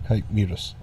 はい、ミューです。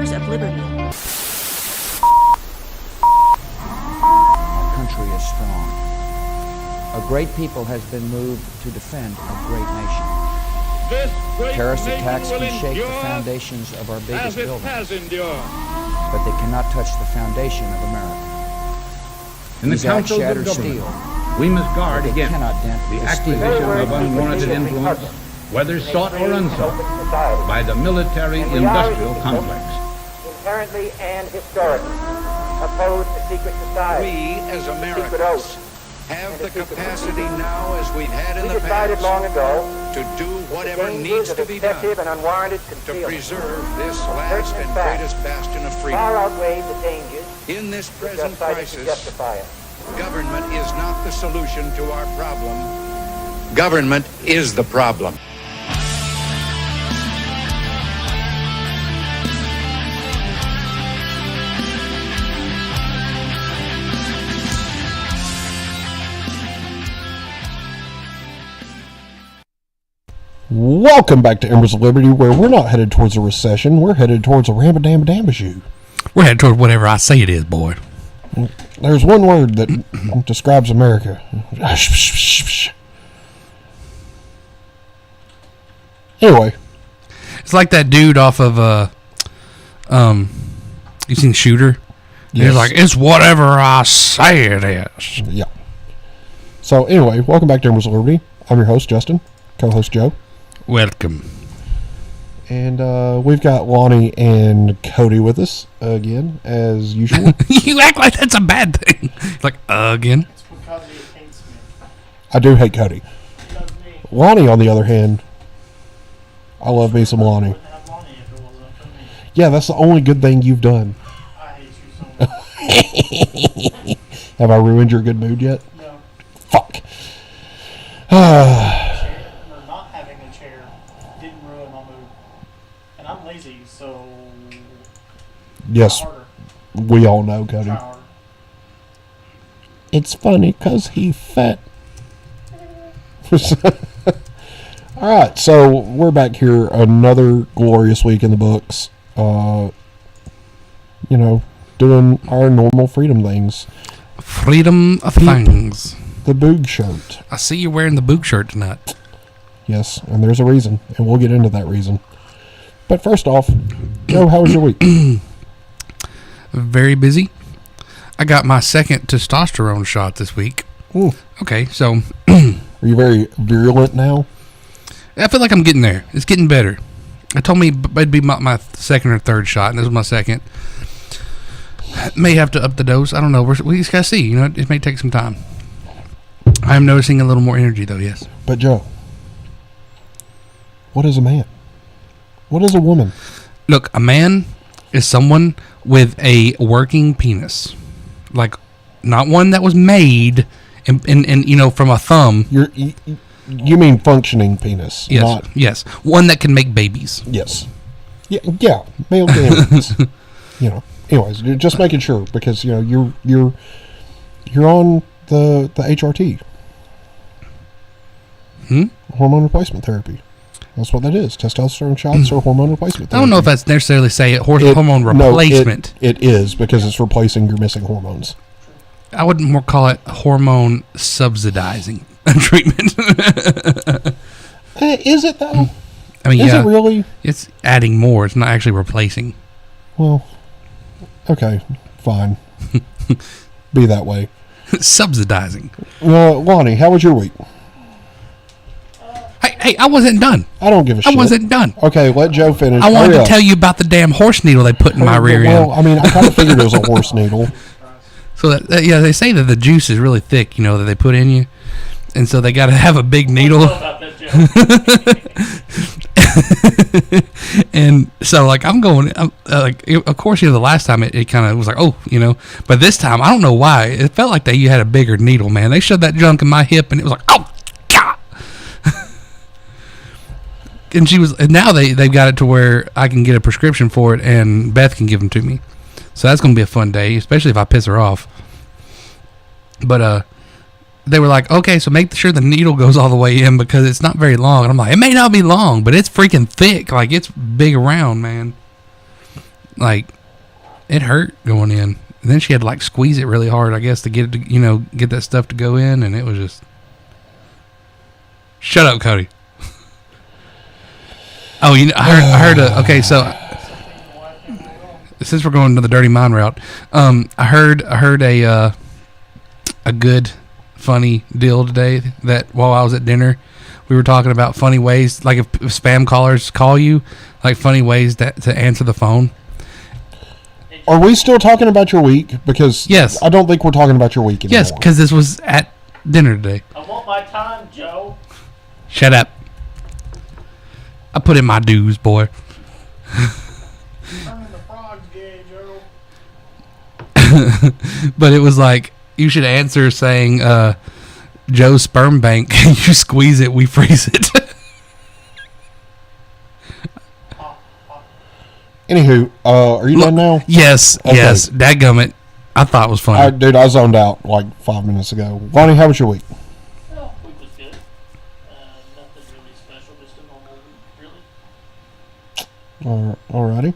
Embers of Liberty. Our country is strong. A great people has been moved to defend a great nation. Terrorist attacks can shake the foundations of our biggest buildings, but they cannot touch the foundation of America. In the councils of government, we must guard against the acquisition of unwarranted influence, whether sought or unsought, by the military-industrial complex. Inherently and historically oppose the secret society. We, as Americans, have the capacity now, as we've had in the past, long ago, to do whatever needs to be done and unwarranted to preserve this last and greatest bastion of freedom. Far outweigh the dangers in this present crisis, government is not the solution to our problem. Government is the problem. Welcome back to Embers of Liberty, where we're not headed towards a recession. We're headed towards a Rambadambajoood. We're headed toward whatever I say it is, boy. There's one word that describes America. Anyway. It's like that dude off of, you seen Shooter? Yes. He's like, it's whatever I say it is. Yeah. So, anyway, welcome back to Embers of Liberty. I'm your host, Justin. Co-host, Joe. Welcome. And we've got Lonnie and Cody with us again, as usual. You act like that's a bad thing. Like, again. It's because he hates me. I do hate Cody. He loves me. Lonnie, on the other hand, I love me some Lonnie. I wouldn't have Lonnie if it wasn't for me. Yeah, that's the only good thing you've done. I hate you so much. Have I ruined your good mood yet? No. Fuck. Or not having a chair didn't ruin my mood. And I'm lazy, so... Yes, we all know, Cody. Try harder. It's funny because he fat. Alright, so we're back here. Another glorious week in the books. Doing our normal freedom things. Freedom of things. The boog shirt. I see you wearing the boog shirt tonight. Yes, and there's a reason, and we'll get into that reason. But first off, Joe, how was your week? Very busy. I got my second testosterone shot this week. Ooh. Okay, so... Are you very virulent now? I feel like I'm getting there. It's getting better. I told me it'd be my second or third shot, and this was my second. May have to up the dose. I don't know. We just gotta see. You know, it may take some time. I'm noticing a little more energy, though, yes. But, Joe, what is a man? What is a woman? Look, a man is someone with a working penis. Like, not one that was made and from a thumb. You mean functioning penis? Yes, not, yes. One that can make babies. Yes. Yeah, male gametes. Anyways, just making sure, because you're on the HRT. Hormone replacement therapy. That's what that is. Testosterone shots or hormone replacement therapy. I don't know if that's necessarily hormone replacement. No, it is, because it's replacing your missing hormones. I would more call it hormone subsidizing treatment. Is it, though? I mean, is it really? It's adding more. It's not actually replacing. Well, okay, fine. Be that way. Subsidizing. Well, Lonnie, how was your week? Hey, I wasn't done. I don't give a shit. I wasn't done. Okay, let Joe finish. I wanted to tell you about the damn horse needle they put in my rear end. Well, I mean, I kind of figured it was a horse needle. So, they say that the juice is really thick, that they put in you. And so they got to have a big needle. And so, I'm going, of course, the last time it kind of was like, but this time, I don't know why. It felt like you had a bigger needle, man. They shoved that junk in my hip and it was like, oh, God. And now they've got it to where I can get a prescription for it and Beth can give them to me. So that's going to be a fun day, especially if I piss her off. But, they were like, okay, so make sure the needle goes all the way in because it's not very long. And I'm like, it may not be long, but it's freaking thick. Like, it's big around, man. like, it hurt going in. And then she had to, like, squeeze it really hard, I guess, to get it to, get that stuff to go in. And it was just... Shut up, Cody. Oh, I heard okay, so... Since we're going to the Dirty Mind route, I heard a good, funny deal today that while I was at dinner, we were talking about funny ways, like if spam callers call you, like funny ways to answer the phone. Are we still talking about your week? Because yes. I don't think we're talking about your week anymore. Yes, because this was at dinner today. I want my time, Joe. Shut up. I put in my dues, boy. Turning the frogs gay, Joe. But it was like, you should answer saying, Joe's sperm bank, you squeeze it, we freeze it. Anywho, are you done now? Yes, Okay. yes. Dadgummit. I thought it was funny. Dude, I zoned out like 5 minutes ago. Lonnie, how was your week? Well, week was good. Nothing really special, just a normal week, really. Alrighty.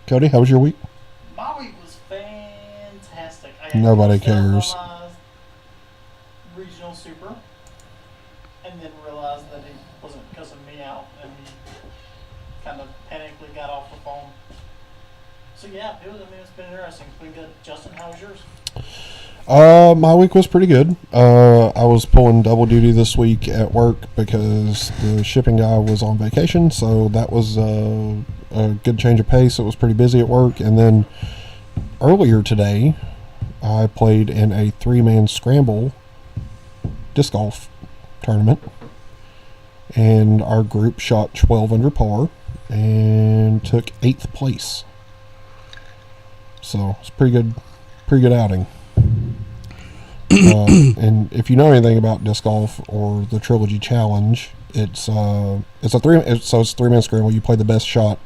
Cody, how was your week? My week was fantastic. I had Nobody to set up cares. my regional super, and then realized that he wasn't cussing me out, and he kind of panically got off the phone. So yeah, it's been interesting. It's been good. Justin, how was yours? My week was pretty good. I was pulling double duty this week at work because the shipping guy was on vacation, so that was a good change of pace. It was pretty busy at work, and then earlier today, I played in a 3-man scramble disc golf tournament, and our group shot 12 under par and took 8th place. So it's pretty good outing. And if you know anything about disc golf or the Trilogy Challenge, it's a 3-man scramble. You play the best shot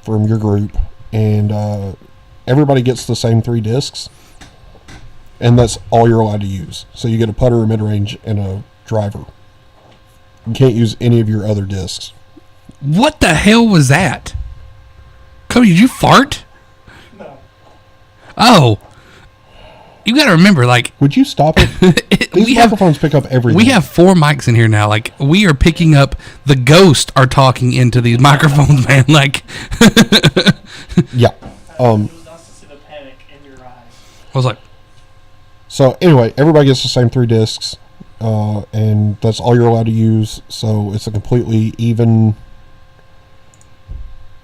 from your group, and everybody gets the same 3 discs, and that's all you're allowed to use. So you get a putter, a mid-range, and a driver. You can't use any of your other discs. What the hell was that? Cody, did you fart? No. Oh. You got to remember, like... Would you stop it? These microphones pick up everything. We have 4 mics in here now. Like, we are picking up... The ghosts are talking into these microphones, man. Like... Yeah. It was nice to see the panic in your eyes. I was like... So, anyway, everybody gets the same 3 discs, and that's all you're allowed to use. So, it's a completely even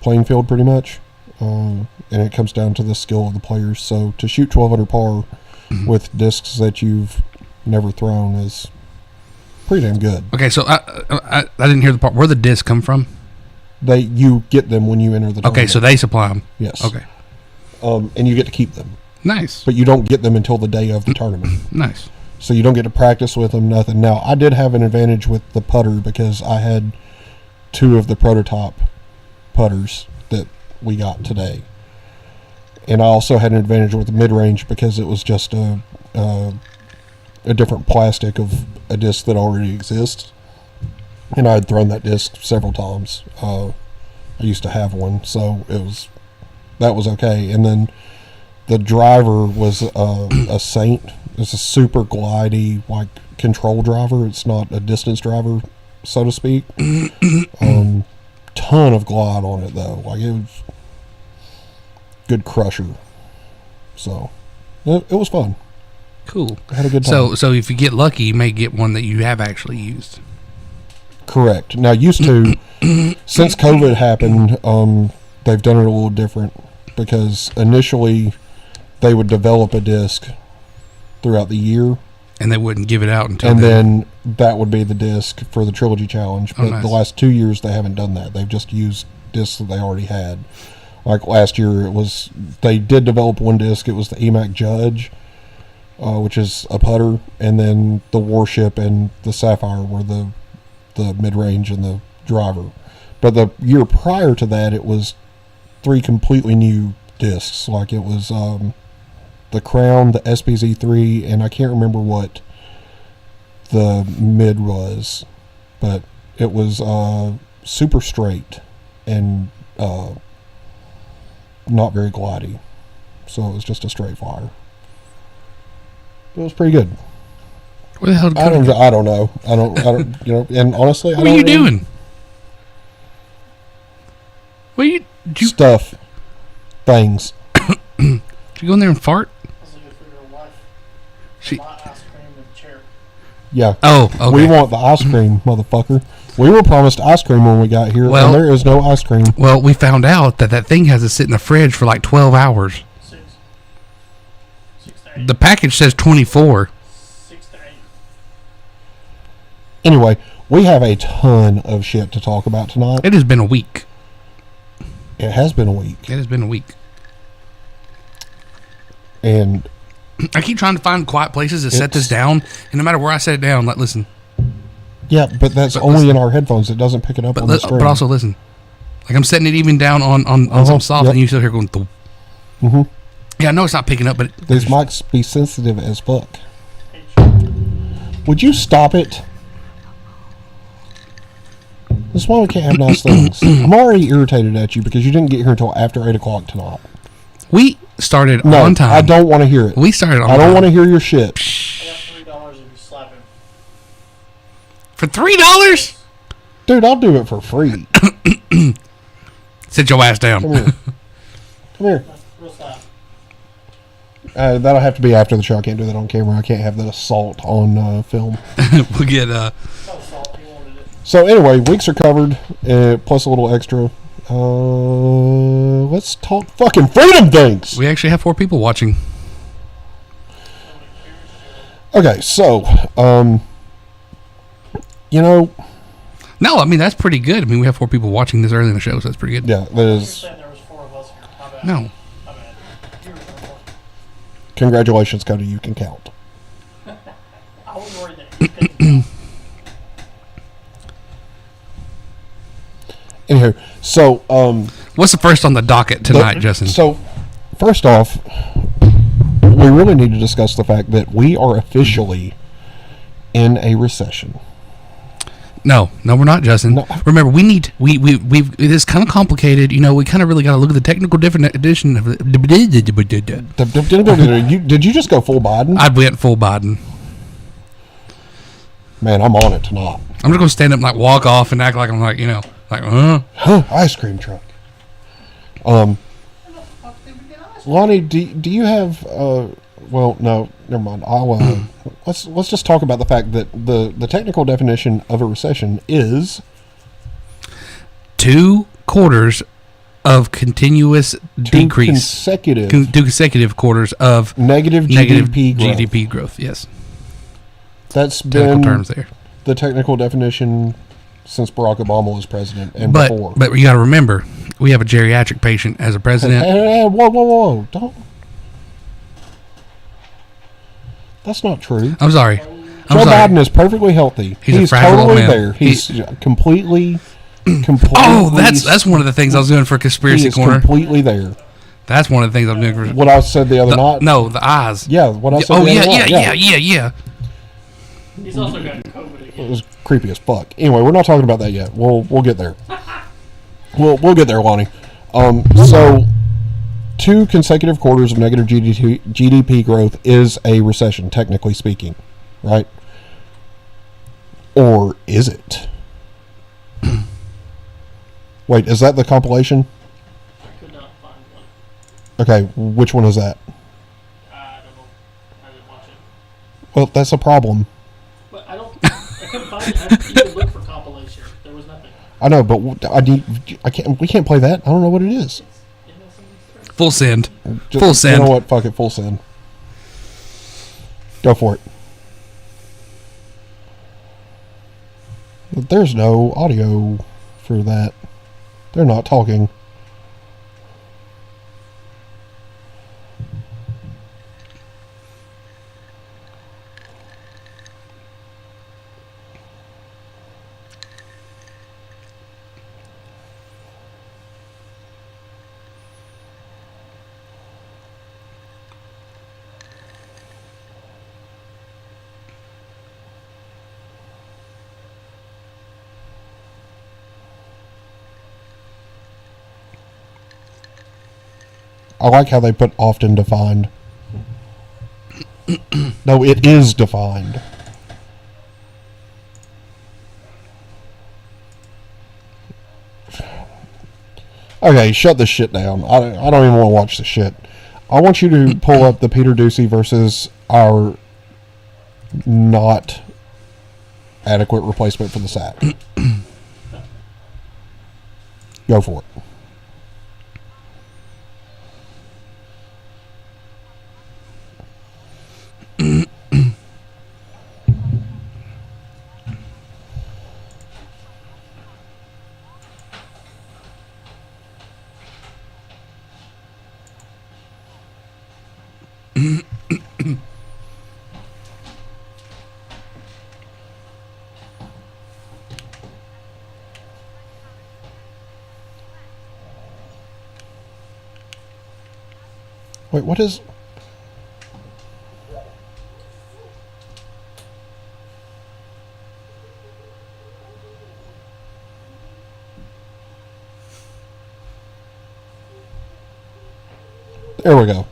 playing field, pretty much. And it comes down to the skill of the players. So, to shoot 12 under par with discs that you've never thrown is pretty damn good. Okay, so I didn't hear the part. Where the discs come from? You get them when you enter the tournament. Okay, so they supply them. Yes. Okay. And you get to keep them. Nice. But you don't get them until the day of the tournament. Nice. So you don't get to practice with them, nothing. Now, I did have an advantage with the putter because I had 2 of the prototype putters that we got today. And I also had an advantage with the mid-range because it was just a different plastic of a disc that already exists. And I had thrown that disc several times. I used to have one, so that was okay. And then the driver was a Saint. It's a super glidey, like, control driver. It's not a distance driver, so to speak. Ton of glide on it, though. Like, it was good crusher. So, it was fun. Cool. I had a good time. So if you get lucky, you may get one that you have actually used. Correct. Now, used to, since COVID happened, they've done it a little different because initially they would develop a disc throughout the year. And they wouldn't give it out until And then that would be the disc for the Trilogy Challenge. But nice. The last 2 years, they haven't done that. They've just used discs that they already had. Like last year, they did develop one disc. It was the EMAC Judge, which is a putter. And then the Warship and the Sapphire were the mid-range and the driver. But the year prior to that, it was 3 completely new discs. Like it was the Crown, the SPZ3, and I can't remember what the mid was, but it was super straight and not very glidey. So it was just a straight flyer. It was pretty good. Where the hell did I don't know. I don't, you know, and honestly, what are you doing? What are you... Stuff. Things. Did you go in there and fart? I was looking for your wife. She... My ice cream in the chair. Yeah. Oh, okay. We want the ice cream, motherfucker. We were promised ice cream when we got here, and there is no ice cream. Well, we found out that thing has to sit in the fridge for like 12 hours. 6 to 8. The package says 24. 6 to 8. Anyway, we have a ton of shit to talk about tonight. It has been a week. It has been a week. It has been a week. And I keep trying to find quiet places to set this down, and no matter where I set it down, like, listen. Yeah, but that's only in our headphones. It doesn't pick it up on the stream. But also, listen. Like, I'm setting it even down on something soft, and you still hear going... Mm-hmm. Yeah, I know it's not picking up, but... These mics be sensitive as fuck. Would you stop it? This is why we can't have nice things. I'm already irritated at you because you didn't get here until after 8 o'clock tonight. We started on time. I don't want to hear it. We started on time. I don't want to hear your shit. I got $3 if you slap him. For $3? Dude, I'll do it for free. Sit your ass down. Come here. Come here. Real slap. That'll have to be after the show. I can't do that on camera. I can't have that assault on film. We'll get... No salt. You wanted it. So anyway, weeks are covered, plus a little extra. Let's talk fucking freedom things. We actually have 4 people watching. Okay, so, you know... No, I mean, that's pretty good. I mean, we have 4 people watching this early in the show, so that's pretty good. Yeah, that You're is... saying there was 4 of us here. My bad. No. My bad. You were saying 4. Congratulations, Cody, you can count. I was worried that you couldn't count. Anywho, so, What's the first on the docket tonight, Justin? So, first off, we really need to discuss the fact that we are officially in a recession. No, we're not, Justin. No. Remember, we've it is kind of complicated. You know, we kind of really got to look at the technical definition of it. Did you just go full Biden? I went full Biden. Man, I'm on it tonight. I'm just going to stand up and like walk off and act like I'm like, you know, like, Ice cream truck. Lonnie, do you have well, no, never mind. I'll let's just talk about the fact that the technical definition of a recession is 2 quarters of continuous decrease. Consecutive 2 consecutive quarters of negative GDP growth. Yes. That's Technical been terms there. the technical definition since Barack Obama was president and But before. but you got to remember, we have a geriatric patient as a president. Hey, whoa. Don't. That's not true. I'm sorry. Joe Biden is perfectly healthy. He's a fragile totally man. there. He's completely. Oh, that's one of the things I was doing for Conspiracy He is Corner. completely there. That's one of the things I'm doing for. What I said the other night. No, the eyes. Yeah, what I said Oh the yeah, other night. yeah. He's also got COVID It again. was creepy as fuck. Anyway, we're not talking about that yet. We'll get there. We'll get there, Lonnie. So 2 consecutive quarters of negative GDP growth is a recession, technically speaking, right? Or is it? Wait, is that the compilation? I could not find one. Okay, which one is that? I don't know. I didn't watch it. Well, that's a problem. But I couldn't find it. I even looked for compilation. There was nothing. I know, but we can't play that. I don't know what it is. Full send. Just- Full send. You know what? Fuck it, full send. Go for it. But there's no audio for that. They're not talking. I like how they put often defined. No, it is defined. Okay, shut this shit down. I don't even want to watch this shit. I want you to pull up the Peter Ducey versus our not adequate replacement for the sack. Go for it. Wait, what is... There we go.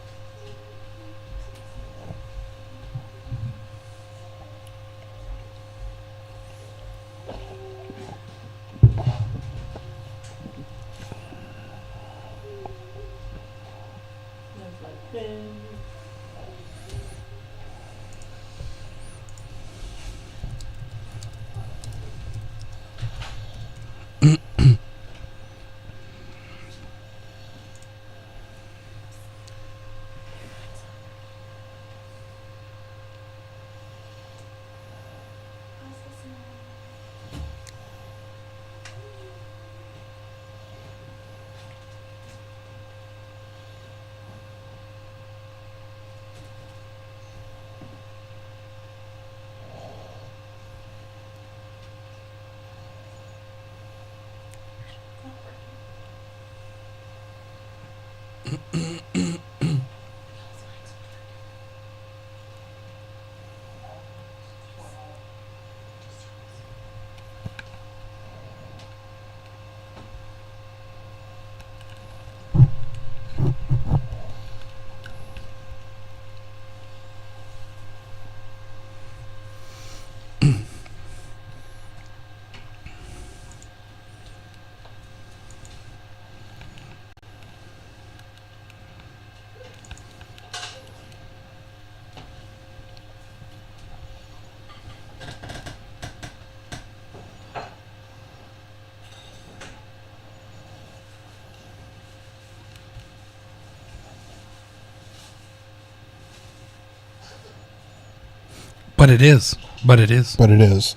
But it is. But it is. But it is.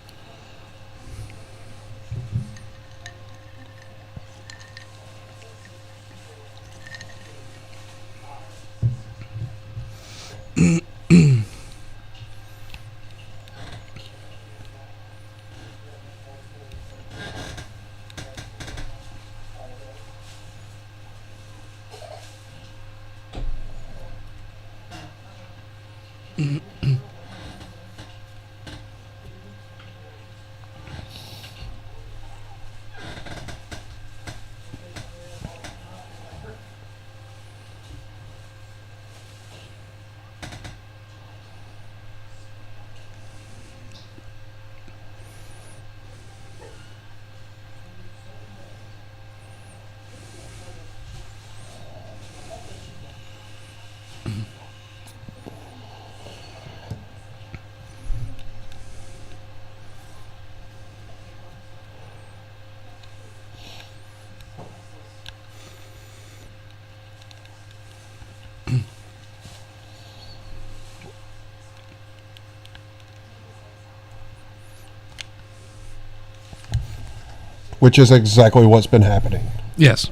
Which is exactly what's been happening. Yes.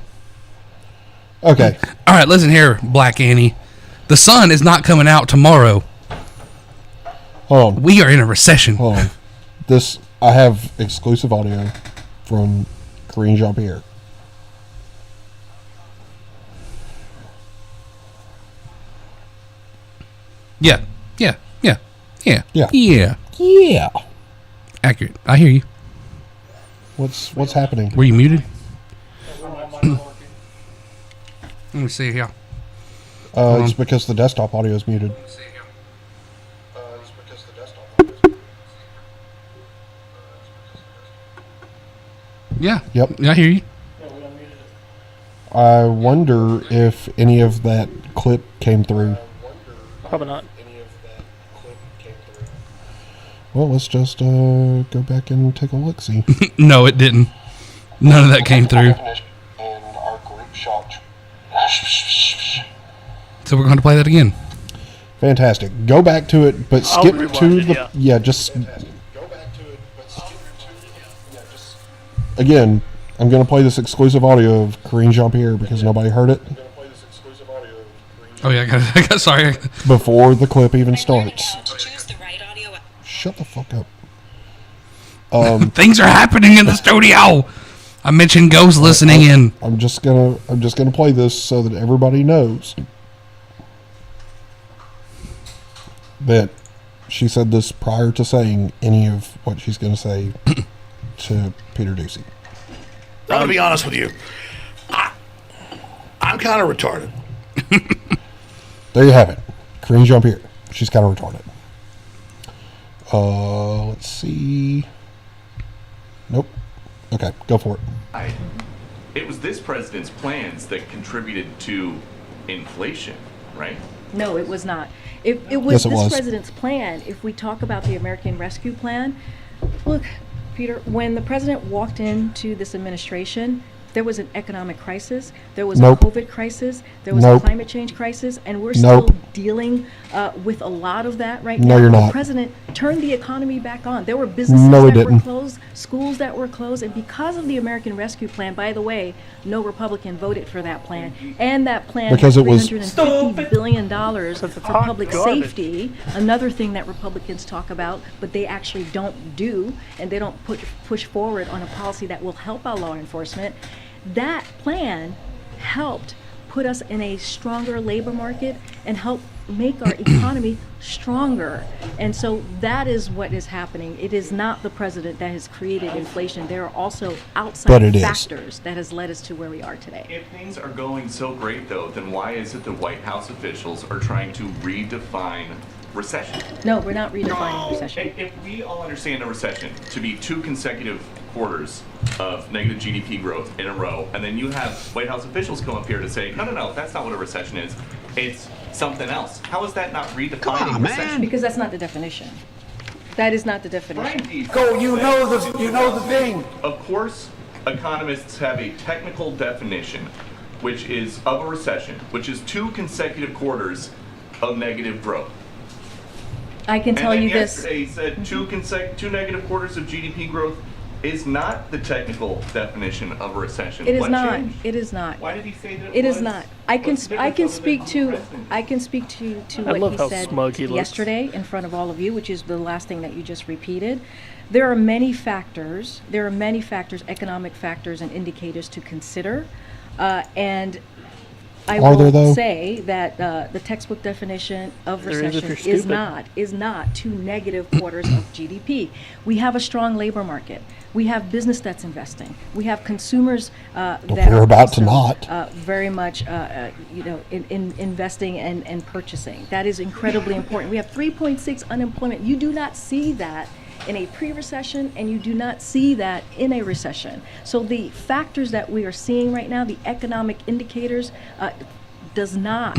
Okay. All right, listen here, Black Annie. The sun is not coming out tomorrow. Hold on. We are in a recession. Hold on. This, I have exclusive audio from Korean Jean-Pierre. Yeah. Yeah. Yeah. Yeah. Yeah. Yeah. Yeah. Accurate. I hear you. What's happening? Were you muted? Let me see here. It's because the desktop audio is muted. Yeah. Yep. I hear you. Yeah, we unmuted it. I wonder if any of that clip came through. Probably not. Well, let's just go back and take a look. See. No, it didn't. None of that came through. So we're going to play that again. Fantastic. Go back to it, but I'll skip rewind to it, the just. Again, I'm going to play this exclusive audio of Karine Jean-Pierre because nobody heard it Oh yeah, I got sorry. before the clip even starts. Shut the fuck up. Things are happening in the studio. I mentioned ghosts listening in. I'm just gonna play this so that everybody knows that she said this prior to saying any of what she's gonna say to Peter Ducey. I'm gonna be honest with you. I'm kind of retarded. There you have it. Karine Jean-Pierre. She's kind of retarded. Let's see. Nope. Okay, go for it. It was this president's plans that contributed to inflation, right? No, it was not. It was Yes, it this was. president's plan. If we talk about the American Rescue Plan, look, Peter, when the president walked into this administration, there was an economic crisis, there was Nope. a COVID crisis, there was Nope. a climate change crisis, and we're Nope. still dealing with a lot of that right No, now. you're The not. president turned the economy back on. There were businesses No, he that were didn't. closed, schools that were closed, and because of the American Rescue Plan, by the way, no Republican voted for that plan, and that plan Because had it was- $350 billion for hot public garbage. safety, another thing that Republicans talk about, but they actually don't do, and they don't push forward on a policy that will help our law enforcement. That plan helped put us in a stronger labor market and help make our economy stronger. And so that is what is happening. It is not the president that has created inflation. There are also But outside it is. factors that has led us to where we are today. If things are going so great, though, then why is it the White House officials are trying to redefine recession? No, we're not redefining recession. If we all understand a recession to be 2 consecutive quarters of negative GDP growth in a row, and then you have White House officials come up here to say, no, that's not what a recession is. It's something else. How is that not redefining recession? Because that's not the definition. That is not the definition. Go, you know the thing. Of course, economists have a technical definition, which is of a recession, which is 2 consecutive quarters of negative growth. I can tell you this. Yesterday he said 2 negative quarters of GDP growth is not the technical definition of a recession. It is What not. changed? It is not. Why did he say that It was? is not. I can What's the I can difference speak other to than president? I can speak to I what love he how said smug he looks. yesterday in front of all of you, which is the last thing that you just repeated. There are many factors. There are many factors, economic factors and indicators to consider, and I Are there, though? will say that the textbook definition of There is if recession you're is stupid. not 2 negative quarters of GDP. We have a strong labor market. We have business that's investing. We have consumers that we're are about to also, not. very much in investing and purchasing. That is incredibly important. We have 3.6 unemployment. You do not see that in a pre-recession, and you do not see that in a recession. So the factors that we are seeing right now, the economic indicators, does not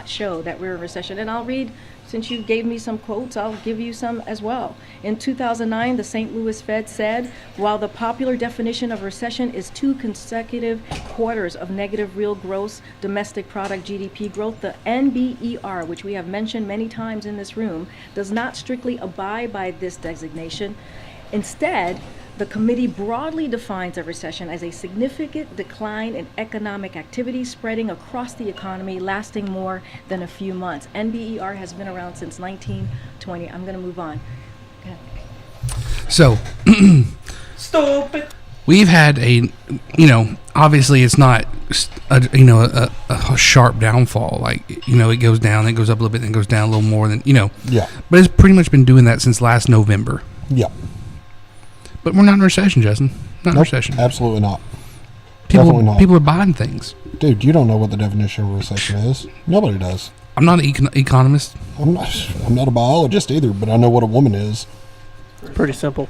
show that we're in a recession. And I'll read, since you gave me some quotes, I'll give you some as well. In 2009, the St. Louis Fed said, while the popular definition of recession is 2 consecutive quarters of negative real gross domestic product GDP growth, the NBER, which we have mentioned many times in this room, does not strictly abide by this designation. Instead, the committee broadly defines a recession as a significant decline in economic activity spreading across the economy, lasting more than a few months. NBER has been around since 1920. I'm going to move on. Okay. So, Stupid. we've had obviously it's not a sharp downfall. Like, it goes down, then it goes up a little bit, then it goes down a little more than, Yeah. But it's pretty much been doing that since last November. Yeah. But we're not in a recession, Justin. Not in a Nope, recession. absolutely not. Definitely not. People are buying things. Dude, you don't know what the definition of a recession is. Nobody does. I'm not an economist. I'm not a biologist either, but I know what a woman is. Pretty simple.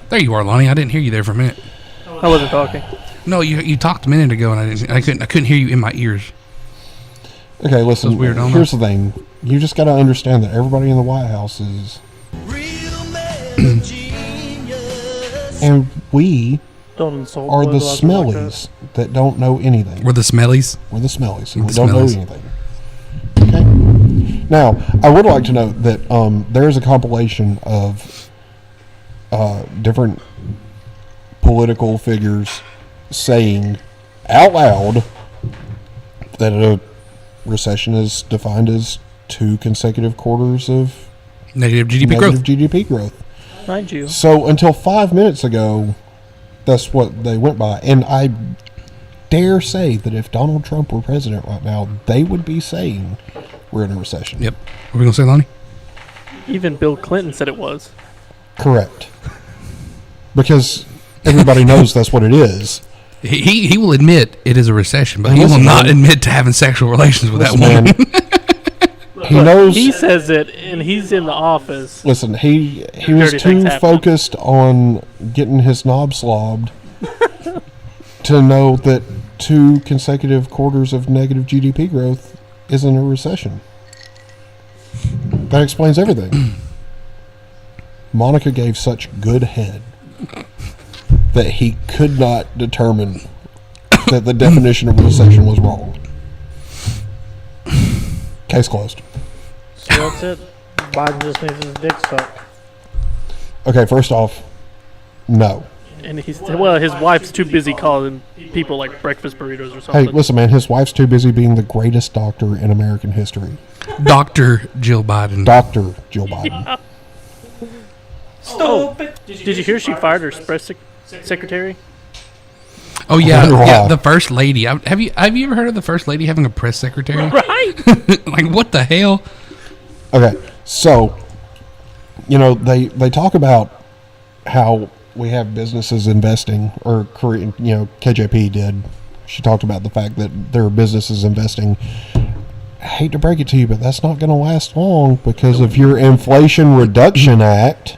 There you are, Lonnie. I didn't hear you there for a minute. I wasn't talking. No, you talked a minute ago, and I couldn't hear you in my ears. Okay, listen. That's weird, Here's the thing. You just got to understand that everybody in the White House is, and we Don't insult are the Linda like that. smellies that don't know anything. We're the smellies. We're the smellies, and We're we the don't know smellies. anything. Okay. Now, I would like to note that there is a compilation of different political figures saying out loud that a recession is defined as 2 consecutive quarters of Negative GDP growth. GDP growth. Mind you. So until 5 minutes ago, that's what they went by. And I dare say that if Donald Trump were president right now, they would be saying we're in a recession. Yep. What are we going to say, Lonnie? Even Bill Clinton said it was. Correct. Because everybody knows that's what it is. He will admit it is a recession, but And he will listen, not man. admit to having sexual relations with Listen, that woman. He knows. He says it, and he's in the office. Listen, he Dirty was things too happen. focused on getting his knob slobbed to know that 2 consecutive quarters of negative GDP growth isn't a recession. That explains everything. Monica gave such good head that he could not determine that the definition of recession was wrong. Case closed. So that's it. Biden just needs his dick sucked. Okay, first off, no. And his wife's too busy calling people like breakfast burritos or something. Hey, listen, man, his wife's too busy being the greatest doctor in American history. Dr. Jill Biden. Dr. Jill Biden. Yeah. Stupid. Did you hear she fired her press secretary? Oh yeah, wonder yeah. why. The first lady. Have you ever heard of the first lady having a press secretary? Right. Like what the hell? Okay, so, they talk about how we have businesses investing, or KJP did. She talked about the fact that there are businesses investing. I hate to break it to you, but that's not going to last long because of your Inflation Reduction Act.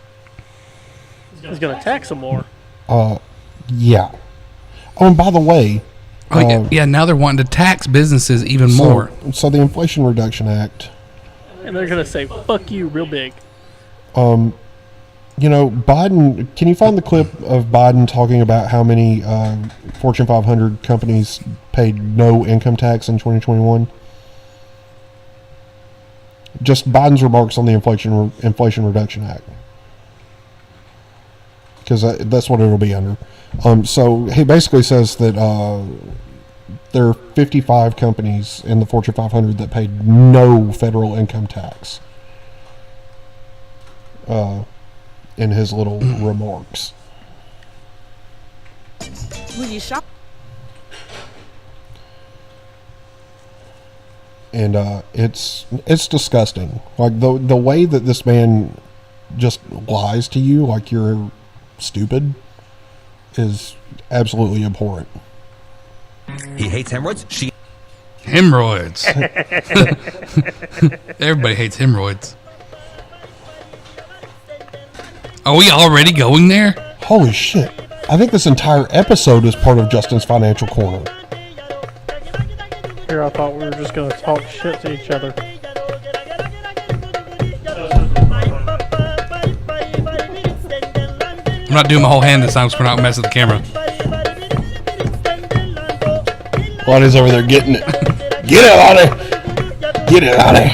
He's gonna tax them more. Yeah. Oh, and by the way... yeah, now they're wanting to tax businesses even more. So the Inflation Reduction Act... And they're gonna say, fuck you, real big. Biden... Can you find the clip of Biden talking about how many Fortune 500 companies paid no income tax in 2021? Just Biden's remarks on the Inflation Reduction Act. Because that's what it'll be under. So he basically says that there are 55 companies in the Fortune 500 that paid no federal income tax. In his little remarks. Will you shop? And it's disgusting. Like the way that this man just lies to you like you're stupid is absolutely abhorrent. He hates hemorrhoids. Hemorrhoids. Everybody hates hemorrhoids. Are we already going there? Holy shit. I think this entire episode is part of Justin's Financial Corner. Here, I thought we were just gonna talk shit to each other. I'm not doing my whole hand this time because we're not messing with the camera. Lonnie's over there getting it. Get it, Lonnie! Get it, Lonnie!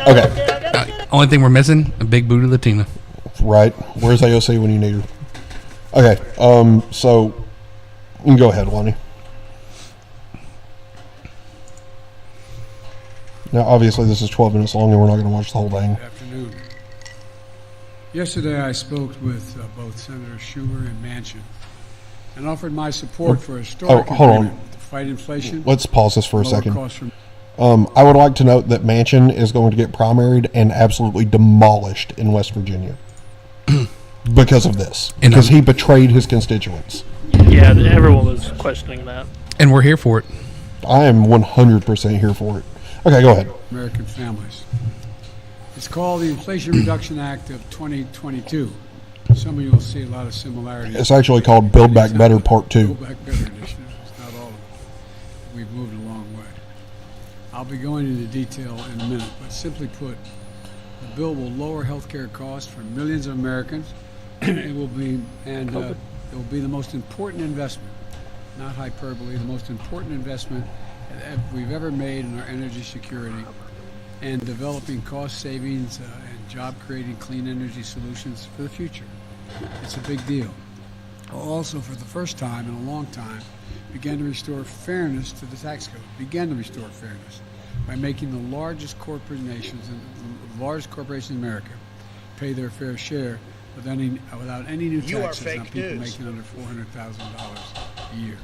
Okay. Only thing we're missing, a big booty Latina. Right. Where's AOC when you need her? Okay, so you can go ahead, Lonnie. Now, obviously, this is 12 minutes long, and we're not going to watch the whole thing. Good afternoon. Yesterday, I spoke with both Senator Schumer and Manchin and offered my support for a historic hold agreement on. to fight inflation. Let's pause this for a lower second. costs from- I would like to note that Manchin is going to get primaried and absolutely demolished in West Virginia because of this. Because he betrayed his constituents. Yeah, everyone was questioning that. And we're here for it. I am 100% here for it. Okay, go ahead. American families. It's called the Inflation Reduction Act of 2022. Some of you will see a lot of similarities. It's actually called Build Back Better Part 2. Build Back Better initiative. It's not all of it. We've moved a long way. I'll be going into detail in a minute, but simply put, the bill will lower health care costs for millions of Americans. It will be the most important investment, not hyperbole, the most important investment that we've ever made in our energy security and developing cost savings and job creating clean energy solutions for the future. It's a big deal. Also, for the first time in a long time, began to restore fairness to the tax code. Began to restore fairness by making the largest corporations in America pay their fair share without any new taxes on people making under $400,000 a year.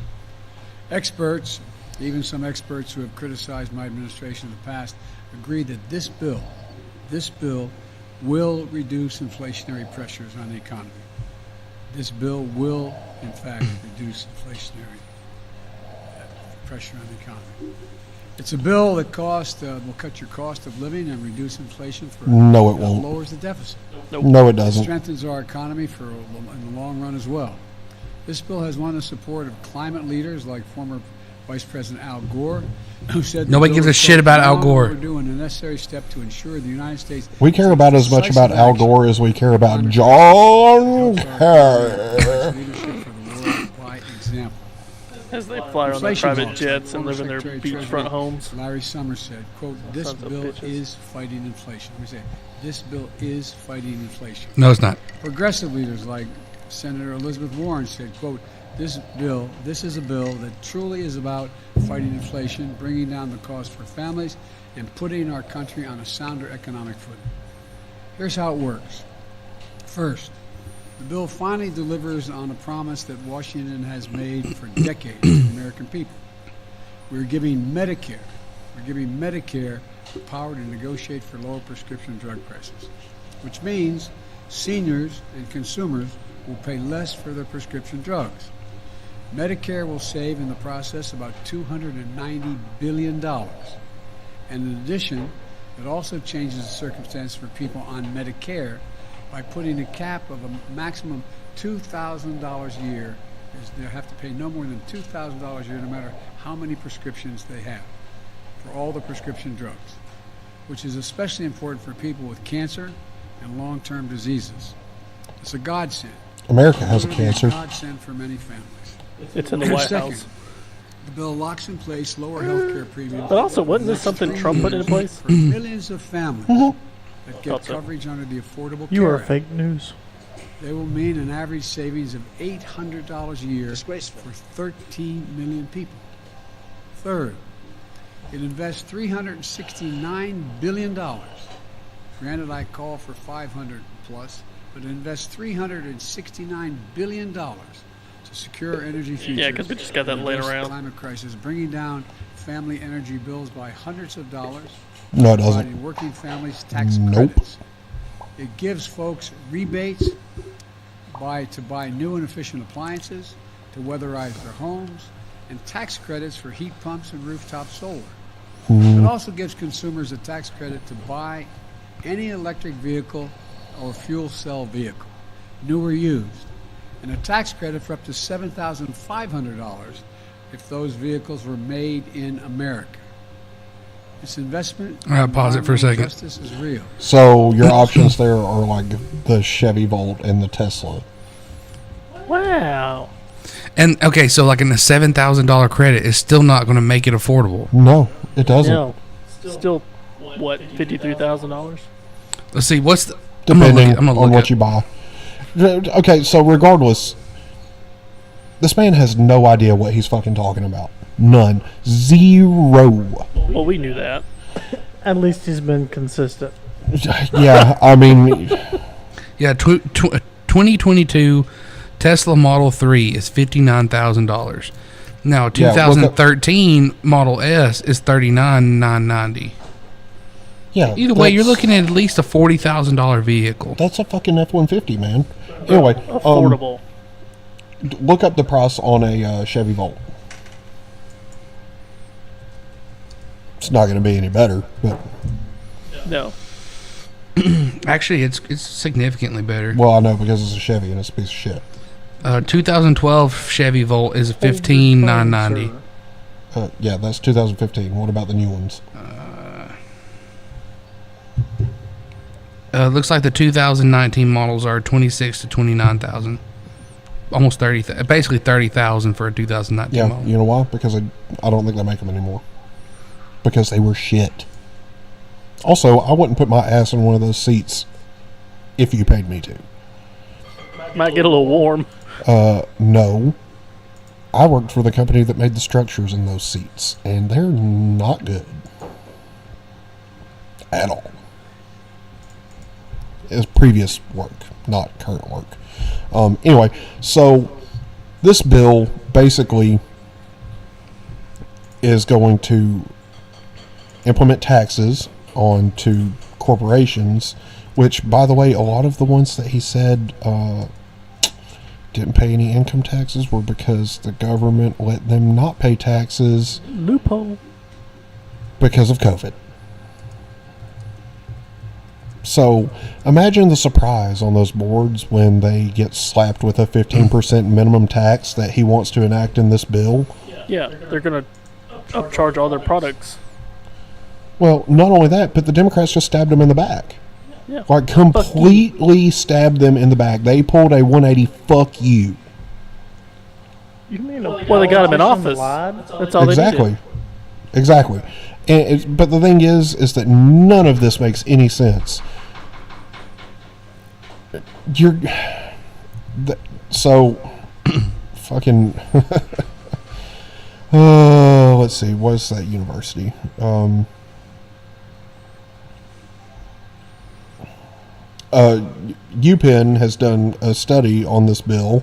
Experts, even some experts who have criticized my administration in the past, agree that this bill will reduce inflationary pressures on the economy. This bill will, in fact, reduce inflationary pressure on the economy. It's a bill that will cut your cost of living and reduce inflation. No, it won't. Lowers the deficit. Nope. No, it doesn't. It strengthens our economy in the long run as well. This bill has won the support of climate leaders like former Vice President Al Gore, who said nobody gives a shit about Al Gore. We're doing a necessary step to ensure the United States. We care about as much about Al Gore as we care about John Kerry. Leadership for the world by example. As they fly on their private jets and live in their beachfront homes. Larry Summers said, quote, this bill is fighting inflation. We say, this bill is fighting inflation. No, it's not. Progressive leaders like Senator Elizabeth Warren said, quote, this is a bill that truly is about fighting inflation, bringing down the cost for families, and putting our country on a sounder economic footing. Here's how it works. First, the bill finally delivers on a promise that Washington has made for decades to the American people. We're giving Medicare the power to negotiate for lower prescription drug prices, which means seniors and consumers will pay less for their prescription drugs. Medicare will save in the process about $290 billion. And in addition, it also changes the circumstance for people on Medicare by putting a cap of a maximum $2,000 a year. They have to pay no more than $2,000 a year no matter how many prescriptions they have for all the prescription drugs, which is especially important for people with cancer and long-term diseases. It's a godsend. America has a cancer. It's a godsend for many families. It's in the White House. The bill locks in place lower health care premiums. But also, wasn't this something Trump put into place? For millions of families that get coverage under the Affordable Care Act. You are fake news. They will mean an average savings of $800 a year for 13 million people. Third, it invests $369 billion. Granted, I call for 500 plus, but it invests $369 billion to secure our energy future. Yeah, because we just got that laying around. Climate crisis, bringing down family energy bills by hundreds of dollars. No, it doesn't. Providing working families tax credits. It gives folks rebates to buy new and efficient appliances, to weatherize their homes, and tax credits for heat pumps and rooftop solar. It also gives consumers a tax credit to buy any electric vehicle or fuel cell vehicle, new or used, and a tax credit for up to $7,500 if those vehicles were made in America. This investment pause it for a second. Justice is real. So your options there are like the Chevy Volt and the Tesla. Wow. And okay, so like in the $7,000 credit is still not going to make it affordable. No, it doesn't. No. Still, what, $53,000? Let's see, what's the... Depending on what you buy. Okay, so regardless, this man has no idea what he's fucking talking about. None. Zero. Well, we knew that. At least he's been consistent. Yeah, I mean... Yeah, 2022 Tesla Model 3 is $59,000. Now, 2013 Model S is $39,990. Yeah. Either way, you're looking at least a $40,000 vehicle. That's a fucking F-150, man. Anyway, affordable. look up the price on a Chevy Volt. It's not going to be any better, but No. Actually, it's significantly better. well, I know because it's a Chevy and it's a piece of shit. 2012 Chevy Volt is $15,990. Yeah, that's 2015. What about the new ones? Looks like the 2019 models are 26 to 29,000, almost 30. Basically 30,000 for a 2019 Yeah, model. you know why? Because I don't think they make them anymore. Because they were shit. Also, I wouldn't put my ass in one of those seats if you paid me to. Might get a little warm. No. I worked for the company that made the structures in those seats, and they're not good. At all. It's previous work, not current work. Anyway, so this bill basically is going to implement taxes onto corporations, which, by the way, a lot of the ones that he said didn't pay any income taxes were because the government let them not pay taxes. Loophole. Because of COVID. So imagine the surprise on those boards when they get slapped with a 15% minimum tax that he wants to enact in this bill. Yeah, they're going to upcharge all their products. Well, not only that, but the Democrats just stabbed them in the back. Yeah. Like, completely stabbed them in the back. They pulled a 180 fuck you. You mean, well, they got him in office. That's all Exactly. they needed. Exactly. But the thing is that none of this makes any sense. Fucking, let's see, what's that university? UPenn has done a study on this bill,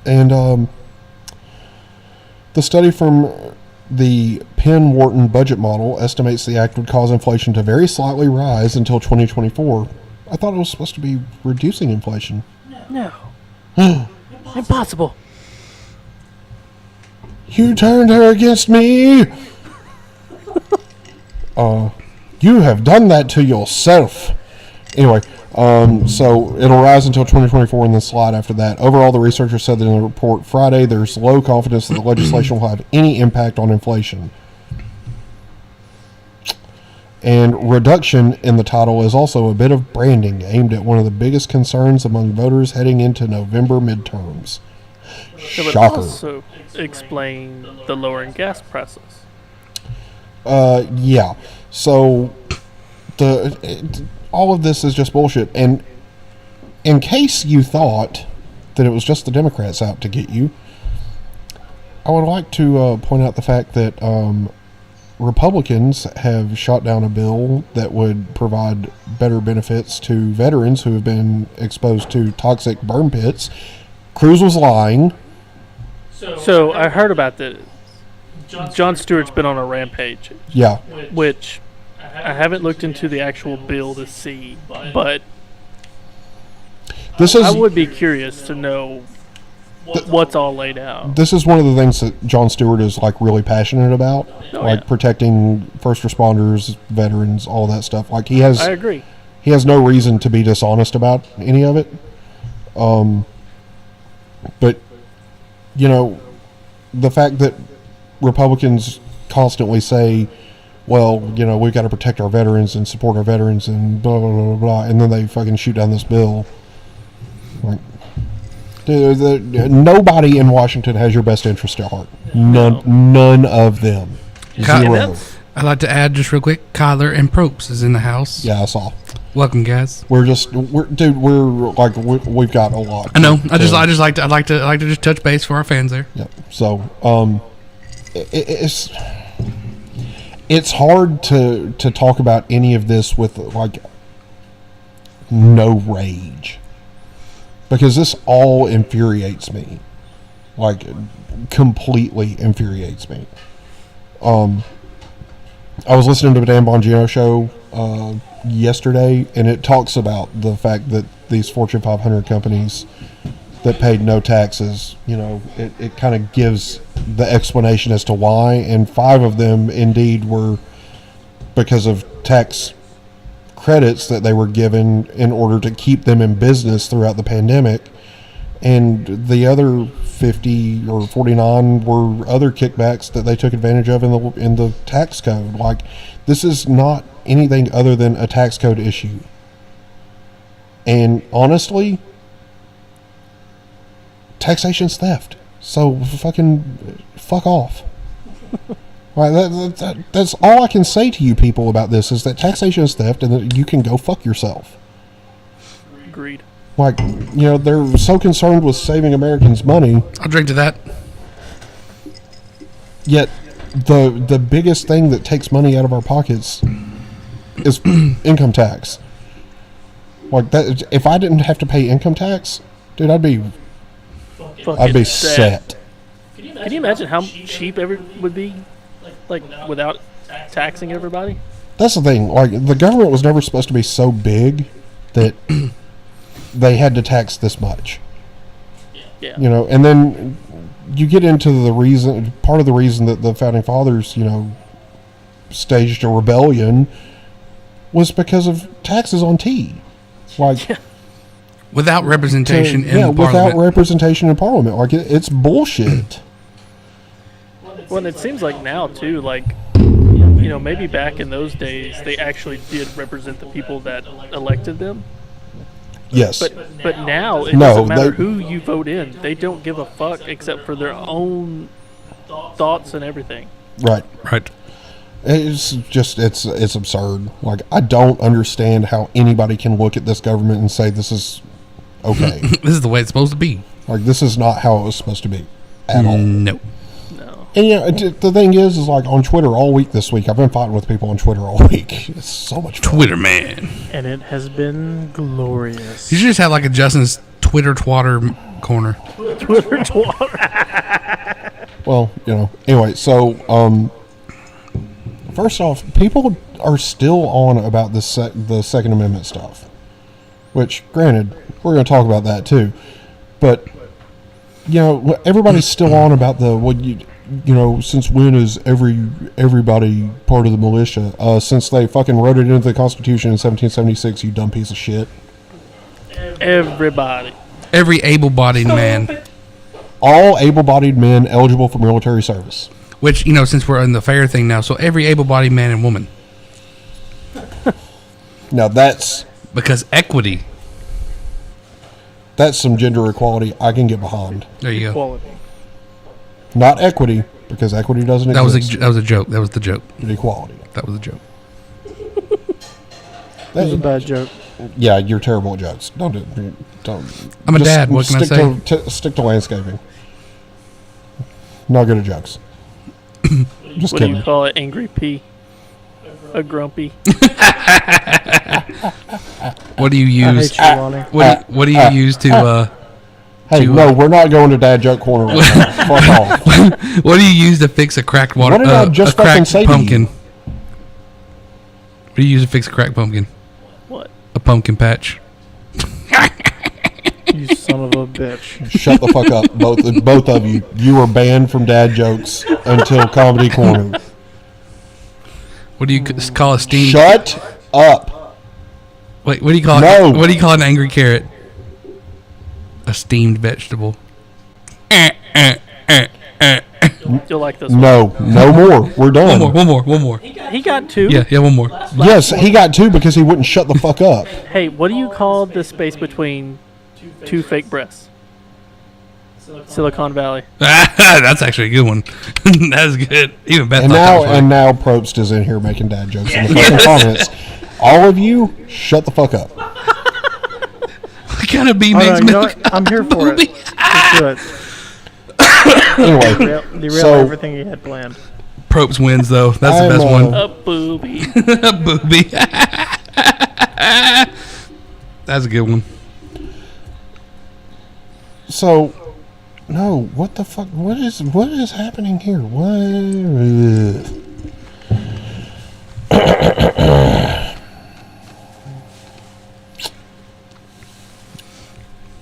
and the study from the Penn-Wharton budget model estimates the act would cause inflation to very slightly rise until 2024. I thought it was supposed to be reducing inflation. No. Impossible. You turned her against me. You have done that to yourself. Anyway, so it'll rise until 2024 and then slide after that. Overall, the researchers said that in the report Friday, there's low confidence that the legislation will have any impact on inflation. And reduction in the title is also a bit of branding aimed at one of the biggest concerns among voters heading into November midterms. It would Shocker. also explain the lowering gas prices. Yeah. So all of this is just bullshit. And in case you thought that it was just the Democrats out to get you, I would like to point out the fact that Republicans have shot down a bill that would provide better benefits to veterans who have been exposed to toxic burn pits. Cruz was lying. So I heard about that. Jon Stewart's been on a rampage. Yeah. Which I haven't looked into the actual bill to see, but I would be curious to know what's all laid out. This is one of the things that Jon Stewart is like really passionate about, protecting first responders, veterans, all that stuff. Like I agree. He has no reason to be dishonest about any of it. But you know, the fact that Republicans constantly say, well, you know, we've got to protect our veterans and support our veterans and blah, blah, blah, blah, and then they fucking shoot down this bill. Like, nobody in Washington has your best interest at heart. None of them. Zero. I'd like to add just real quick, Kyler and Propes is in the house. Yeah, I saw. Welcome, guys. We've got a lot. I know. I'd like to just touch base for our fans there. Yep. So, it's hard to talk about any of this with like no rage, because this all infuriates me, like completely infuriates me. I was listening to the Dan Bongino show yesterday, and it talks about the fact that these Fortune 500 companies that paid no taxes. You know, it kind of gives the explanation as to why, and 5 of them indeed were because of tax credits that they were given in order to keep them in business throughout the pandemic, and the other 50 or 49 were other kickbacks that they took advantage of in the tax code. Like, this is not anything other than a tax code issue. And honestly, taxation's theft. So fuck off. Right, that's all I can say to you people about this, is that taxation is theft and that you can go fuck yourself. Agreed. Like, you know, they're so concerned with saving Americans money. I'll drink to that. Yet the biggest thing that takes money out of our pockets is income tax. Like, that, if I didn't have to pay income tax, dude, I'd be set. Can you imagine how cheap would be, like, without taxing everybody? That's the thing. Like, the government was never supposed to be so big that they had to tax this much. Yeah. You know, and then you get into part of the reason that the founding fathers, you know, staged a rebellion was because of taxes on tea. Like, without representation in Parliament. Without representation in Parliament. Like, it's bullshit. Well, and it seems like now, too, like, you know, maybe back in those days, they actually did represent the people that elected them. Yes. But now, it doesn't matter who you vote in. They don't give a fuck except for their own thoughts and everything. Right. Right. It's just, it's absurd. Like, I don't understand how anybody can look at this government and say this is okay. This is the way it's supposed to be. Like, this is not how it was supposed to be at all. No. And, you know, the thing is like, on Twitter all week this week, I've been fighting with people on Twitter all week. It's so much fun. Twitter, man. And it has been glorious. You should just have, like, a Justin's Twitter twatter corner. Twitter twatter. Well, you know, anyway, so, first off, people are still on about the Second Amendment stuff, which, granted, we're going to talk about that too. But, you know, everybody's still on about you know, since when is everybody part of the militia? Since they fucking wrote it into the Constitution in 1776, you dumb piece of shit. Everybody. Every able-bodied man. All able-bodied men eligible for military service. Which, you know, since we're in the fair thing now, so every able-bodied man and woman. Now that's... Because equity. That's some gender equality I can get behind. There you Equality. go. Not equity, because equity doesn't exist. That was a joke. That was the joke. Equality. That was a joke. That was a bad joke. Yeah, you're terrible at jokes. Don't. I'm a dad. What can I say? Stick to landscaping. Not good at jokes. Just what kidding. Do you call it? Angry P? A grumpy? What do you use? I hate you, Lonnie. What do you use to? Hey, no, we're not going to dad joke corner right now. Fuck off. What do you use to fix a cracked water? What did I just a cracked say pumpkin? What do you use to fix a cracked pumpkin? What? A pumpkin patch. You son of a bitch. Shut the fuck up, both of you. You are banned from dad jokes until comedy corner. What do you call a steamed? Shut up. Wait, what do you call no. it? What do you call an angry carrot? A steamed vegetable. You'll like this one. No more. We're done. One more. He got 2. Yeah, one more. Yes, he got 2 because he wouldn't shut the fuck up. Hey, what do you call the space between 2 fake breasts? Silicon Valley. That's actually a good one. That's good. Even Beth. And now Probst is in here making dad jokes in the fucking comments. All of you, shut the fuck up. What kind of bee makes milk? I'm here for it. Let's do it. Anyway, Derail everything he had planned. Probst wins though. That's the best one. A booby. A booby. That's a good one. So, no, what the fuck? What is happening here? What?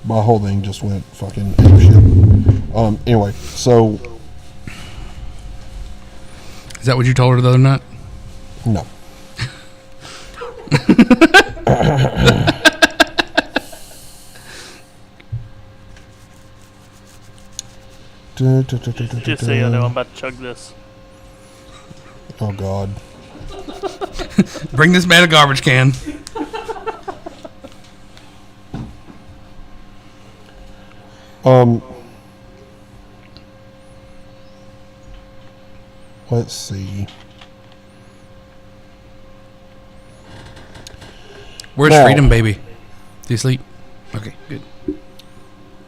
my whole thing just went fucking apeshit. Anyway, so Is that what you told her the other night? no. Just so you know, I'm about to chug this. Oh God. Bring this man a garbage can. Let's see. Where's Now, Freedom Baby? Do you sleep? Okay, good.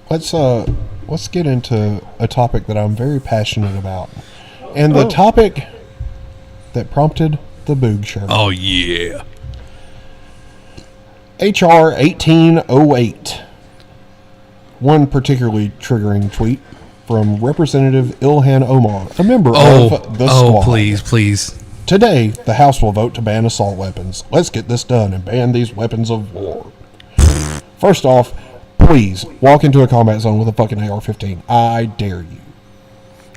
Let's get into a topic that I'm very passionate about. And the topic that prompted the Boog Show. Oh yeah. HR 1808. One particularly triggering tweet from Representative Ilhan Omar, a member of the squad. Oh, please. Today, the House will vote to ban assault weapons. Let's get this done and ban these weapons of war. First off, please walk into a combat zone with a fucking AR-15. I dare you.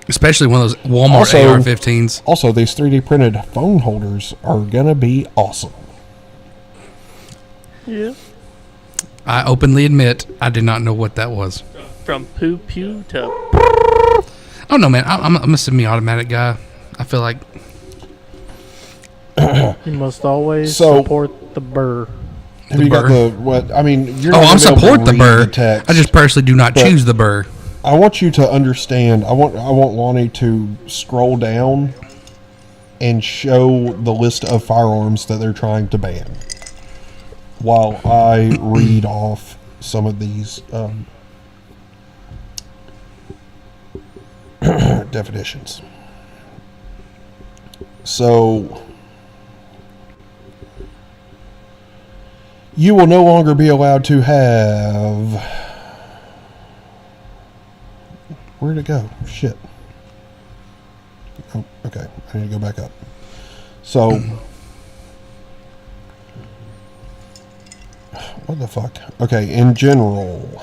Especially one of those Walmart AR-15s. Also, these 3D printed phone holders are gonna be awesome. Yeah. I openly admit I did not know what that was. From poo pew to. Oh no, man! I'm a semi-automatic guy. I feel like You must always support the burr. Have you got the what? I mean, you're I not gonna be able support to the read burr. text, I just personally do not but choose the burr. I want you to understand. I want Lonnie to scroll down and show the list of firearms that they're trying to ban, while I read off some of these definitions. So, you will no longer be allowed to have... Where'd it go? Shit. Oh, okay. I need to go back up. So, what the fuck? Okay, in general,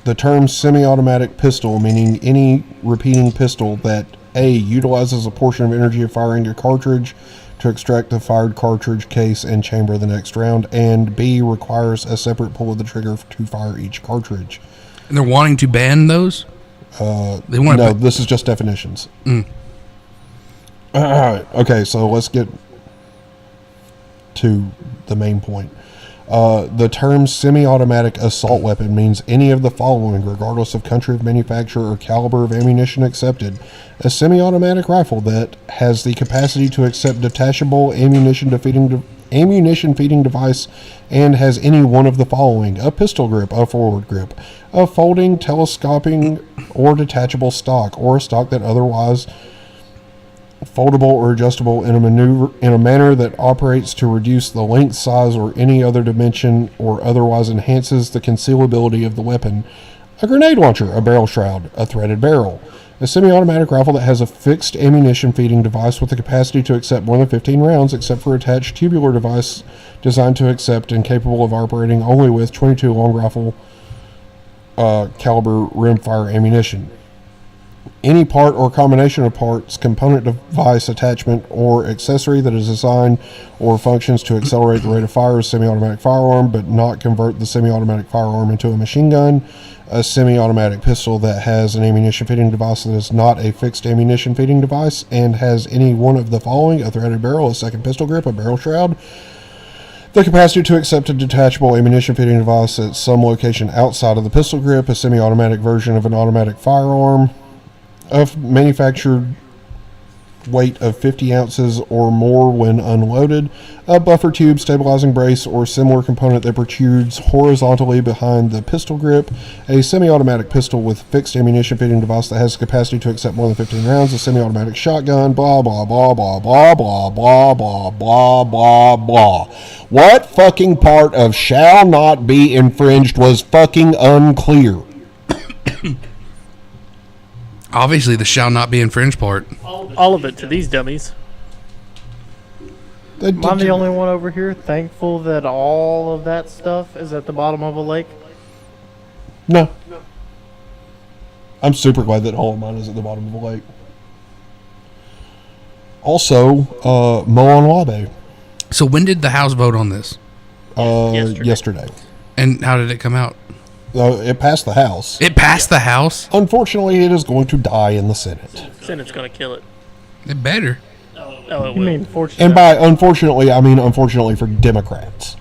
the term semi-automatic pistol, meaning any repeating pistol that A, utilizes a portion of energy of firing a cartridge to extract the fired cartridge case and chamber the next round, and B, requires a separate pull of the trigger to fire each cartridge. And they're wanting to ban those? They want no, this is just definitions. Okay, so let's get to the main point. The term semi-automatic assault weapon means any of the following, regardless of country of manufacture or caliber of ammunition accepted. A semi-automatic rifle that has the capacity to accept detachable ammunition feeding device and has any one of the following: a pistol grip, a forward grip, a folding, telescoping, or detachable stock, or a stock that otherwise foldable or adjustable in a manner that operates to reduce the length, size, or any other dimension, or otherwise enhances the concealability of the weapon. A grenade launcher, a barrel shroud, a threaded barrel. A semi-automatic rifle that has a fixed ammunition feeding device with the capacity to accept more than 15 rounds, except for attached tubular device designed to accept and capable of operating only with 22 long rifle caliber rimfire ammunition. Any part or combination of parts, component, device, attachment, or accessory that is designed or functions to accelerate the rate of fire of a semi-automatic firearm but not convert the semi-automatic firearm into a machine gun. A semi-automatic pistol that has an ammunition feeding device that is not a fixed ammunition feeding device and has any one of the following: a threaded barrel, a second pistol grip, a barrel shroud, the capacity to accept a detachable ammunition feeding device at some location outside of the pistol grip, a semi-automatic version of an automatic firearm, a manufactured weight of 50 ounces or more when unloaded, a buffer tube, stabilizing brace, or similar component that protrudes horizontally behind the pistol grip, a semi-automatic pistol with fixed ammunition feeding device that has the capacity to accept more than 15 rounds, a semi-automatic shotgun, blah, blah, blah, blah, blah, blah, blah, blah, blah, blah, blah. What fucking part of shall not be infringed was fucking unclear? Obviously, the shall not be infringed part. All of it to these dummies. I'm the only one over here thankful that all of that stuff is at the bottom of a lake. No. I'm super glad that all of mine is at the bottom of the lake. Also, Mo on Wabe. So when did the House vote on this? Yesterday. And how did it come out? It passed the House. It passed the House? Unfortunately, it is going to die in the Senate. Senate's going to kill it. It better. Oh, it You will. mean fortunately? And by unfortunately, I mean unfortunately for Democrats.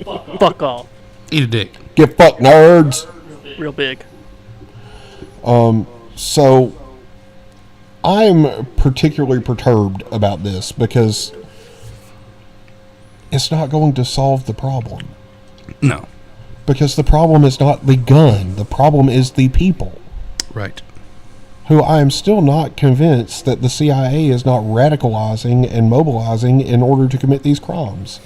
Fuck off. Eat a dick. Get fucked, nerds. Real big. So I'm particularly perturbed about this because it's not going to solve the problem. No. Because the problem is not the gun. The problem is the people. Right. Who I am still not convinced that the CIA is not radicalizing and mobilizing in order to commit these crimes.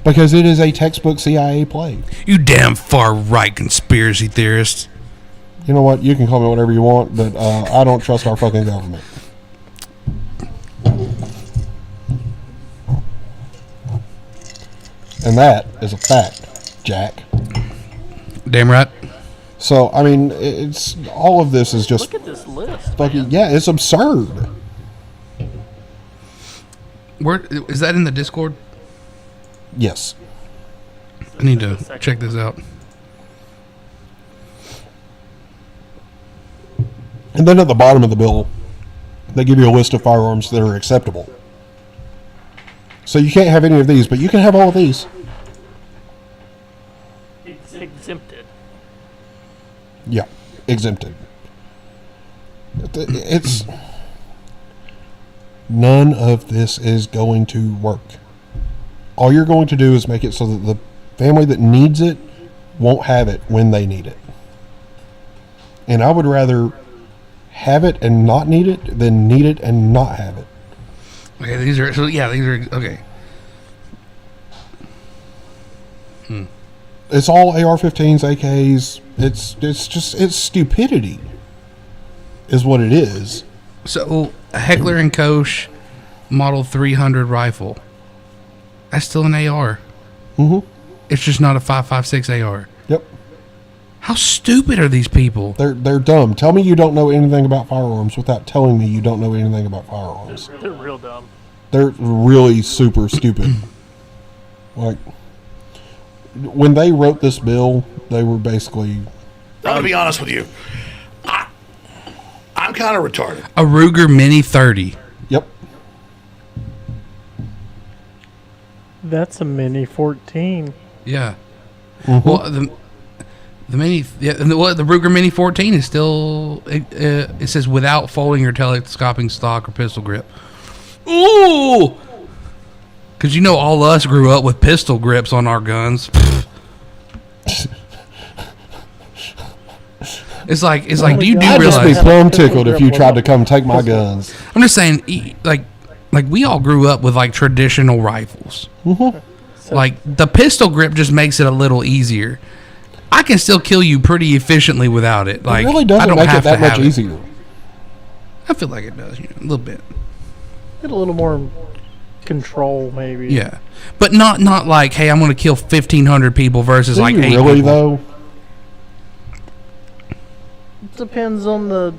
Because it is a textbook CIA play. You damn far right conspiracy theorist. You know what? You can call me whatever you want, but I don't trust our fucking government. And that is a fact, Jack. Damn right. So, I mean, it's all of this is just Look at this list. fucking, yeah, it's absurd. Where is that in the Discord? Yes. I need to check this out. And then at the bottom of the bill, they give you a list of firearms that are acceptable. So you can't have any of these, but you can have all of these. Exempted. Yeah, exempted. It's none of this is going to work. All you're going to do is make it so that the family that needs it won't have it when they need it. And I would rather have it and not need it than need it and not have it. Okay, these are okay. It's all AR-15s, AKs. It's stupidity, is what it is. So a Heckler and Koch Model 300 rifle. That's still an AR. Mm-hmm. It's just not a 5.56 AR. Yep. How stupid are these people? They're dumb. Tell me you don't know anything about firearms without telling me you don't know anything about firearms. They're real dumb. They're really super stupid. Like, when they wrote this bill, they were basically... I'm going to be honest with you. I'm kind of retarded. A Ruger Mini 30. Yep. That's a Mini 14. Yeah. Mm-hmm. Well, the Mini, yeah, the Ruger Mini 14 is still. It says without folding or telescoping stock or pistol grip. Ooh. Because you know, all us grew up with pistol grips on our guns. It's like. Do you I'd realize? just be plumb tickled if you tried to come take my guns. I'm just saying, like we all grew up with like traditional rifles. Mm-hmm. Like the pistol grip just makes it a little easier. I can still kill you pretty efficiently without it. Like It really I doesn't don't make it have that to much have it. easier. I feel like it does, a little bit. Get a little more control, maybe. Yeah, but not like, hey, I'm going to kill 1,500 people versus Do like you 8 really people. though? Depends on the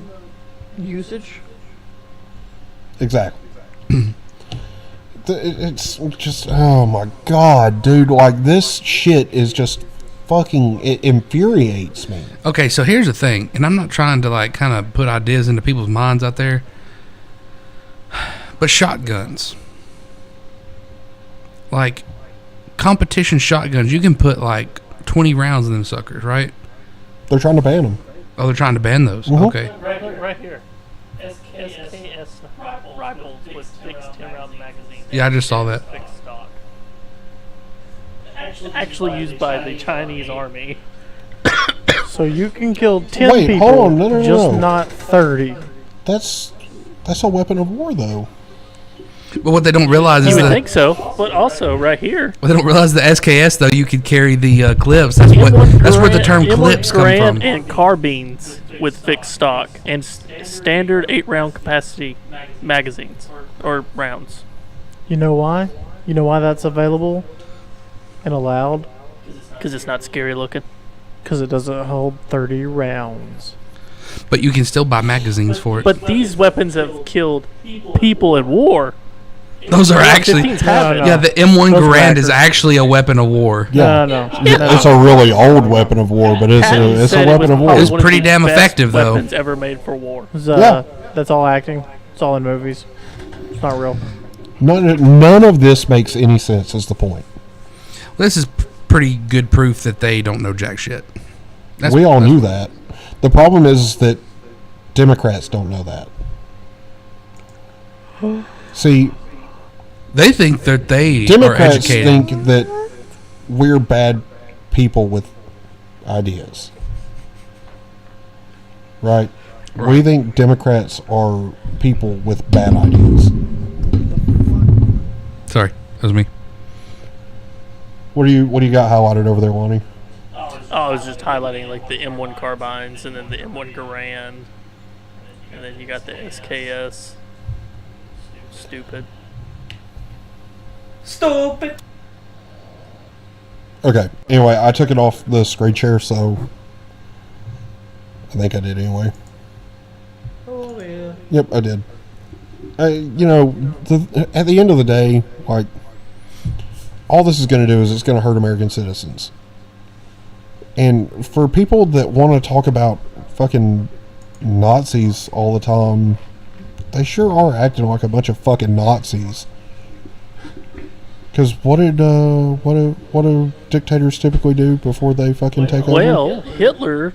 usage. Exactly. It's just, oh my god, dude! Like, this shit is just fucking, it infuriates me. Okay, so here's the thing, and I'm not trying to like kind of put ideas into people's minds out there, but shotguns, like competition shotguns, you can put like 20 rounds in them suckers, right? They're trying to ban them. Oh, they're trying to ban those. Mhm. Okay. Right here. SKS rifles with fixed 10-round magazines. Yeah, I just saw that. Fixed stock. Actually used by the Chinese army. So you can kill 10 Wait, people, hold on, no, just no. not 30. That's a weapon of war, though. But what they don't realize You is would that think so, but also right here. what they don't realize the SKS though, you could carry the clips. That's where the term M1 clips come Garand from. and carbines with fixed stock and standard 8-round capacity magazines or rounds. You know why? You know why that's available and allowed? Because it's not scary looking. Because it doesn't hold 30 rounds. But you can still buy magazines for it. But these weapons have killed people in war. Those are actually... Yeah, the M1 Garand is actually a weapon of war. Yeah, it's a really old weapon of war, but it's a weapon of war. It's pretty damn effective, though. Weapons ever made for war. That's all acting. It's all in movies. It's not real. None of this makes any sense, is the point. This is pretty good proof that they don't know jack shit. We all knew that. The problem is that Democrats don't know that. See... They think that they Democrats are educated. think that we're bad people with ideas. Right? We think Democrats are people with bad ideas. Sorry, that was me. What do you got highlighted over there, Lonnie? Oh, I was just highlighting like the M1 carbines and then the M1 Garand. And then you got the SKS. Stupid. Okay. Anyway, I took it off the screen share, so I think I did anyway. Oh yeah. Yep, I did. At the end of the day, like, all this is going to do is it's going to hurt American citizens. And for people that want to talk about fucking Nazis all the time, they sure are acting like a bunch of fucking Nazis. Because what do dictators typically do before they fucking take over? Well, Hitler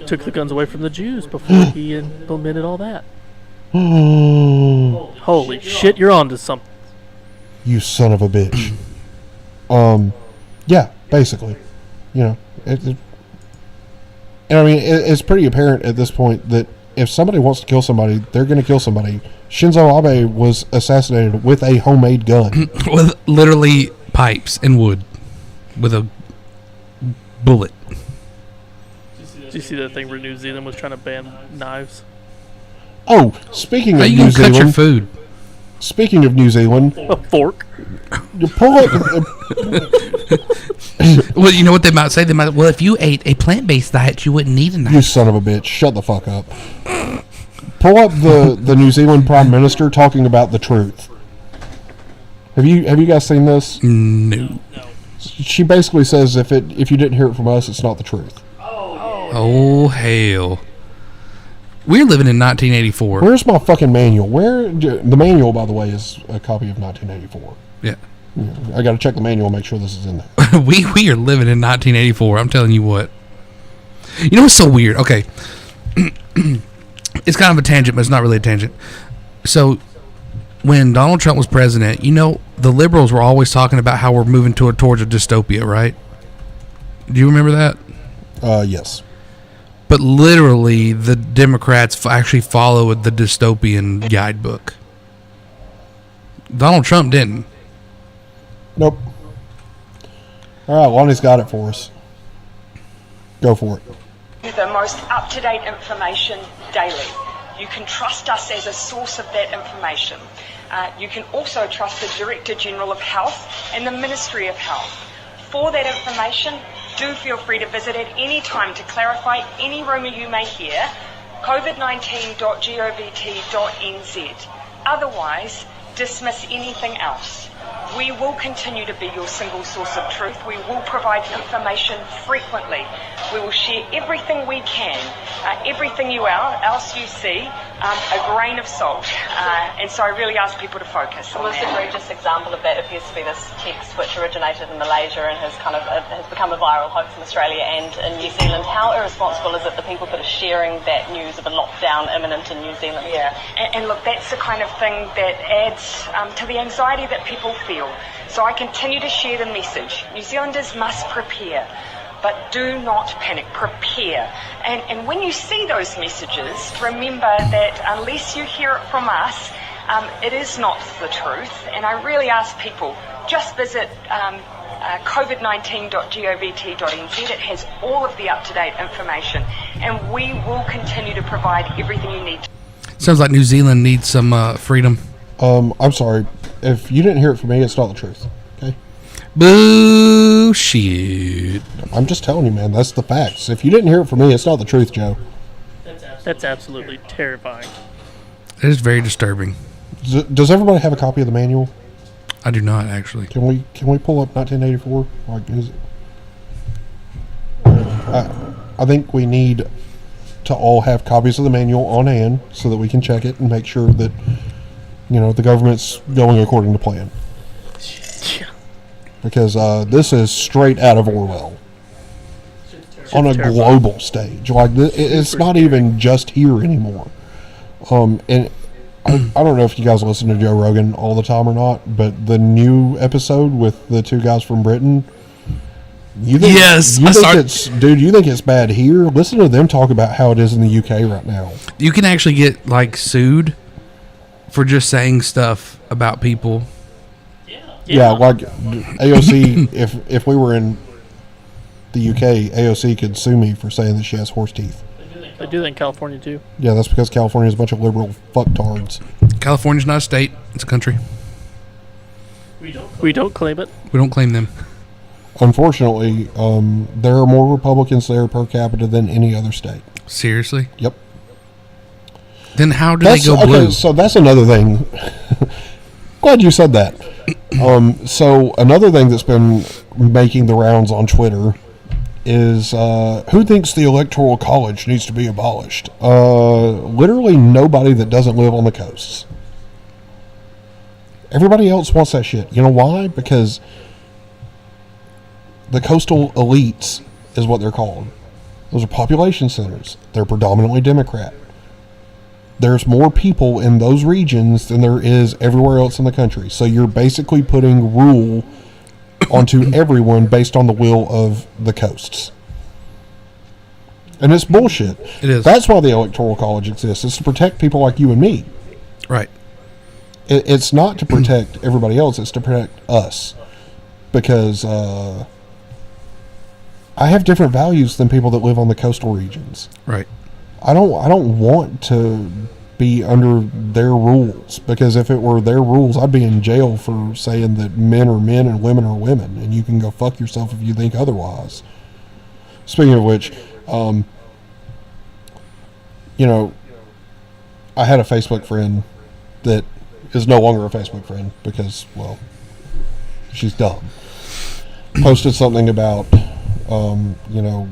took the guns away from the Jews before he implemented all that. Holy shit, you're on to something. You son of a bitch. Yeah, basically. And I mean, it's pretty apparent at this point that if somebody wants to kill somebody, they're going to kill somebody. Shinzo Abe was assassinated with a homemade gun. With literally pipes and wood. With a bullet. Did you see that thing where New Zealand was trying to ban knives? Oh, speaking How of you New gonna Zealand. cut your food? Speaking of New Zealand. A fork. You pull up... Well, you know what they might say? They might, well, if you ate a plant-based diet, you wouldn't need a knife. You son of a bitch. Shut the fuck up. Pull up the New Zealand Prime Minister talking about the truth. Have you guys seen this? No. She basically says if you didn't hear it from us, it's not the truth. Oh, hell. We're living in 1984. Where's my fucking manual? The manual, by the way, is a copy of 1984. Yeah. I got to check the manual and make sure this is in there. we are living in 1984. I'm telling you what. You know what's so weird? Okay. It's kind of a tangent, but it's not really a tangent. So, when Donald Trump was president, the liberals were always talking about how we're moving towards a dystopia, right? Do you remember that? Yes. But literally, the Democrats actually followed the dystopian guidebook. Donald Trump didn't. Nope. All right, Lonnie's got it for us. Go for it. The most up-to-date information daily. You can trust us as a source of that information. You can also trust the Director General of Health and the Ministry of Health. For that information, do feel free to visit at any time to clarify any rumour you may hear, covid19.govt.nz. Otherwise, dismiss anything else. We will continue to be your single source of truth. We will provide information frequently. We will share everything we can, everything else you see, a grain of salt. And so I really ask people to focus on that. The most egregious example of that appears to be this text which originated in Malaysia and has become a viral hoax in Australia and in New Zealand. How irresponsible is it the people that are sharing that news of a lockdown imminent in New Zealand? Yeah, and look, that's the kind of thing that adds to the anxiety that people feel. So I continue to share the message. New Zealanders must prepare, but do not panic. Prepare. And when you see those messages, remember that unless you hear it from us, it is not the truth. And I really ask people, just visit covid19.govt.nz. It has all of the up-to-date information, and we will continue to provide everything you need. Sounds like New Zealand needs some freedom. I'm sorry. If you didn't hear it from me, it's not the truth. Okay. Bullshit. I'm just telling you, man. That's the facts. If you didn't hear it from me, it's not the truth, Joe. That's absolutely terrifying. It is very disturbing. Does everybody have a copy of the manual? I do not, actually. Can we pull up 1984? Like, is it? I think we need to all have copies of the manual on hand so that we can check it and make sure that, you know, the government's going according to plan. Because this is straight out of Orwell on a global stage. Like, it's not even just here anymore. And I don't know if you guys listen to Joe Rogan all the time or not, but the new episode with the two guys from Britain. You think it's bad here? Listen to them talk about how it is in the UK right now. You can actually get like sued for just saying stuff about people. Yeah, like AOC. if we were in the UK, AOC could sue me for saying that she has horse teeth. They do that in California too. Yeah, that's because California is a bunch of liberal fucktards. California's not a state; it's a country. We don't claim it. We don't claim them. Unfortunately, there are more Republicans there per capita than any other state. Seriously? Yep. Then how do they go blue? Okay, so that's another thing. Glad you said that. So another thing that's been making the rounds on Twitter is who thinks the Electoral College needs to be abolished? Literally nobody that doesn't live on the coasts. Everybody else wants that shit. You know why? Because the coastal elites is what they're called. Those are population centers. They're predominantly Democrat. There's more people in those regions than there is everywhere else in the country. So you're basically putting rule onto everyone based on the will of the coasts. And it's bullshit. It is. That's why the Electoral College exists. It's to protect people like you and me. Right. It's not to protect everybody else. It's to protect us. Because I have different values than people that live on the coastal regions. Right. I don't want to be under their rules, because if it were their rules, I'd be in jail for saying that men are men and women are women, and you can go fuck yourself if you think otherwise. Speaking of which, you know, I had a Facebook friend that is no longer a Facebook friend because, well, she's dumb. Posted something about, you know,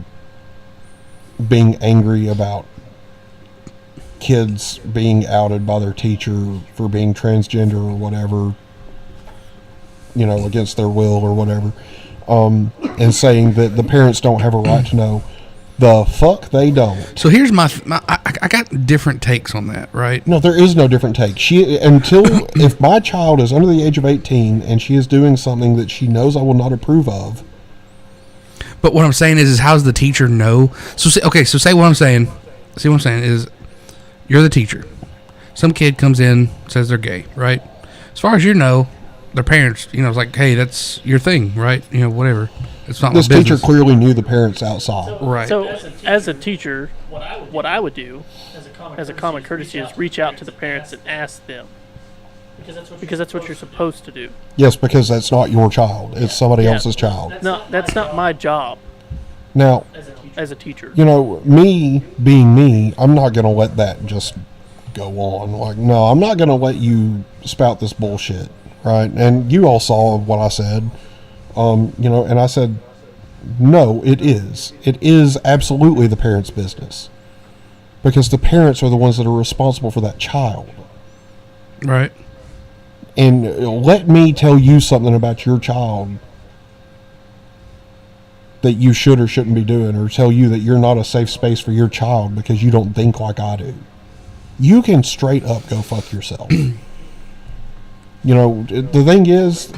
being angry about kids being outed by their teacher for being transgender or whatever, you know, against their will or whatever, and saying that the parents don't have a right to know. The fuck they don't. So here's I got different takes on that, right? No, there is no different take. If my child is under the age of 18 and she is doing something that she knows I will not approve of. But what I'm saying is how does the teacher know? So say what I'm saying. See what I'm saying is, you're the teacher. Some kid comes in, says they're gay, right? As far as you know, their parents, you know, it's like, hey, that's your thing, right? You know, whatever. It's not this my business. teacher clearly knew the parents outside. Right. So as a teacher, what I would do as a common courtesy is reach out to the parents and ask them. Because that's what you're supposed to do. Yes, because that's not your child. It's somebody else's child. No, that's not my job. Now, as a teacher, you know, me being me, I'm not going to let that just go on. Like, no, I'm not going to let you spout this bullshit, right? And you all saw what I said, you know, and I said, no, it is. It is absolutely the parents' business, because the parents are the ones that are responsible for that child. Right. And let me tell you something about your child that you should or shouldn't be doing, or tell you that you're not a safe space for your child because you don't think like I do. You can straight up go fuck yourself. You know, the thing is,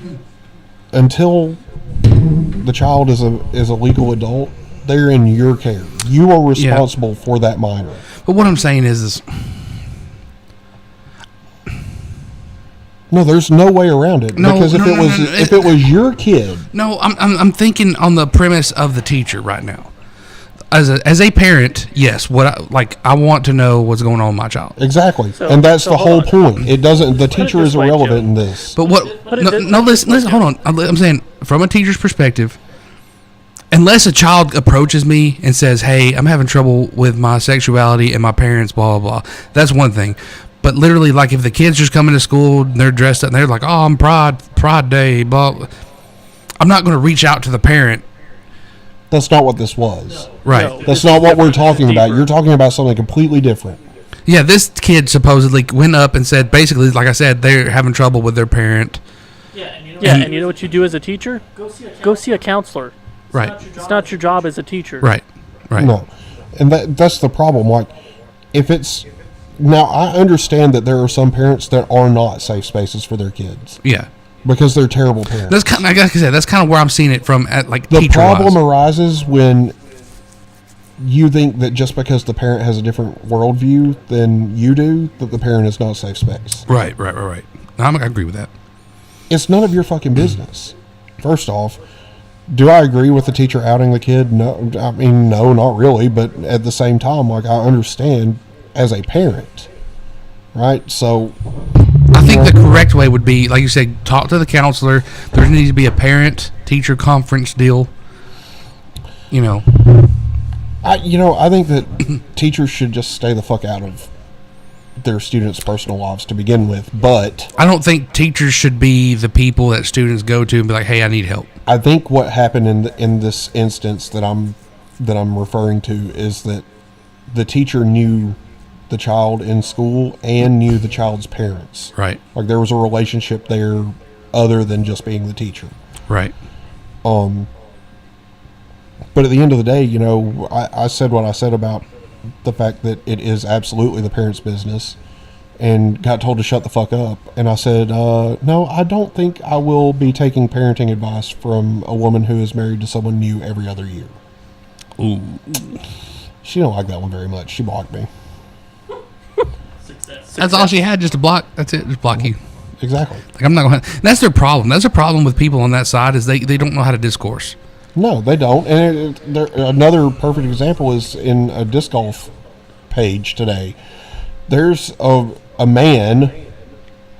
until the child is a legal adult, they're in your care. You are responsible for that minor. But what I'm saying is no, there's no way around it. Because if it was your kid. No, I'm thinking on the premise of the teacher right now. as a parent, yes. I want to know what's going on with my child. Exactly, and that's the whole point. It doesn't. The teacher is irrelevant in this. But listen. Hold on. I'm saying from a teacher's perspective, unless a child approaches me and says, "Hey, I'm having trouble with my sexuality and my parents," blah blah blah. That's one thing. But literally, like if the kids just come into school and they're dressed up and they're like, "Oh, I'm Pride Day," blah. I'm not going to reach out to the parent. That's not what this was. Right. No, that's not what we're talking about. You're talking about something completely different. Yeah, this kid supposedly went up and said, basically, like I said, they're having trouble with their parent. And you know what you do as a teacher? Go see a counselor. Right. It's not your job as a teacher. Right. No. And that's the problem. Like, if it's... Now, I understand that there are some parents that are not safe spaces for their kids. Yeah. Because they're terrible parents. That's kind of, like I said, that's kind of where I'm seeing it from. At like the problem arises when you think that just because the parent has a different worldview than you do, that the parent is not a safe space. Right. I agree with that. It's none of your fucking business. First off, do I agree with the teacher outing the kid? No, I mean, no, not really. But at the same time, like, I understand as a parent, right? So I think the correct way would be, like you said, talk to the counselor. There needs to be a parent-teacher conference deal. I think that teachers should just stay the fuck out of their students' personal lives to begin with. But I don't think teachers should be the people that students go to and be like, "Hey, I need help." I think what happened in this instance that I'm referring to is that the teacher knew the child in school and knew the child's parents. Right. Like there was a relationship there other than just being the teacher. Right. But at the end of the day, I said what I said about the fact that it is absolutely the parent's business and got told to shut the fuck up. And I said, no, I don't think I will be taking parenting advice from a woman who is married to someone new every other year. Ooh. She don't like that one very much. She blocked me. That's all she had, just to block. That's it, just block you. Exactly. Like I'm not going to. That's their problem. That's a problem with people on that side is they don't know how to discourse. No, they don't. And another perfect example is in a disc golf page today. There's a man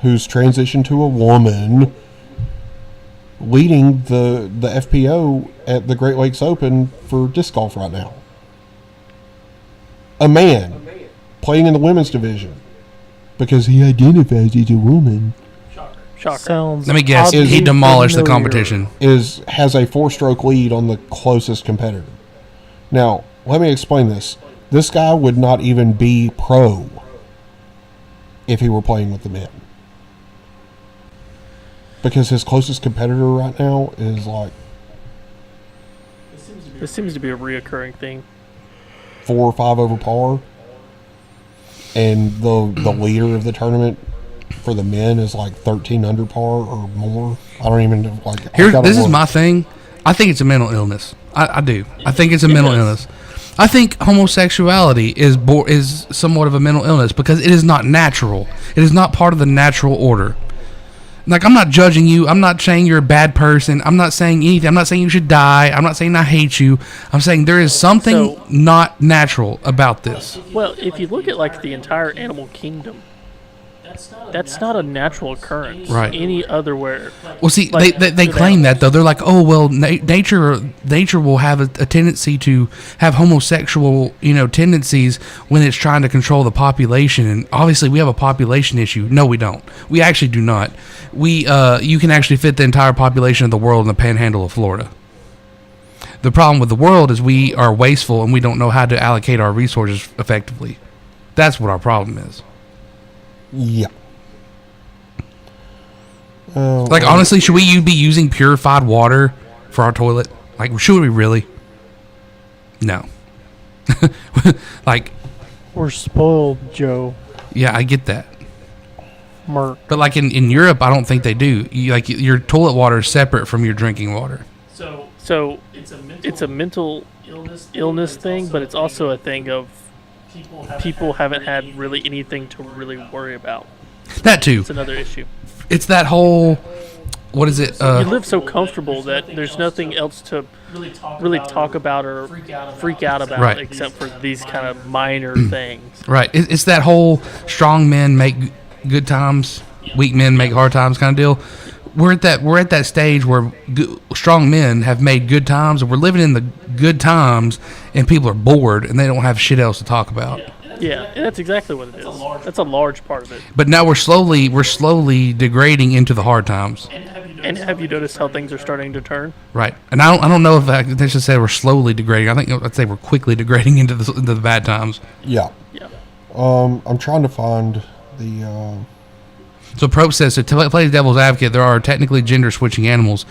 who's transitioned to a woman leading the FPO at the Great Lakes Open for disc golf right now. A man playing in the women's division because he identifies as a woman. Shocker. Let me guess. He demolished the competition. Has a 4-stroke lead on the closest competitor. Now, let me explain this. This guy would not even be pro if he were playing with the men. Because his closest competitor right now is like... This seems to be a reoccurring thing. 4 or 5 over par. And the leader of the tournament for the men is like 13 under par or more. I don't even know. Like, this is my thing. I think it's a mental illness. I do. I think it's a mental illness. I think homosexuality is somewhat of a mental illness because it is not natural. It is not part of the natural order. Like, I'm not judging you. I'm not saying you're a bad person. I'm not saying anything. I'm not saying you should die. I'm not saying I hate you. I'm saying there is something not natural about this. Well, if you look at like the entire animal kingdom, that's not a natural occurrence. Right. Any other where. Well, see, they claim that though. They're like, oh well, nature will have a tendency to have homosexual tendencies when it's trying to control the population. And obviously, we have a population issue. No, we don't. We actually do not. You can actually fit the entire population of the world in the panhandle of Florida. The problem with the world is we are wasteful and we don't know how to allocate our resources effectively. That's what our problem is. Yeah. Like, honestly, should we be using purified water for our toilet? Like, should we really? No. Like, we're spoiled, Joe. Yeah, I get that. Mark. But like in Europe, I don't think they do. Your toilet water is separate from your drinking water. So it's a mental illness thing, but it's also a thing of people haven't had really anything to really worry about. That too. It's another issue. It's that whole what is it? You live so comfortable that there's nothing else to really talk about or freak out about, Right. except for these kind of minor things. Right. It's that whole strong men make good times, weak men make hard times kind of deal. We're at that stage where strong men have made good times, and we're living in the good times, and people are bored and they don't have shit else to talk about. Yeah, and that's exactly what it is. That's a large part of it. But now we're slowly degrading into the hard times. And have you noticed how things are starting to turn? Right. And I don't know if they should say we're slowly degrading. I think I'd say we're quickly degrading into the bad times. Yeah. Yeah. I'm trying to find the. So Probe says, to play devil's advocate, there are technically gender-switching animals,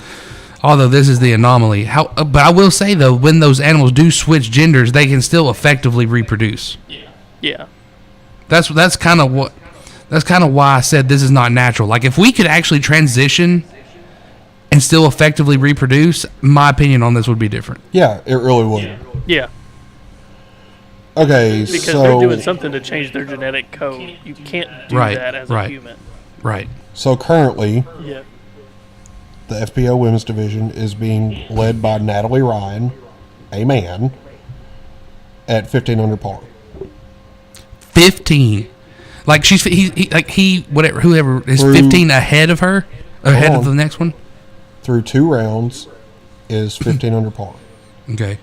although this is the anomaly. But I will say, though, when those animals do switch genders, they can still effectively reproduce. Yeah. That's kind of why I said this is not natural. Like, if we could actually transition and still effectively reproduce, my opinion on this would be different. Yeah, it really would. Yeah. Okay, because so they're doing something to change their genetic code. You can't do that as a human. Right. So currently, Yeah. the FPO Women's Division is being led by Natalie Ryan, a man, at 15 par. 15. Like whoever is 15 ahead of her, ahead of the next one. Through 2 rounds, is 15 par. Okay.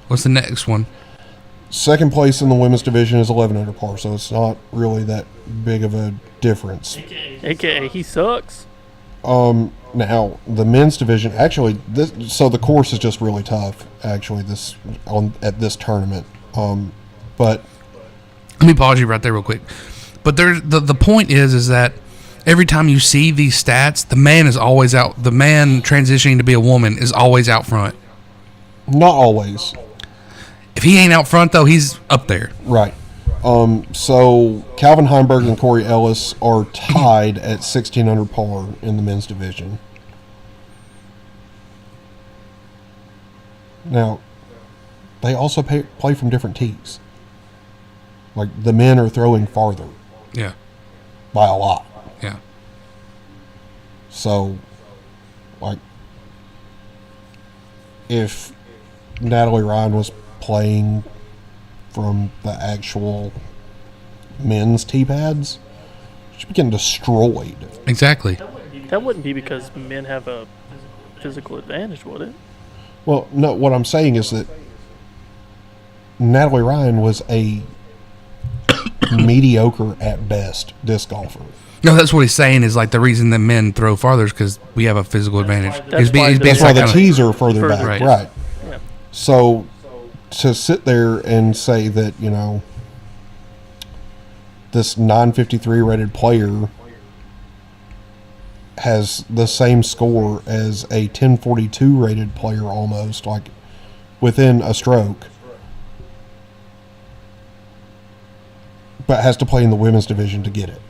What's the next one? Second place in the women's division is 11 par, so it's not really that big of a difference. AKA he sucks. Now the men's division actually so the course is just really tough actually at this tournament. But let me pause you right there real quick. But there's the point is that every time you see these stats, the man is always out. The man transitioning to be a woman is always out front. Not always. If he ain't out front, though, he's up there. Right. So Calvin Heimberg and Corey Ellis are tied at 16 par in the men's division. Now, they also play from different tees. Like, the men are throwing farther. Yeah. By a lot. Yeah. So, like, if Natalie Ryan was playing from the actual men's tee pads, she'd be getting destroyed. Exactly. That wouldn't be because men have a physical advantage, would it? Well, no, what I'm saying is that Natalie Ryan was a mediocre at best disc golfer. No, that's what he's saying is like the reason that men throw farther is because we have a physical advantage. That's why the tees are further back. Right. Yeah. So to sit there and say that, you know, this 953 rated player has the same score as a 1042 rated player almost, like within a stroke, but has to play in the women's division to get it.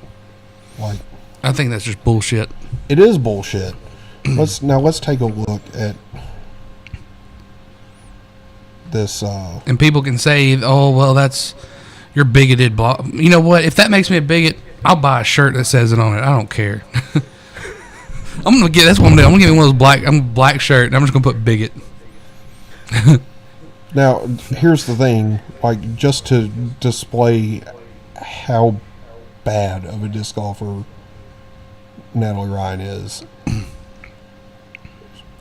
Like, I think that's just bullshit. It is bullshit. Let's take a look at this. And people can say, "Oh, well, that's you're bigoted." Blah. You know what? If that makes me a bigot, I'll buy a shirt that says it on it. I don't care. I'm gonna get that's what I'm doing. I'm gonna get me one of those black shirt, and I'm just gonna put bigot. Now, here's the thing. Like, just to display how bad of a disc golfer Natalie Ryan is,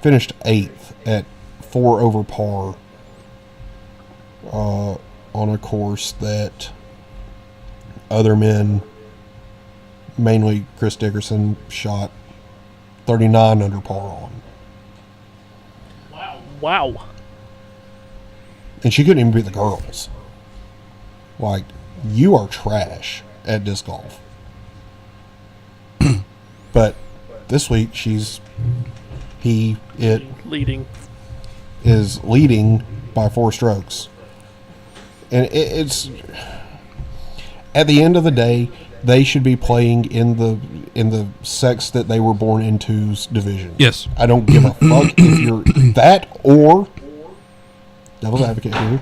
finished 8th at 4 over par on a course that other men, mainly Chris Dickerson, shot 39 under par on. Wow. And she couldn't even beat the girls. Like, you are trash at disc golf. But this week leading is leading by 4 strokes. And it's at the end of the day, they should be playing in the sex that they were born into's division. Yes. I don't give a fuck if you're that, or devil's advocate here,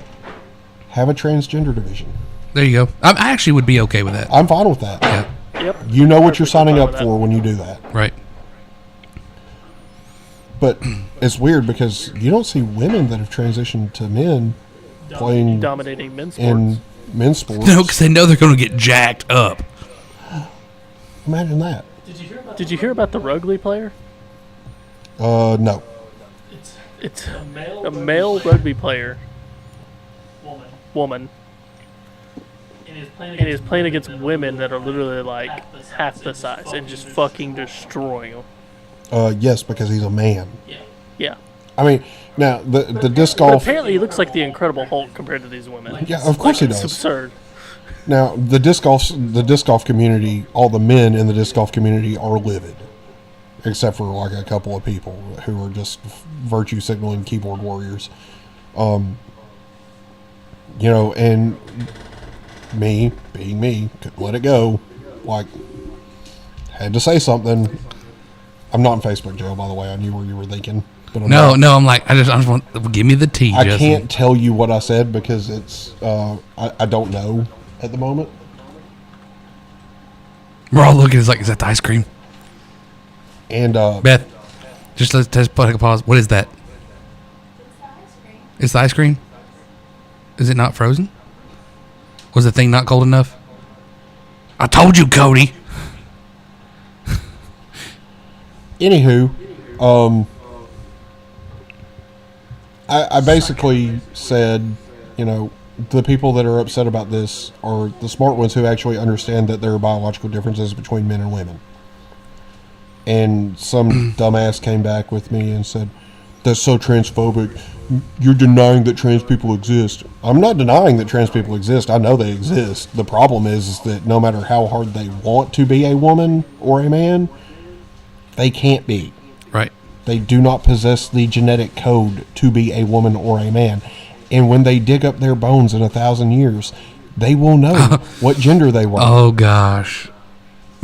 have a transgender division. There you go. I actually would be okay with that. I'm fine with that. Yeah. Yep. You know what you're signing up for when you do that. Right. But it's weird because you don't see women that have transitioned to men playing dominating men's in men's sports. No, because they know they're going to get jacked up. Imagine that. Did you hear about the rugby player? No. It's a male rugby player. Woman. And he's playing against women that are literally like half the size and just fucking destroying them. Yes, because he's a man. Yeah. I mean, now the disc golf. Apparently, he looks like the Incredible Hulk compared to these women. Yeah, of course he does. It's absurd. Now the disc golf community, all the men in the disc golf community are livid, except for like a couple of people who are just virtue signaling keyboard warriors. You know, and me being me, couldn't let it go. Like, had to say something. I'm not in Facebook jail, by the way. I knew where you were thinking. But I'm not. I'm like, I just want, give me the tea, I Justin. can't tell you what I said because it's, I don't know at the moment. We're all looking, it's like, is that the ice cream? And, Beth, just let's take a pause. What is that? It's the ice cream? Is it not frozen? Was the thing not cold enough? I told you, Cody. Anywho, I basically said, you know, the people that are upset about this are the smart ones who actually understand that there are biological differences between men and women. And some dumbass came back with me and said, that's so transphobic. You're denying that trans people exist. I'm not denying that trans people exist. I know they exist. The problem is that no matter how hard they want to be a woman or a man, they can't be. Right. They do not possess the genetic code to be a woman or a man. And when they dig up their bones in 1,000 years, they will know what gender they were. Oh, gosh.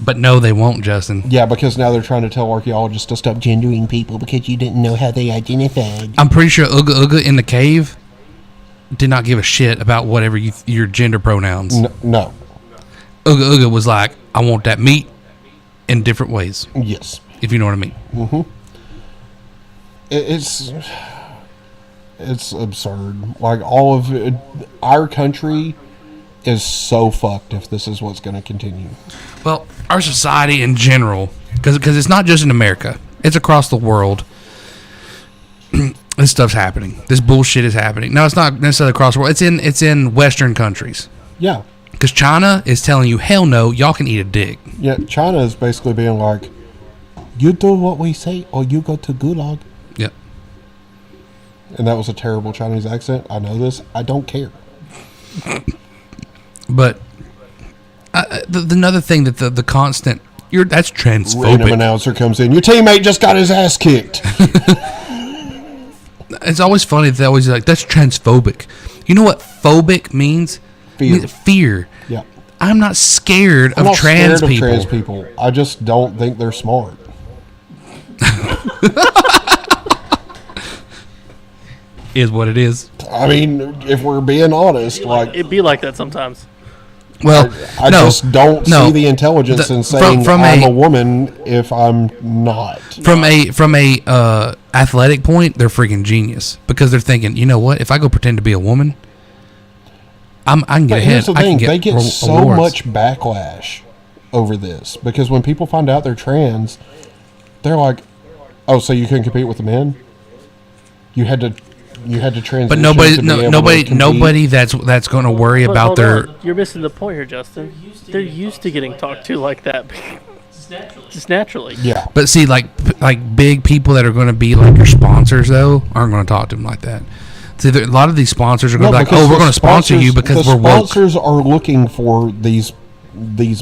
But no, they won't, Justin. Yeah, because now they're trying to tell archaeologists to stop gendering people because you didn't know how they identified. I'm pretty sure Ooga Ooga in the cave did not give a shit about whatever your gender pronouns. No. Ooga Ooga was like, I want that meat in different ways. Yes. If you know what I mean. Mm-hmm. It's absurd. Like, all of it, our country is so fucked if this is what's going to continue. Well, our society in general, because it's not just in America, it's across the world. This stuff's happening. This bullshit is happening. No, it's not necessarily across the world. It's in Western countries. Yeah. Because China is telling you, hell no, y'all can eat a dick. Yeah, China is basically being like, you do what we say or you go to Gulag. Yep. And that was a terrible Chinese accent. I know this. I don't care. But another thing that the constant, that's transphobic. Random announcer comes in. Your teammate just got his ass kicked. It's always funny that they always like, that's transphobic. You know what phobic means? Fear. It means fear. Yeah. I'm not scared of trans people. I just don't think they're smart. Is what it is. I mean, if we're being honest, like, it'd be like that sometimes. Well, I just don't see the intelligence in saying I'm a woman if I'm not. From a athletic point, they're freaking genius because they're thinking, you know what? If I go pretend to be a woman, I can get ahead. Here's the thing: they get so much backlash over this because when people find out they're trans, they're like, "Oh, so you couldn't compete with the men? You had to transition." But nobody that's going to worry about their. You're missing the point here, Justin. They're used to getting talked to like that, just naturally. Yeah. But see, like big people that are going to be like your sponsors though aren't going to talk to them like that. See, a lot of these sponsors are going to be like, "Oh, we're going to sponsor you because we're woke." Sponsors are looking for these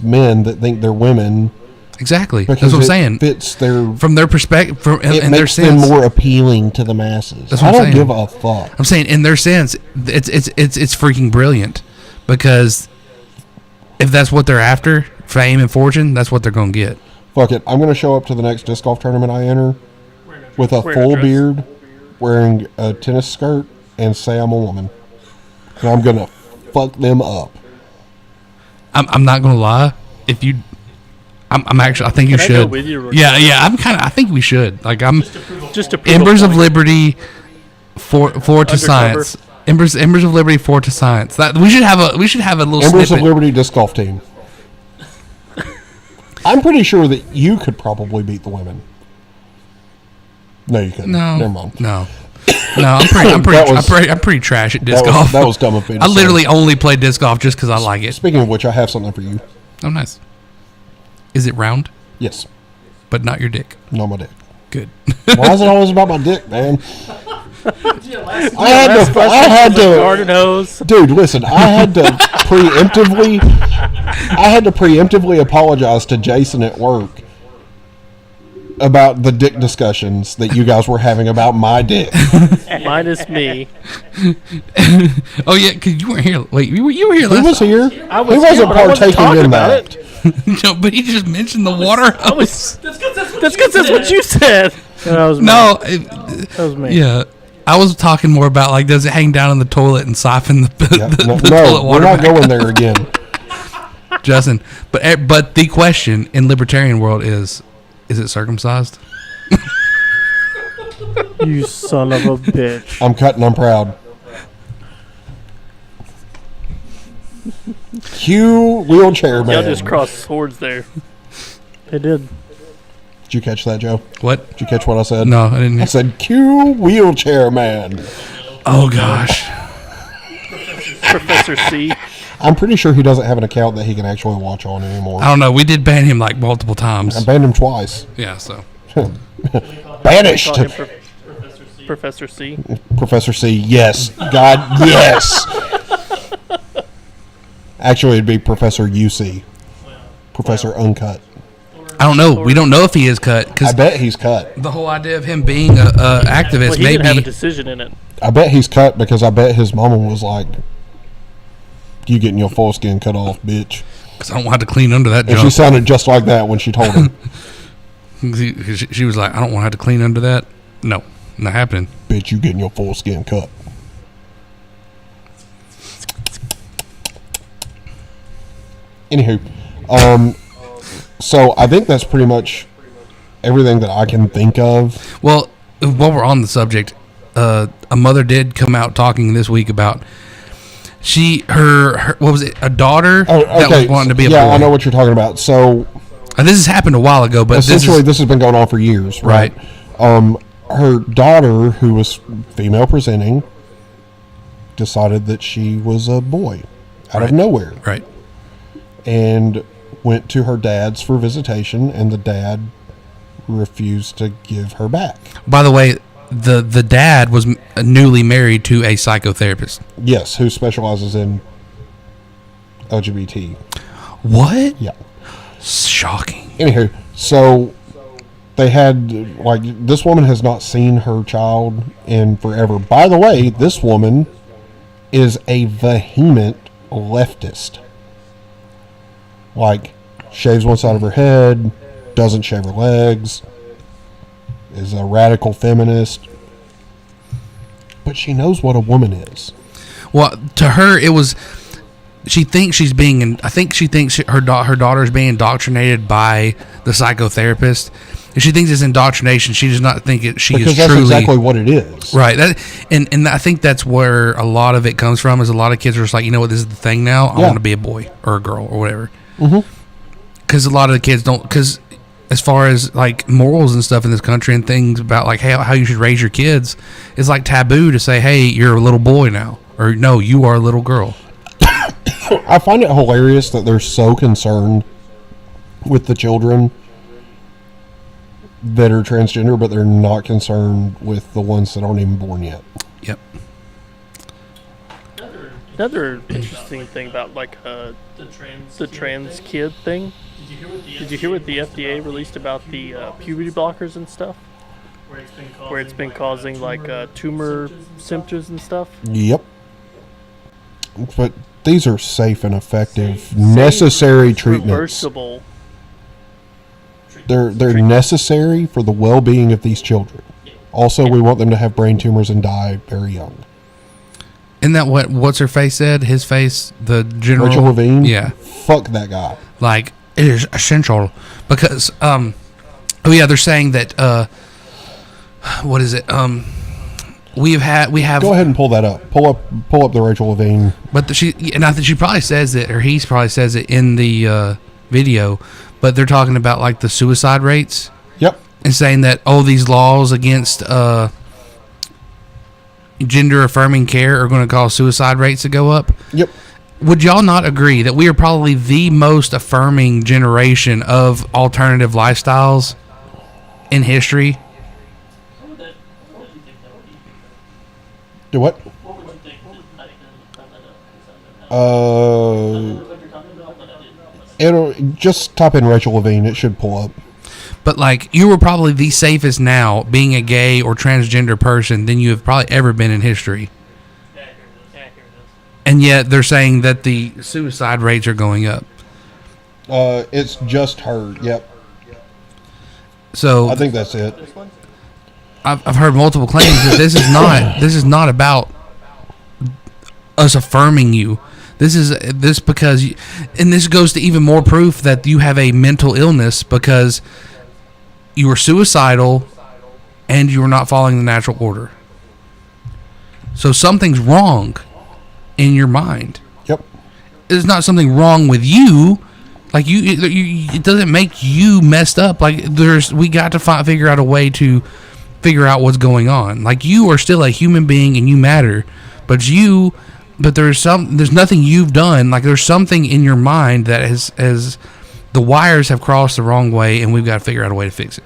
men that think they're women. Exactly. That's what I'm saying. Fits their from their perspective, in their makes sense, them more appealing to the masses. That's what I I'm don't saying. give a fuck. I'm saying in their sense, it's freaking brilliant because if that's what they're after, fame and fortune, that's what they're going to get. Fuck it. I'm going to show up to the next disc golf tournament I enter with a full beard, wearing a tennis skirt, and say I'm a woman. And I'm going to fuck them up. I'm not going to lie. If you, I'm actually. I think you Can I should. go with you, Yeah. I think we should. Like I'm. Just to prove Embers a of point. Liberty, four to Undercover. science. Embers of Liberty, 4 to science. That we should have a little Embers snippet. of Liberty disc golf team. I'm pretty sure that you could probably beat the women. No, you couldn't. No, Never mind. No, I'm pretty trash at disc golf. That was dumb of me to I say. literally only play disc golf just because I like it. Speaking of which, I have something for you. Oh, nice. Is it round? Yes. But not your dick. Not my dick. Good. Why is it always about my dick, man? I had to garden hose. Dude, listen, I had to preemptively apologize to Jason at work about the dick discussions that you guys were having about my dick. Minus me. Oh yeah, because you weren't here. Wait, you were here last. He was here. I was he wasn't here, but I wasn't partaking talking in about that. No, but he just mentioned the water. That's because that's what you said. That was me. No, that was me. Yeah, I was talking more about like, does it hang down in the toilet and siphon the toilet water? We're not back? going there again. Justin. But the question in libertarian world is it circumcised? You son of a bitch. I'm cutting. I'm proud. Cue wheelchair man. Y'all just crossed swords there. They did. Did you catch that, Joe? What? Did you catch what I said? No, I didn't. I said cue wheelchair man. Oh gosh. Professor C. I'm pretty sure he doesn't have an account that he can actually watch on anymore. I don't know. We did ban him like multiple times. I banned him twice. Yeah, so. Banished. Professor C. Professor C. Yes. God, yes. Actually, it'd be Professor UC. Professor Uncut. I don't know. We don't know if he is cut. Cause I bet he's cut. the whole idea of him being a activist Well, he maybe. didn't have a decision in it. I bet he's cut because I bet his mama was like, "You getting your foreskin cut off, bitch." Because I don't want to clean under that And junk. she sounded just like that when she told him. She was like, I don't want to have to clean under that. No, not happening. Bitch, you getting your foreskin cut. Anywho, so I think that's pretty much everything that I can think of. Well, while we're on the subject, a mother did come out talking this week about her what was it, a daughter that was wanting to be a boy. I know what you're talking about. So this has happened a while ago, but essentially this has been going on for years, right? Her daughter, who was female presenting, decided that she was a boy out of nowhere, right? And went to her dad's for visitation, and the dad refused to give her back. By the way, the dad was newly married to a psychotherapist. Yes, who specializes in LGBT. What? Yeah. Shocking. Anywho, so they had, like, this woman has not seen her child in forever. By the way, this woman is a vehement leftist. Like, shaves one side of her head, doesn't shave her legs, is a radical feminist. But she knows what a woman is. Well, to her, it was. She thinks she's being. I think she thinks her daughter is being indoctrinated by the psychotherapist. If she thinks it's indoctrination, she does not think it. She because is that's truly exactly what it is, right? And I think that's where a lot of it comes from. Is a lot of kids are just like, you know what, this is the thing now. I want to be a boy or a girl or whatever. Because a lot of the kids don't. Because as far as like morals and stuff in this country and things about like how you should raise your kids, it's like taboo to say, hey, you're a little boy now, or no, you are a little girl. I find it hilarious that they're so concerned with the children that are transgender, but they're not concerned with the ones that aren't even born yet. Yep. Another interesting thing about like the trans kid thing. Did you hear what the FDA released about the puberty blockers and stuff? Where it's been causing like tumor symptoms and stuff. Yep. But these are safe and effective, necessary treatments. Reversible. They're necessary for the well-being of these children. Also, we want them to have brain tumors and die very young. Isn't that what's her face said? His face, the general Rachel Levine? Yeah. Fuck that guy. Like, it is essential because oh yeah, they're saying that what is it? We have. Go ahead and pull that up. Pull up the Rachel Levine. But and I think she probably says it, or he probably says it in the video. But they're talking about like the suicide rates. Yep. And saying that these laws against gender affirming care are going to cause suicide rates to go up. Yep. Would y'all not agree that we are probably the most affirming generation of alternative lifestyles in history? Do what? It'll just type in Rachel Levine. It should pull up. But like, you were probably the safest now being a gay or transgender person than you have probably ever been in history. And yet they're saying that the suicide rates are going up. It's just her. Yep. So I think that's it. I've heard multiple claims that this is not about us affirming you. This because and this goes to even more proof that you have a mental illness because you were suicidal and you were not following the natural order. So something's wrong in your mind. Yep. There's not something wrong with you. Like it doesn't make you messed up. Like we got to figure out a way to figure out what's going on. Like you are still a human being and you matter, but there's nothing you've done. Like there's something in your mind that has the wires have crossed the wrong way, and we've got to figure out a way to fix it.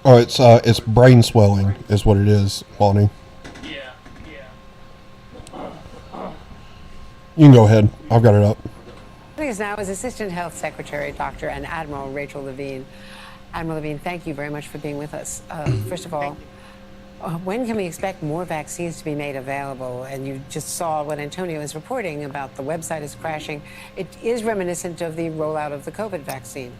Oh, it's brain swelling is what it is, Lonnie. Yeah. You can go ahead. I've got it up. Joining us now is Assistant Health Secretary Dr. and Admiral Rachel Levine. Admiral Levine, thank you very much for being with us. First of all, when can we expect more vaccines to be made available? And you just saw what Antonio is reporting about the website is crashing. It is reminiscent of the rollout of the COVID vaccine.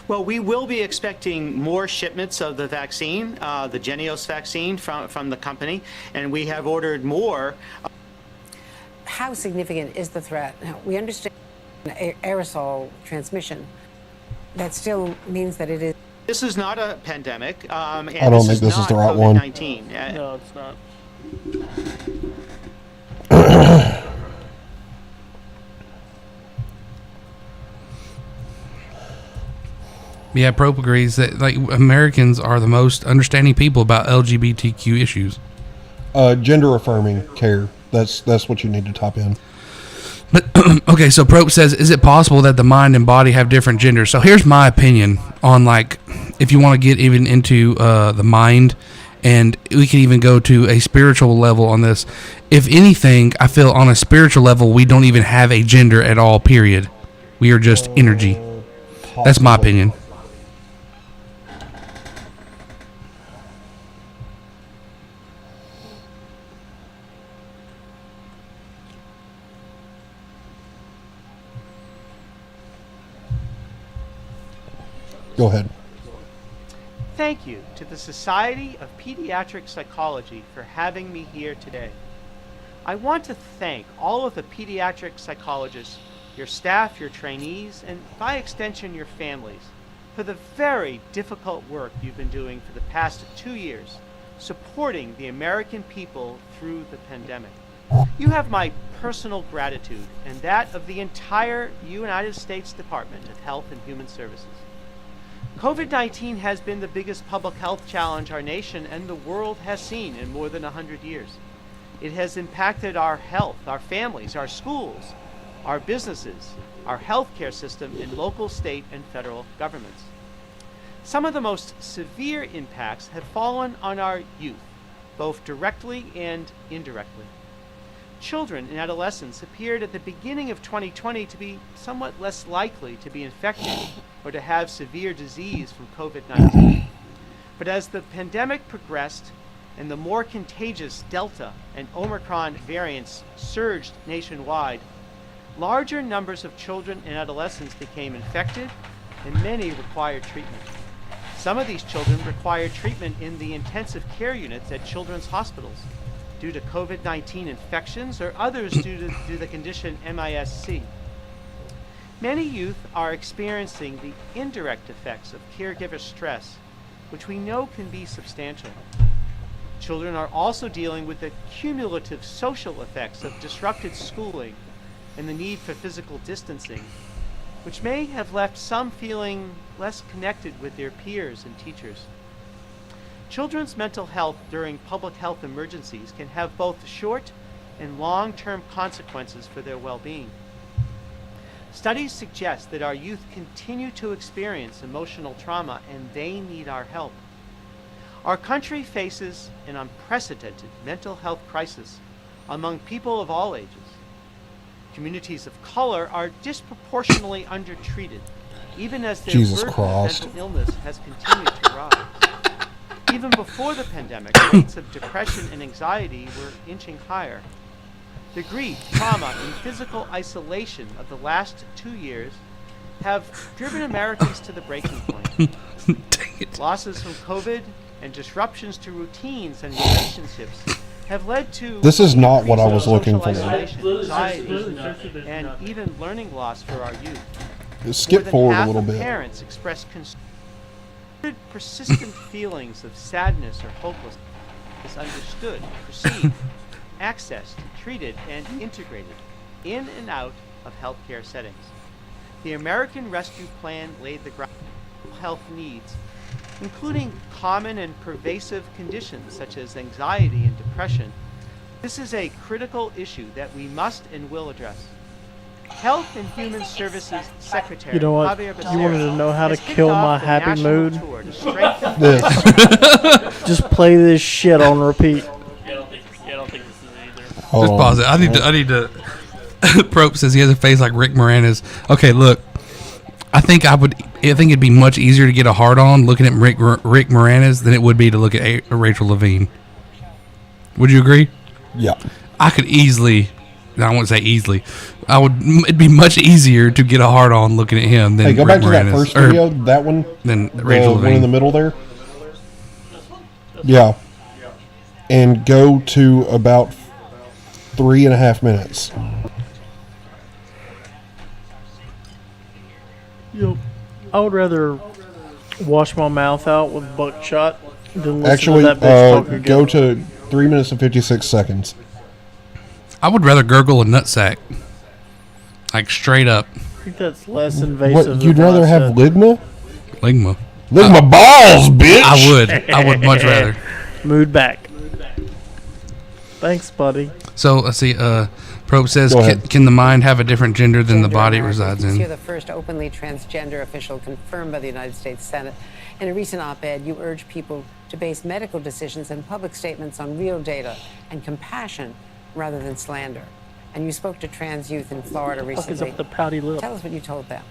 Well, we will be expecting more shipments of the vaccine, the Genios vaccine from the company, and we have ordered more. How significant is the threat? Now, we understand aerosol transmission. That still means that it is. This is not a pandemic. And I don't think this is the right one. COVID-19. No, it's not. Yeah, Prope agrees that like Americans are the most understanding people about LGBTQ issues. Gender affirming care. That's what you need to type in. But okay, so Prope says, is it possible that the mind and body have different genders? So here's my opinion on like, if you want to get even into the mind, and we can even go to a spiritual level on this. If anything, I feel on a spiritual level, we don't even have a gender at all, period. We are just energy. That's my opinion. Go ahead. Thank you to the Society of Pediatric Psychology for having me here today. I want to thank all of the pediatric psychologists, your staff, your trainees, and by extension your families for the very difficult work you've been doing for the past 2 years, supporting the American people through the pandemic. You have my personal gratitude and that of the entire United States Department of Health and Human Services. COVID-19 has been the biggest public health challenge our nation and the world has seen in more than 100 years. It has impacted our health, our families, our schools, our businesses, our healthcare system in local, state, and federal governments. Some of the most severe impacts have fallen on our youth, both directly and indirectly. Children and adolescents appeared at the beginning of 2020 to be somewhat less likely to be infected or to have severe disease from COVID-19. But as the pandemic progressed and the more contagious Delta and Omicron variants surged nationwide, larger numbers of children and adolescents became infected and many required treatment. Some of these children required treatment in the intensive care units at children's hospitals due to COVID-19 infections or others due to the condition MIS-C. Many youth are experiencing the indirect effects of caregiver stress, which we know can be substantial. Children are also dealing with the cumulative social effects of disrupted schooling and the need for physical distancing, which may have left some feeling less connected with their peers and teachers. Children's mental health during public health emergencies can have both short and long-term consequences for their well-being. Studies suggest that our youth continue to experience emotional trauma and they need our help. Our country faces an unprecedented mental health crisis among people of all ages. Communities of color are disproportionately undertreated, even as their burden of mental illness has continued to rise. Even before the pandemic, rates of depression and anxiety were inching higher. The grief, trauma, and physical isolation of the last 2 years have driven Americans to the breaking point. Losses from COVID and disruptions to routines and relationships have led to This is not what I was looking for. isolation, anxiety, and even learning loss for our youth. Skip forward a little More than half of bit. parents express persistent feelings of sadness or hopelessness, misunderstood, perceived, accessed, treated, and integrated in and out of healthcare settings. The American Rescue Plan laid the groundwork for health needs, including common and pervasive conditions such as anxiety and depression. This is a critical issue that we must and will address. Health and Human Services Secretary You know what? Javier You wanted to Becerra know how to has kicked kill off my the happy national mood? tour to strengthen Just play this shit on repeat. Just pause it. I need to. Probe says he has a face like Rick Moranis. Okay, look. I think it'd be much easier to get a hard on looking at Rick Moranis than it would be to look at Rachel Levine. Would you agree? Yeah. I could easily. I won't say easily. It'd be much easier to get a hard on looking at him than Hey, go Rick back to that Moranis, first video, that one. Than the Rachel one Levine. in the middle there. Yeah. And go to about 3.5 minutes. Yep. I would rather wash my mouth out with buckshot than listen Actually, to that bitch talk again. go to 3 minutes and 56 seconds. I would rather gurgle a nutsack. Like straight up. I think that's less invasive. What, you'd than rather I have said. Ligma. Ligma balls, bitch! I would much rather. Mood back. Thanks, buddy. So let's see. Probe says, Go ahead. can the mind have a different gender than the body it resides You're in? the first openly transgender official confirmed by the United States Senate. In a recent op-ed, you urge people to base medical decisions and public statements on real data and compassion rather than slander. And you spoke to trans youth in Florida What the fuck is recently. up with the pouty lip? Tell us what you told them.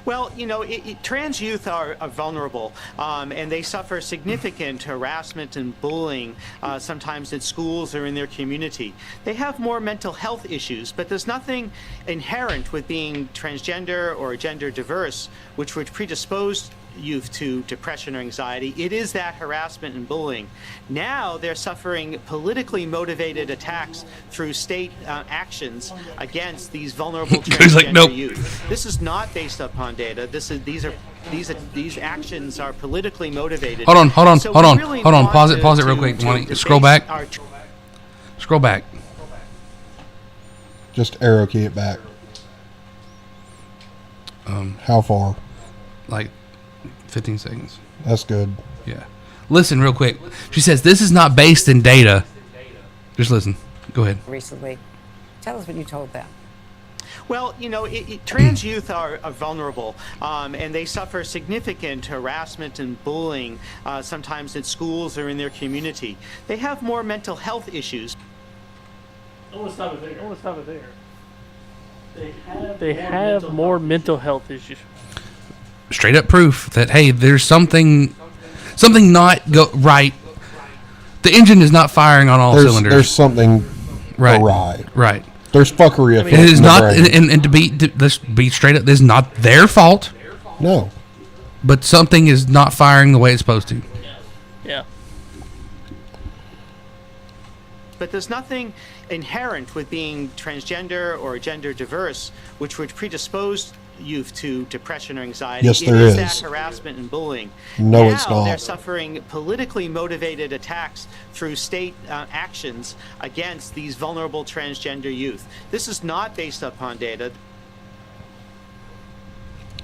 Well, you know, trans youth are vulnerable, and they suffer significant harassment and bullying, sometimes at schools or in their community. They have more mental health issues, but there's nothing inherent with being transgender or gender diverse which would predispose youth to depression or anxiety. It is that harassment and bullying. Now they're suffering politically motivated attacks through state actions against these vulnerable transgender like, nope. youth. This is not based upon data. These actions are politically motivated. Hold on. So we really want Pause it real to quick. debase Scroll back. our Scroll back. Just arrow key it back. How far? Like 15 seconds. That's good. Yeah. Listen real quick. She says this is not based in data. Just listen. Go ahead. Recently. Tell us what you told them. Well, you know, trans youth are vulnerable, and they suffer significant harassment and bullying, sometimes at schools or in their community. They have more mental health issues. I want to stop it there. They have more mental health issues. Straight up proof that hey, there's something not right. The engine is not firing on all cylinders. There's something awry. Right. There's fuckery. It is not, and let's be straight up. This is not their fault. No. But something is not firing the way it's supposed to. Yeah. but there's nothing inherent with being transgender or gender diverse which would predispose youth to depression or anxiety. Yes, there It is is. that harassment and bullying. No, now it's not. They're suffering politically motivated attacks through state actions against these vulnerable transgender youth. This is not based upon data.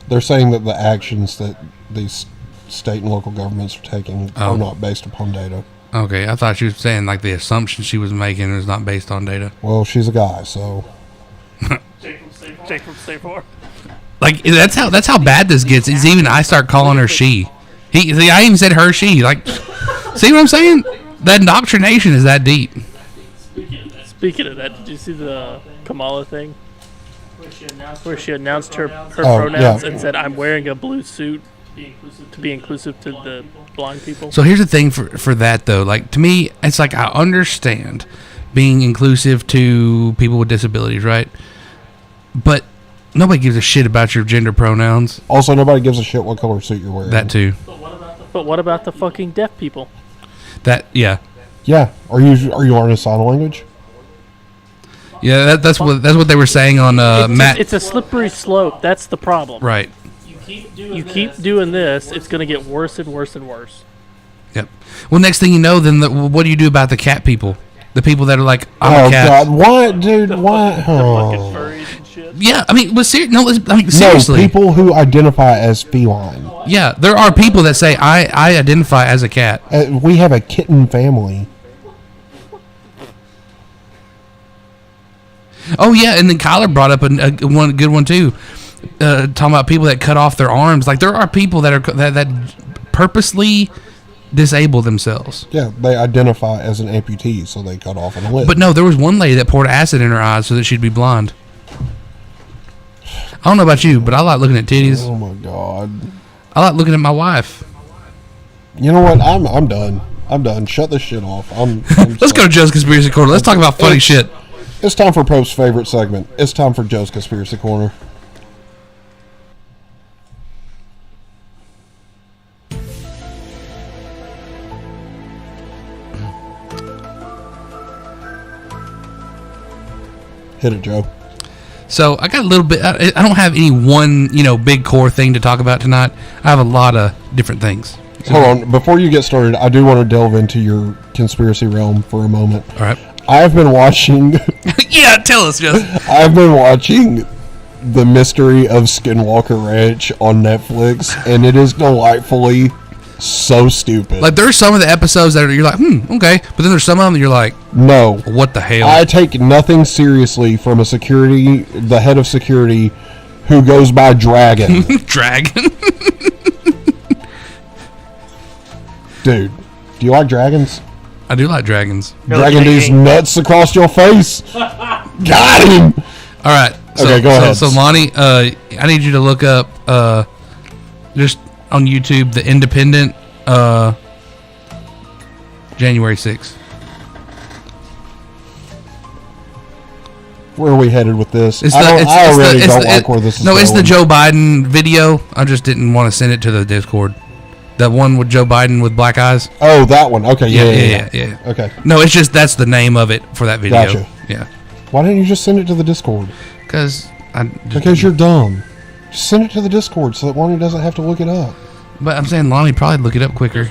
They're saying that the actions that these state and local governments are taking are not based upon data. Okay, I thought she was saying like the assumption she was making is not based on data. Well, she's a guy, so. Jake from State Farm. Like that's how bad this gets. Is even I start calling her she. I even said her she. Like, see what I'm saying? That indoctrination is that deep. Speaking of that, did you see the Kamala thing? Where she announced her pronouns and said, "I'm wearing a blue suit to be inclusive to the blind people." So here's the thing for that though. Like to me, it's like I understand being inclusive to people with disabilities, right? But nobody gives a shit about your gender pronouns. Also, nobody gives a shit what color suit you're wearing. That too. But what about the fucking deaf people? Yeah. Yeah. Are you learning sign language? Yeah, that's what they were saying on Matt. It's a slippery slope. That's the problem. Right. You keep doing this, it's going to get worse and worse and worse. Yep. Well, next thing you know, then what do you do about the cat people? The people that are like, I'm a cat. God, what, dude? What? Oh. Yeah, I mean, seriously. No, people who identify as feline. Yeah, there are people that say I identify as a cat. We have a kitten family. Oh yeah, and then Kyler brought up a good one too, talking about people that cut off their arms. Like there are people that are that purposely disable themselves. Yeah, they identify as an amputee, so they cut off an limb. But no, there was one lady that poured acid in her eyes so that she'd be blind. I don't know about you, but I like looking at titties. Oh my god! I like looking at my wife. You know what? I'm done. I'm done. Shut this shit off. Let's go to Joe's Conspiracy Corner. Let's talk about funny shit. It's time for Pope's favorite segment. It's time for Joe's Conspiracy Corner. Hit it, Joe. So I got a little bit. I don't have any one big core thing to talk about tonight. I have a lot of different things. Hold on. Before you get started, I do want to delve into your conspiracy realm for a moment. All right. I've been watching. Yeah, tell us, Justin. I've been watching The Mystery of Skinwalker Ranch on Netflix, and it is delightfully so stupid. Like there's some of the episodes that you're like, okay, but then there's some of them that you're like, no, what the hell? I take nothing seriously from the head of security, who goes by Dragon. Dragon. Dude, do you like dragons? I do like dragons. Dragon these nuts across your face. Got him. All right. Okay, go ahead. So Lonnie, I need you to look up just on YouTube The Independent January 6th. Where are we headed with this? I don't like where this is going. It's the Joe Biden video. I just didn't want to send it to the Discord. That one with Joe Biden with black eyes. Oh, that one. Okay, yeah. Okay. No, it's just that's the name of it for that video. Gotcha. Yeah. Why didn't you just send it to the Discord? Because you're dumb. Just send it to the Discord so that Lonnie doesn't have to look it up. But I'm saying Lonnie probably look it up quicker.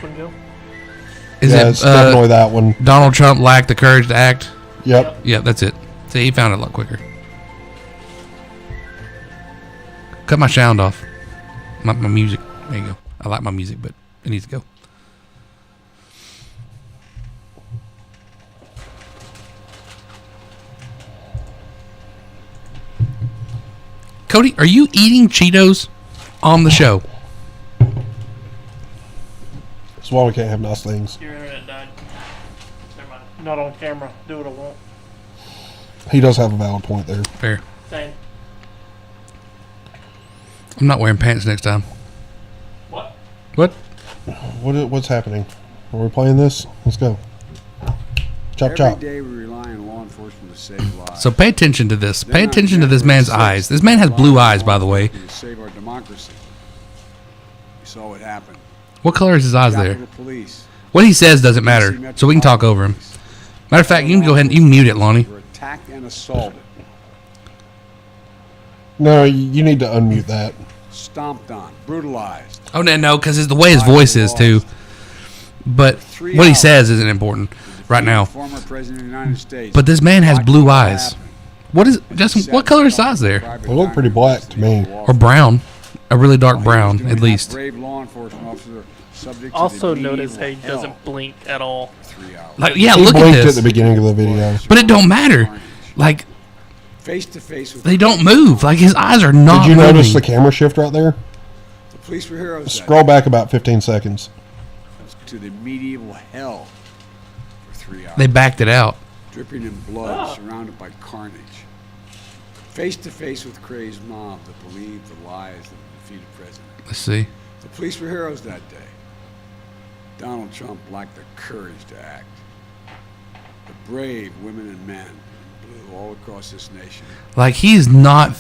It's definitely that one. Donald Trump lacked the courage to act. Yep. Yeah, that's it. See, he found it a lot quicker. Cut my sound off. My music. There you go. I like my music, but it needs to go. Cody, are you eating Cheetos on the show? That's why we can't have nice things. Your internet died. Never mind. Not on camera. Do what I want. He does have a valid point there. Fair. Same. I'm not wearing pants next time. What? What's happening? Are we playing this? Let's go. Chop, chop. Every day we rely on law enforcement to save lives. So pay attention to this. Pay attention to this man's eyes. This man has blue eyes, by the way. To save our democracy. We saw what happened. What color is his eyes there? Police. What he says doesn't matter, so we can talk over him. Matter of fact, you can go ahead and you can mute it, Lonnie. Were attacked and assaulted, No, you need to unmute that. stomped on, brutalized. Oh no, because the way his voice is too. But what he says isn't important right now. Former president of the United States. But this man has blue eyes. What is Justin? What color is his eyes there? They look pretty black to me. Or brown, a really dark brown at least. Brave law enforcement officer subject to Also the notice how he medieval doesn't blink at all. Like yeah, He look at blinked this. at the beginning of the video. But it don't matter. Like face to face with they don't move. Like his eyes are not. Did you moving. notice the camera shift right there? The police were heroes. Scroll back about 15 seconds. To the medieval hell for 3 hours. They backed it out. Dripping in blood, surrounded by carnage. Face to face with crazed mob that believed the lies of the defeated president. Let's see. The police were heroes that day. Donald Trump lacked the courage to act. The brave women and men in blue all across this nation. Like he is not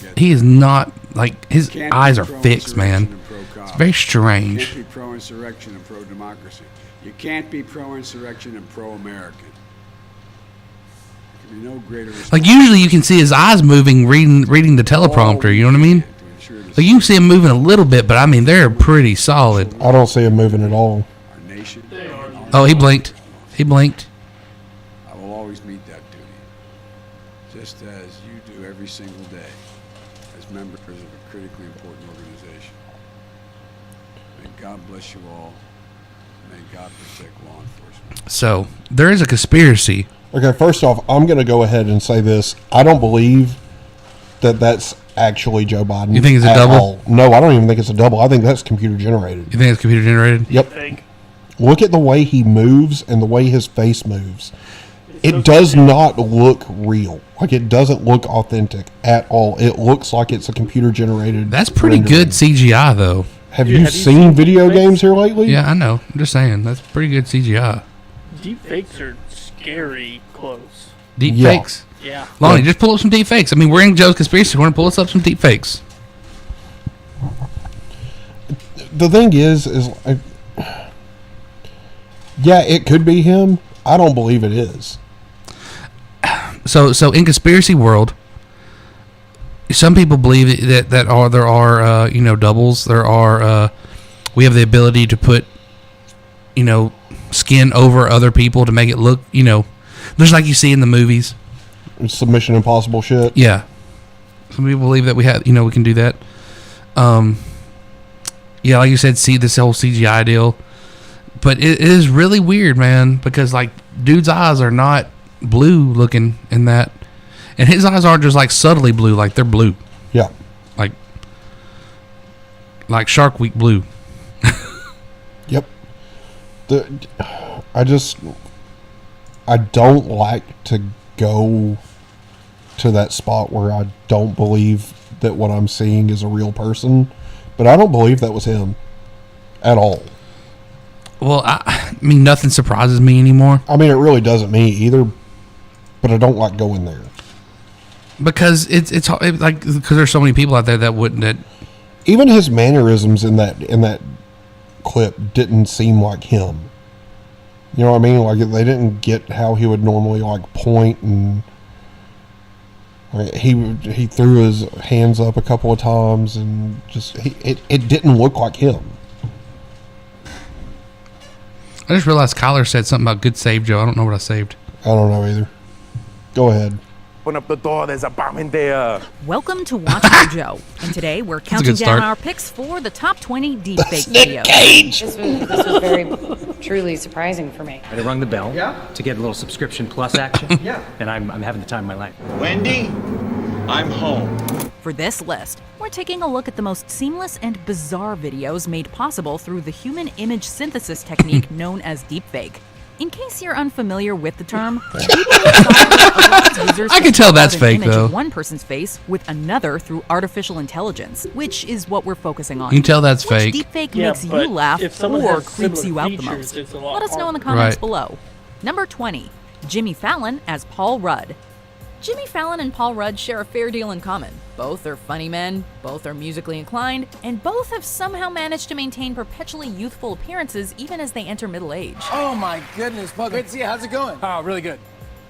like his eyes are fixed, man. It's very strange. You can't be pro-insurrection and pro-democracy. You can't be pro-insurrection and pro-American. There can be no greater Like usually you can see his eyes moving, reading the teleprompter. You know what I mean? Like you can see him moving a little bit, but I mean they're pretty solid. I don't see him moving at all. Our nation. Oh, he blinked. He blinked. I will always meet that duty, just as you do every single day, as members of a critically important organization. May God bless you all. May God protect law enforcement. So there is a conspiracy. Okay, first off, I'm going to go ahead and say this. I don't believe that that's actually Joe Biden. You think it's a at double? all. No, I don't even think it's a double. I think that's computer generated. You think it's computer generated? Yep. Look at the way he moves and the way his face moves. It does not look real. Like it doesn't look authentic at all. It looks like it's a computer generated. That's pretty good CGI though. Have you seen video games here lately? Yeah, I know. I'm just saying that's pretty good CGI. Deep fakes are scary close. Deep fakes. Yeah. Lonnie, just pull up some deep fakes. I mean, we're in Joe's conspiracy corner. Pull us up some deep fakes. The thing is yeah, it could be him. I don't believe it is. So in conspiracy world, some people believe that there are doubles. There are we have the ability to put skin over other people to make it look just like you see in the movies. Some Mission Impossible shit. Yeah, some people believe that we can do that. Yeah, like you said, see this whole CGI deal. But it is really weird, man, because like dude's eyes are not blue looking in that, and his eyes aren't just like subtly blue, like they're blue. Yeah, like Shark Week blue. Yep. I don't like to go to that spot where I don't believe that what I'm seeing is a real person, but I don't believe that was him at all. Well, I mean, nothing surprises me anymore. I mean, it really doesn't me either, but I don't like going there. Because it's like because there's so many people out there that wouldn't. That even his mannerisms in that clip didn't seem like him. You know what I mean? Like they didn't get how he would normally like point, and he threw his hands up a couple of times, and just it didn't look like him. I just realized Kyler said something about good save, Joe. I don't know what I saved. I don't know either. Go ahead. Open up the door, there's a bomb in there. Welcome to Watch Joe. And today we're counting down our picks for the top 20 deepfake videos. This was very truly surprising for me. I rung the bell to get a little subscription plus action. And I'm having the time of my life. Wendy, I'm home. For this list, we're taking a look at the most seamless and bizarre videos made possible through the human image synthesis technique known as deepfake. In case you're unfamiliar with the term, I can tell that's fake, though. One person's face with another through artificial intelligence, which is what we're focusing on. You can tell that's fake. Which deepfake makes you laugh or creeps you out the most? Let us know in the comments below. Number 20, Jimmy Fallon as Paul Rudd. Jimmy Fallon and Paul Rudd share a fair deal in common. Both are funny men, both are musically inclined, and both have somehow managed to maintain perpetually youthful appearances even as they enter middle age. Oh my goodness, Bugger. Great to see you. How's it going? Oh, really good.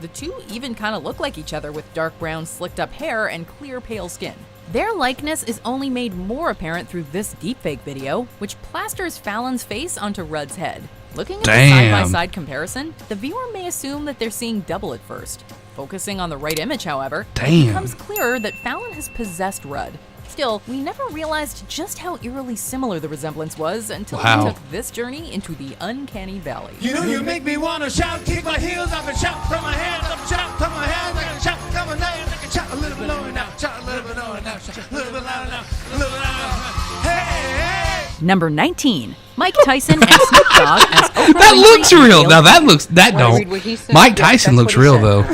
The two even kind of look like each other with dark brown slicked up hair and clear pale skin. Their likeness is only made more apparent through this deepfake video, which plasters Fallon's face onto Rudd's head. Looking at the side-by-side comparison, the viewer may assume that they're seeing double at first. Focusing on the right image, however, it becomes clearer that Fallon has possessed Rudd. Still, we never realized just how eerily similar the resemblance was until we took this journey into the uncanny valley. You know you make me wanna shout, kick my heels up and shout, put my hands up, shout, put my hands up, shout, come on down, shout a little bit lower now, shout a little bit lower now, shout a little bit louder now, a little bit louder now. Hey, hey! Number 19. Mike Tyson and Snoop Dogg as Oprah That Winfrey looks real. revealed- Now that don't. Mike Tyson looks real though.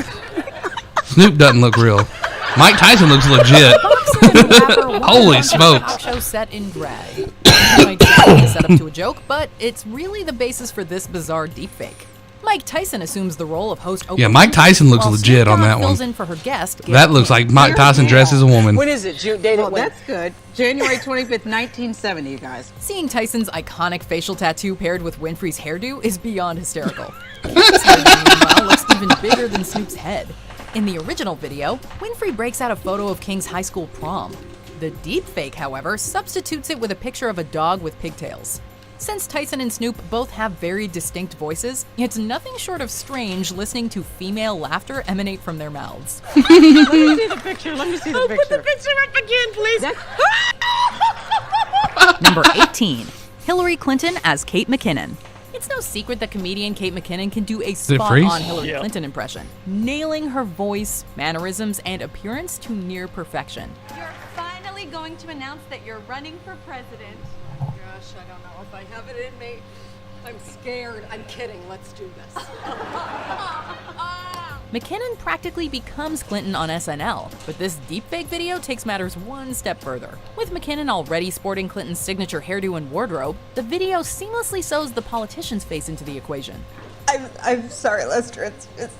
Snoop doesn't look real. Mike Tyson looks legit. Holy smokes. Talk show set in drag. You might think it's set up to a joke, but it's really the basis for this bizarre deepfake. Mike Tyson assumes the role of host Oprah. Yeah, Mike Tyson looks while legit Snoop on Dogg that one. fills in for her guest. That looks like Mike Tyson dressed as a woman. When is it? Well, that's good. January 25th, 1970, you guys. Seeing Tyson's iconic facial tattoo paired with Winfrey's hairdo is beyond hysterical. Snoop's hairdo, meanwhile, looks even bigger than Snoop's head. In the original video, Winfrey breaks out a photo of King's high school prom. The deepfake, however, substitutes it with a picture of a dog with pigtails. Since Tyson and Snoop both have very distinct voices, it's nothing short of strange listening to female laughter emanate from their mouths. Let me see the picture. Let me see the picture. Put the picture up again, please. Number 18. Hillary Clinton as Kate McKinnon. It's no secret that comedian Kate McKinnon can do a spot-on Hillary Clinton impression, nailing her voice, mannerisms, and appearance to near perfection. You're finally going to announce that you're running for president. Gosh, I don't know if I have it in me. I'm scared. I'm kidding. Let's do this. McKinnon practically becomes Clinton on SNL, but this deepfake video takes matters one step further. With McKinnon already sporting Clinton's signature hairdo and wardrobe, the video seamlessly sews the politician's face into the equation. I'm sorry, Lester. This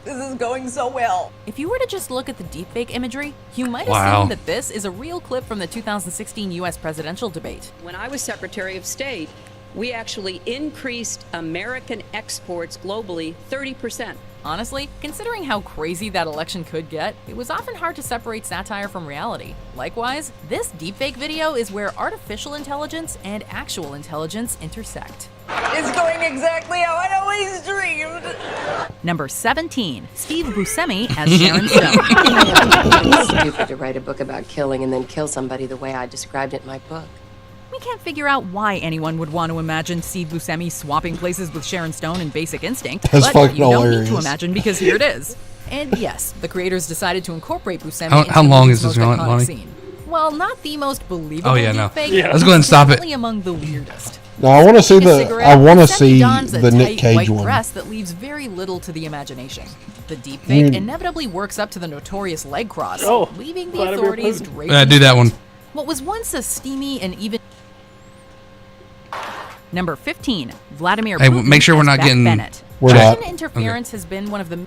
is going so well. If you were to just look at the deepfake imagery, you might Wow. assume that this is a real clip from the 2016 U.S. presidential debate. When I was Secretary of State, we actually increased American exports globally 30%. Honestly, considering how crazy that election could get, it was often hard to separate satire from reality. Likewise, this deepfake video is where artificial intelligence and actual intelligence intersect. It's going exactly how I always dreamed. Number 17, Steve Buscemi as Sharon Stone. It's stupid to write a book about killing and then kill somebody the way I described it in my book. We can't figure out why anyone would want to imagine Steve Buscemi swapping places with Sharon Stone in Basic Instinct, That's but fucking you don't need hilarious. to imagine because here it is. And yes, the creators decided to incorporate Buscemi How into long the is this most going, iconic Lonnie? scene. While not the most believable Oh, yeah, no. deepfake, Yeah. Let's go ahead and stop it. definitely among the weirdest. Now I want to see A the. cigarette, I want to Buscemi see dons a the Nick tight Cage white one. dress that leaves very little to the imagination. The deepfake Mm. inevitably works up to the notorious leg cross, Oh, leaving the Vladimir authorities Putin. draped. Do that one. What was once a steamy and even. Number 15, Vladimir Hey, Putin make sure we're as not Beck getting- Bennett. We're Russian not. interference has been one of the.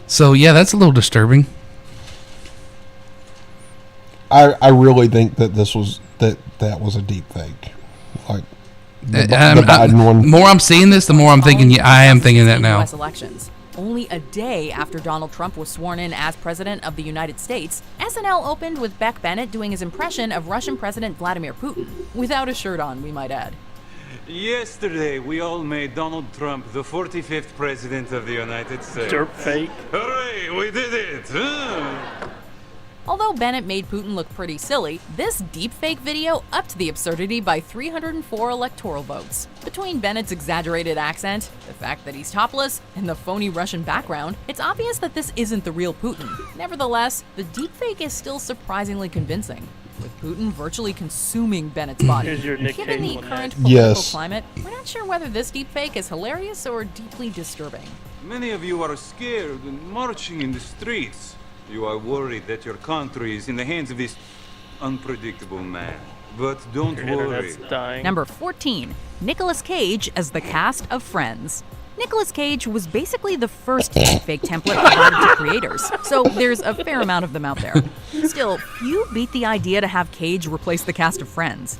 So yeah, that's a little disturbing. I really think that this was that was a deep fake. Like the I'm- Biden one. The more I'm seeing this, the more I'm thinking. Yeah, I am thinking that now. US elections. Only a day after Donald Trump was sworn in as President of the United States, SNL opened with Beck Bennett doing his impression of Russian President Vladimir Putin, without a shirt on, we might add. Yesterday, we all made Donald Trump the 45th President of the United States. Derp fake. Hooray, we did it! Huh? Although Bennett made Putin look pretty silly, this deepfake video upped the absurdity by 304 electoral votes. Between Bennett's exaggerated accent, the fact that he's topless, and the phony Russian background, it's obvious that this isn't the real Putin. Nevertheless, the deepfake is still surprisingly convincing, with Putin virtually consuming Bennett's body. Here's your Nick Given Cage the one current next. political Yes. climate, we're not sure whether this deepfake is hilarious or deeply disturbing. Many of you are scared and marching in the streets. You are worried that your country is in the hands of this unpredictable man. But don't Your worry. internet's dying. Number 14, Nicolas Cage as the cast of Friends. Nicolas Cage was basically the first deepfake template provided to creators, so there's a fair amount of them out there. Still, few beat the idea to have Cage replace the cast of Friends.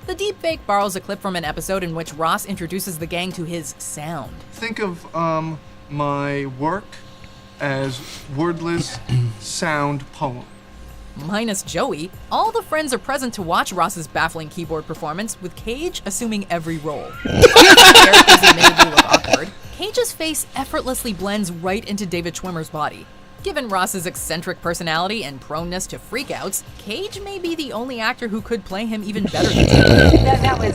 The deepfake borrows a clip from an episode in which Ross introduces the gang to his sound. Think of my work as wordless sound poem. Minus Joey, all the friends are present to watch Ross's baffling keyboard performance, with Cage assuming every role. Characters admittedly look awkward. Cage's face effortlessly blends right into David Schwimmer's body. Given Ross's eccentric personality and proneness to freakouts, Cage may be the only actor who could play him even better than David. That was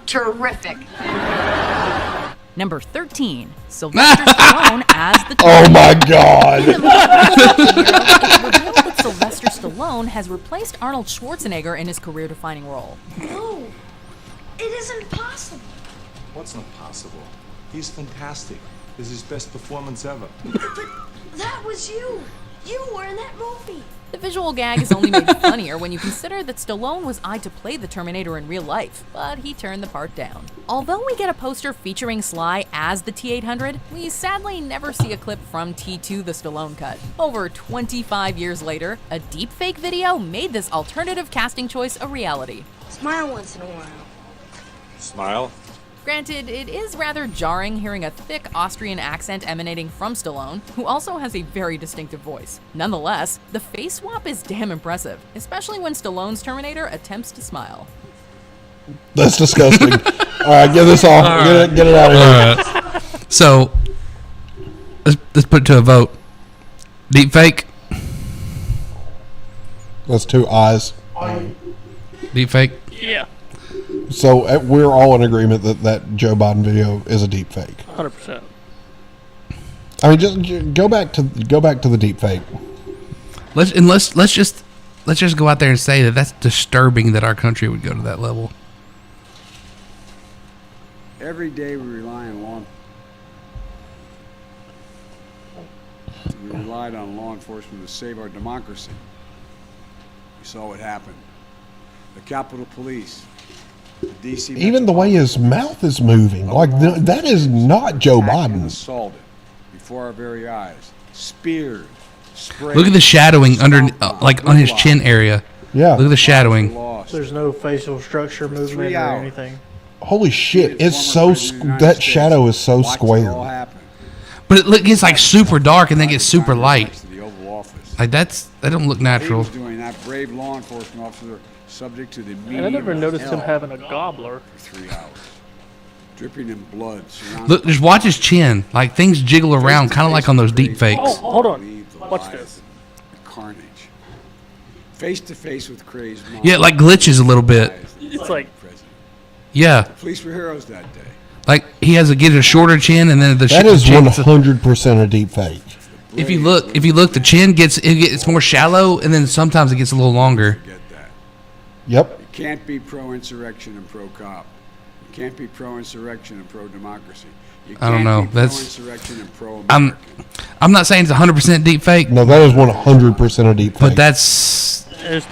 terrific. Number 13, Sylvester Stallone as the Oh my God! It's revealed that Sylvester Stallone has replaced Arnold Schwarzenegger in his career-defining role. No, it isn't possible. What's not possible? He's fantastic. This is his best performance ever. But that was you. You were in that movie. The visual gag is only made funnier when you consider that Stallone was eyed to play the Terminator in real life, but he turned the part down. Although we get a poster featuring Sly as the T-800, we sadly never see a clip from T2 the Stallone cut. Over 25 years later, a deepfake video made this alternative casting choice a reality. Smile once in a while. Smile? Granted, it is rather jarring hearing a thick Austrian accent emanating from Stallone, who also has a very distinctive voice. Nonetheless, the face swap is damn impressive, especially when Stallone's Terminator attempts to smile. That's disgusting. All right, get this off. Get it out of here. All right. So, let's put it to a vote. Deep fake. That's 2 ayes. Deep fake. Yeah. So we're all in agreement that Joe Biden video is a deep fake. 100%. I mean, just go back to the deep fake. Let's just go out there and say that that's disturbing that our country would go to that level. Every day we rely on we relied on law enforcement to save our democracy. We saw what happened. The Capitol Police. DC Even the way his mouth is moving, like that is not Joe Biden. Assaulted before our very eyes, speared, sprayed. Look at the shadowing under, like on his chin area. Yeah. Look at the shadowing. There's no facial structure movement or anything. Holy shit! It's so that shadow is so square. But it's like super dark and then gets super light. Like that don't look natural. He was doing that. Brave law enforcement officer subject to the And I never noticed him having a gobbler. For 3 hours, dripping in blood. Look, just watch his chin. Like things jiggle around, kind of like on those deep fakes. Oh, hold on. Watch this. Carnage. Face to face with crazed. Yeah, like glitches a little bit. It's like. Yeah. The police were heroes that day. Like he has to get a shorter chin, and then the that is 100% a deep fake. If you look, the chin gets more shallow, and then sometimes it gets a little longer. Yep. You can't be pro-insurrection and pro-cop. You can't be pro-insurrection and pro-democracy. I don't know. That's. Pro-insurrection and pro-American. I'm not saying it's 100% deep fake. No, that is 100% a deep fake. But that's. There's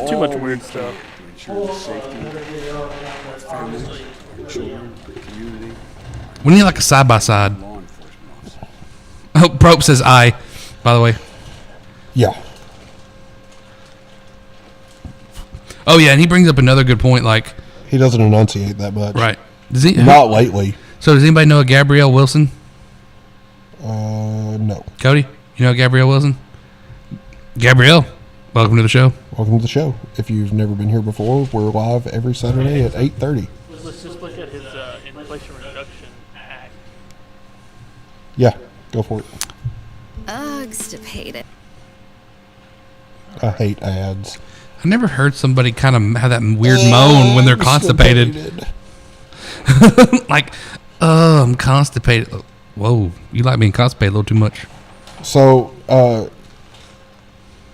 too much weird stuff. To ensure the safety of our families, our children, our community. We need like a side by side. Oh, Probe says I, by the way. Yeah. Oh yeah, and he brings up another good point. Like he doesn't enunciate that much, right? Does he? Not lately. So does anybody know a Gabrielle Wilson? No. Cody, you know Gabrielle Wilson? Gabrielle, welcome to the show. Welcome to the show. If you've never been here before, we're live every Saturday at 8:30. Let's just look at his Inflation Reduction Act. Yeah, go for it. Ugh, hate it. I hate ads. I never heard somebody kind of have that weird moan when they're constipated. Like, I'm constipated. Whoa, you like being constipated a little too much. So,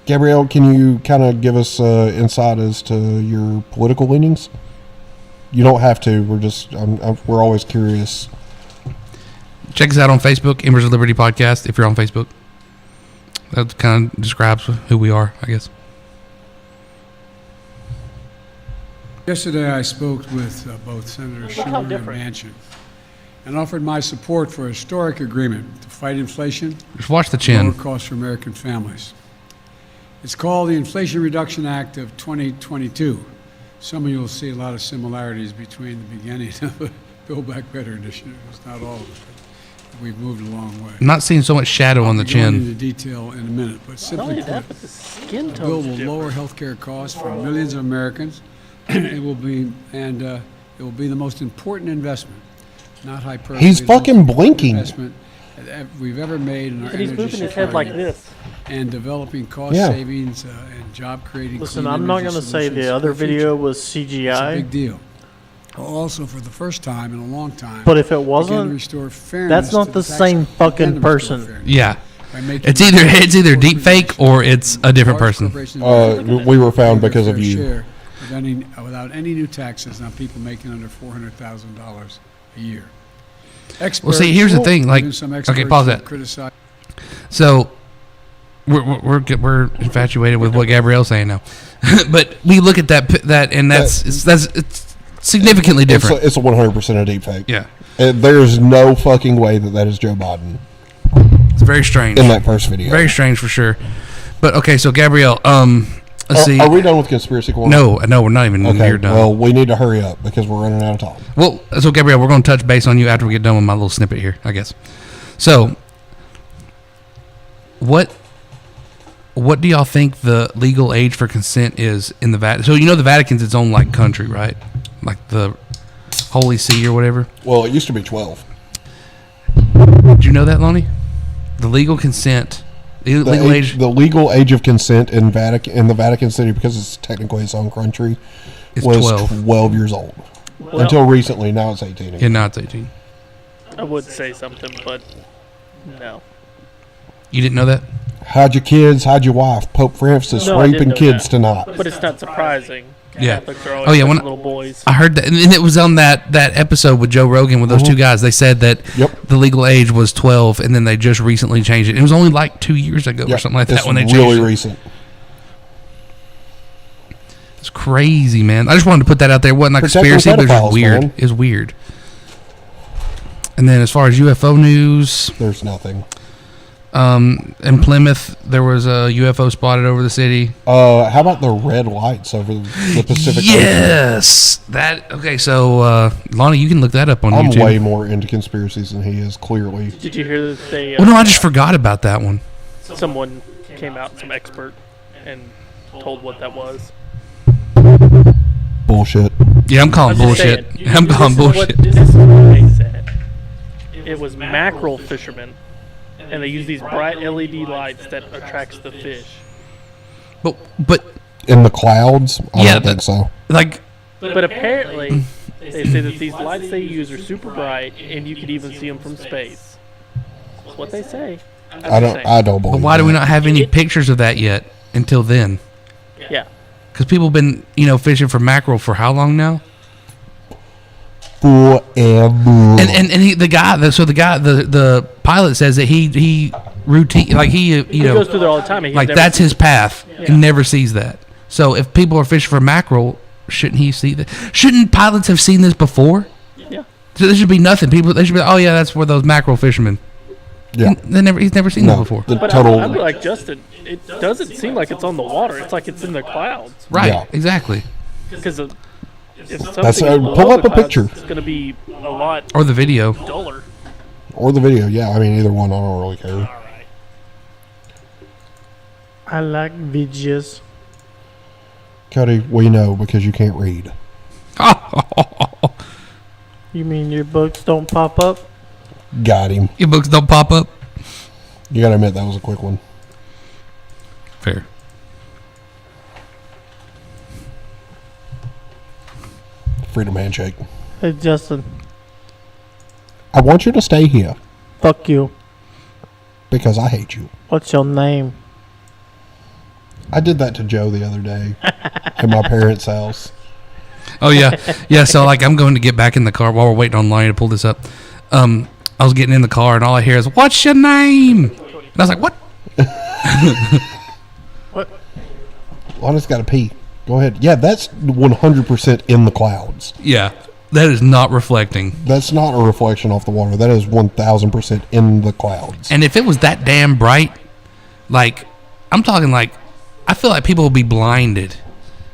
Gabrielle, can you kind of give us insight as to your political leanings? You don't have to. We're always curious. Check us out on Facebook, Embers of Liberty Podcast, if you're on Facebook. That kind of describes who we are, I guess. Yesterday I spoke with both Senator Schumer and Manchin and offered my support for a historic agreement to fight inflation Just watch the chin. and lower costs for American families. It's called the Inflation Reduction Act of 2022. Some of you will see a lot of similarities between the beginning of the Build Back Better initiative. It's not all of it. We've moved a long way. I'm not seeing so much shadow on the I'll be going chin. into detail in a minute, but simply put, the skin the bill will lower health care costs for millions of Americans. It will be the most important investment, not hyperbole. He's fucking blinking. Investment we've ever made in our But he's energy moving his head like security this. and developing cost Yeah. savings and job creating. Listen, clean I'm not energy going to say solutions the for other future. video was It's a CGI. big deal. Also, for the first time in a long time. But if it begin to wasn't, restore fairness that's not to the tax same code. fucking Begin to restore person. fairness Yeah. by making It's either deep fake or it's a different person. We were found because of you. share without any new taxes on people making under $400,000 a year. Well, see, here's the thing. Like, even some okay, experts pause have that. criticized- So, we're infatuated with what Gabrielle's saying now, but we look at that, and it's significantly different. It's a 100% a deep fake. Yeah. There's no fucking way that is Joe Biden. It's very strange in that first video. Very strange for sure. But okay, so Gabrielle, let's see. Are we done with conspiracy corner? No, we're not even near done. Well, we need to hurry up because we're running out of time. Well, so Gabrielle, we're going to touch base on you after we get done with my little snippet here, I guess. So, what do y'all think the legal age for consent is in the Vatican? So, you know the Vatican's its own, like, country, right? Like the Holy See or whatever? Well, it used to be 12. Did you know that, Lonnie? The legal consent... The legal age of consent in the Vatican City, because it's technically its own country, It's was 12. 12 years old. Until recently, now it's 18. Yeah, now it's 18. I would say something, but no. You didn't know that? Hide your kids, hide your wife. Pope Francis No, I did raping know kids that. tonight. But it's not surprising. Yeah. Catholics are always Oh yeah, such when little boys. I heard that, and it was on that episode with Joe Rogan with those two guys. They said that the legal age was 12, and then they just recently changed it. It was only like 2 years ago or something like that it's when they changed really it. recent. It's crazy, man. I just wanted to put that out there. It wasn't like a Protect conspiracy, but it was pedophiles, just weird. man. It was weird. And then as far as UFO news, there's nothing. In Plymouth, there was a UFO spotted over the city. How about the red lights over the Pacific Yes, that okay. So Lonnie, you can look that up on I'm YouTube. way more into conspiracies than he is. Clearly. Did you hear that they... Well, no, I just forgot about that one. Someone came out, some expert, and told what that was. Bullshit. Yeah, I'm calling I'm just bullshit. saying, I'm calling bullshit. This is what they said. It was mackerel fishermen, and they use these bright LED lights that attracts the fish. But in the clouds, I don't think so. Like, but apparently, they say that these lights they use are super bright, and you could even see them from space. That's what they say. I don't believe. But why do we not have any pictures of that yet? Until then. Yeah. Because people have been, fishing for mackerel for how long now? Forever. And the pilot says that he routine he goes through there all the time. And he like never that's sees his it. path. Yeah. He never sees that. So if people are fishing for mackerel, shouldn't he see that? Shouldn't pilots have seen this before? Yeah. So there should be nothing. They should be like, oh yeah, that's where those mackerel fishermen. Yeah. He's never seen that before. But I'm like Justin. It doesn't seem like it's on the water. It's like it's in the clouds. Right. Yeah. Exactly. Because if something That's below pull the up a clouds, picture. It's going to be a lot. Or the video. Duller. Or the video. Yeah, I mean either one. I don't really care. I like videos. Cody, we know because you can't read. You mean your books don't pop up? Got him. Your books don't pop up? You gotta admit that was a quick one. Fair. Freedom handshake. Hey, Justin. I want you to stay here Fuck you. because I hate you. What's your name? I did that to Joe the other day at my parents' house. Oh yeah, yeah. So like, I'm going to get back in the car while we're waiting online to pull this up. I was getting in the car and all I hear is, "What's your name?" And I was like, "What?" What? Lonnie's got to pee. Go ahead. Yeah, that's 100% in the clouds. Yeah, that is not reflecting. That's not a reflection off the water. That is 1,000% in the clouds. And if it was that damn bright, like, I'm talking like, I feel like people will be blinded.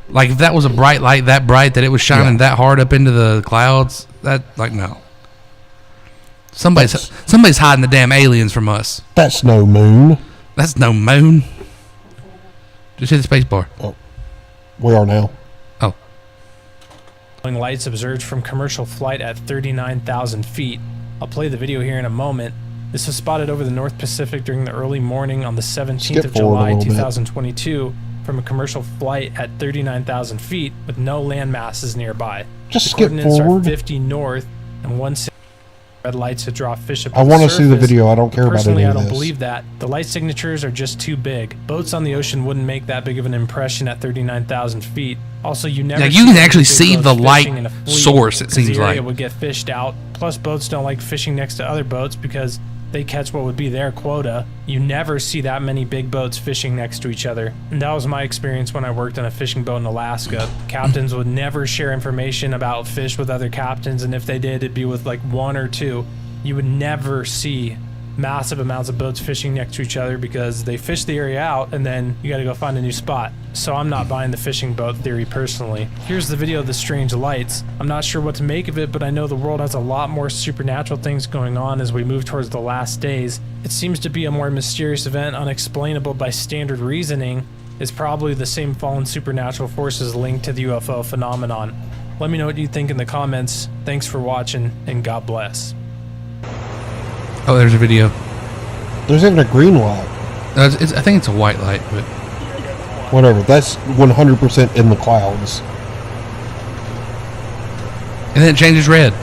Like if that was a bright light that bright that it was shining that hard up into the clouds, that like no. Somebody's hiding the damn aliens from us. That's no moon. That's no moon. Just hit the space bar. Oh, we are now. Oh. Lights observed from commercial flight at 39,000 feet. I'll play the video here in a moment. This was spotted over the North Pacific during the early morning on the 17th of July, 2022, from a commercial flight at 39,000 feet with no land masses nearby. Just the skip coordinates forward. are 50 north and 160 red lights to draw fish up. I want to see the video. I don't care about any Personally, I of don't this. believe that. The light signatures are just too big. Boats on the ocean wouldn't make that big of an impression at 39,000 feet. Also, you never. Yeah, you can actually big see boats the light fishing in a fleet source, it 'cause seems the area like. would get fished out. Plus, boats don't like fishing next to other boats because they catch what would be their quota. You never see that many big boats fishing next to each other. And that was my experience when I worked on a fishing boat in Alaska. Captains would never share information about fish with other captains, and if they did, it'd be with like one or two. You would never see massive amounts of boats fishing next to each other because they fish the area out and then you gotta go find a new spot. So I'm not buying the fishing boat theory personally. Here's the video of the strange lights. I'm not sure what to make of it, but I know the world has a lot more supernatural things going on as we move towards the last days. It seems to be a more mysterious event, unexplainable by standard reasoning. It's probably the same fallen supernatural forces linked to the UFO phenomenon. Let me know what you think in the comments. Thanks for watching, and God bless. Oh, there's a video. There's even a green light. I think it's a white light, but whatever. That's 100% in the clouds. And then it changes red.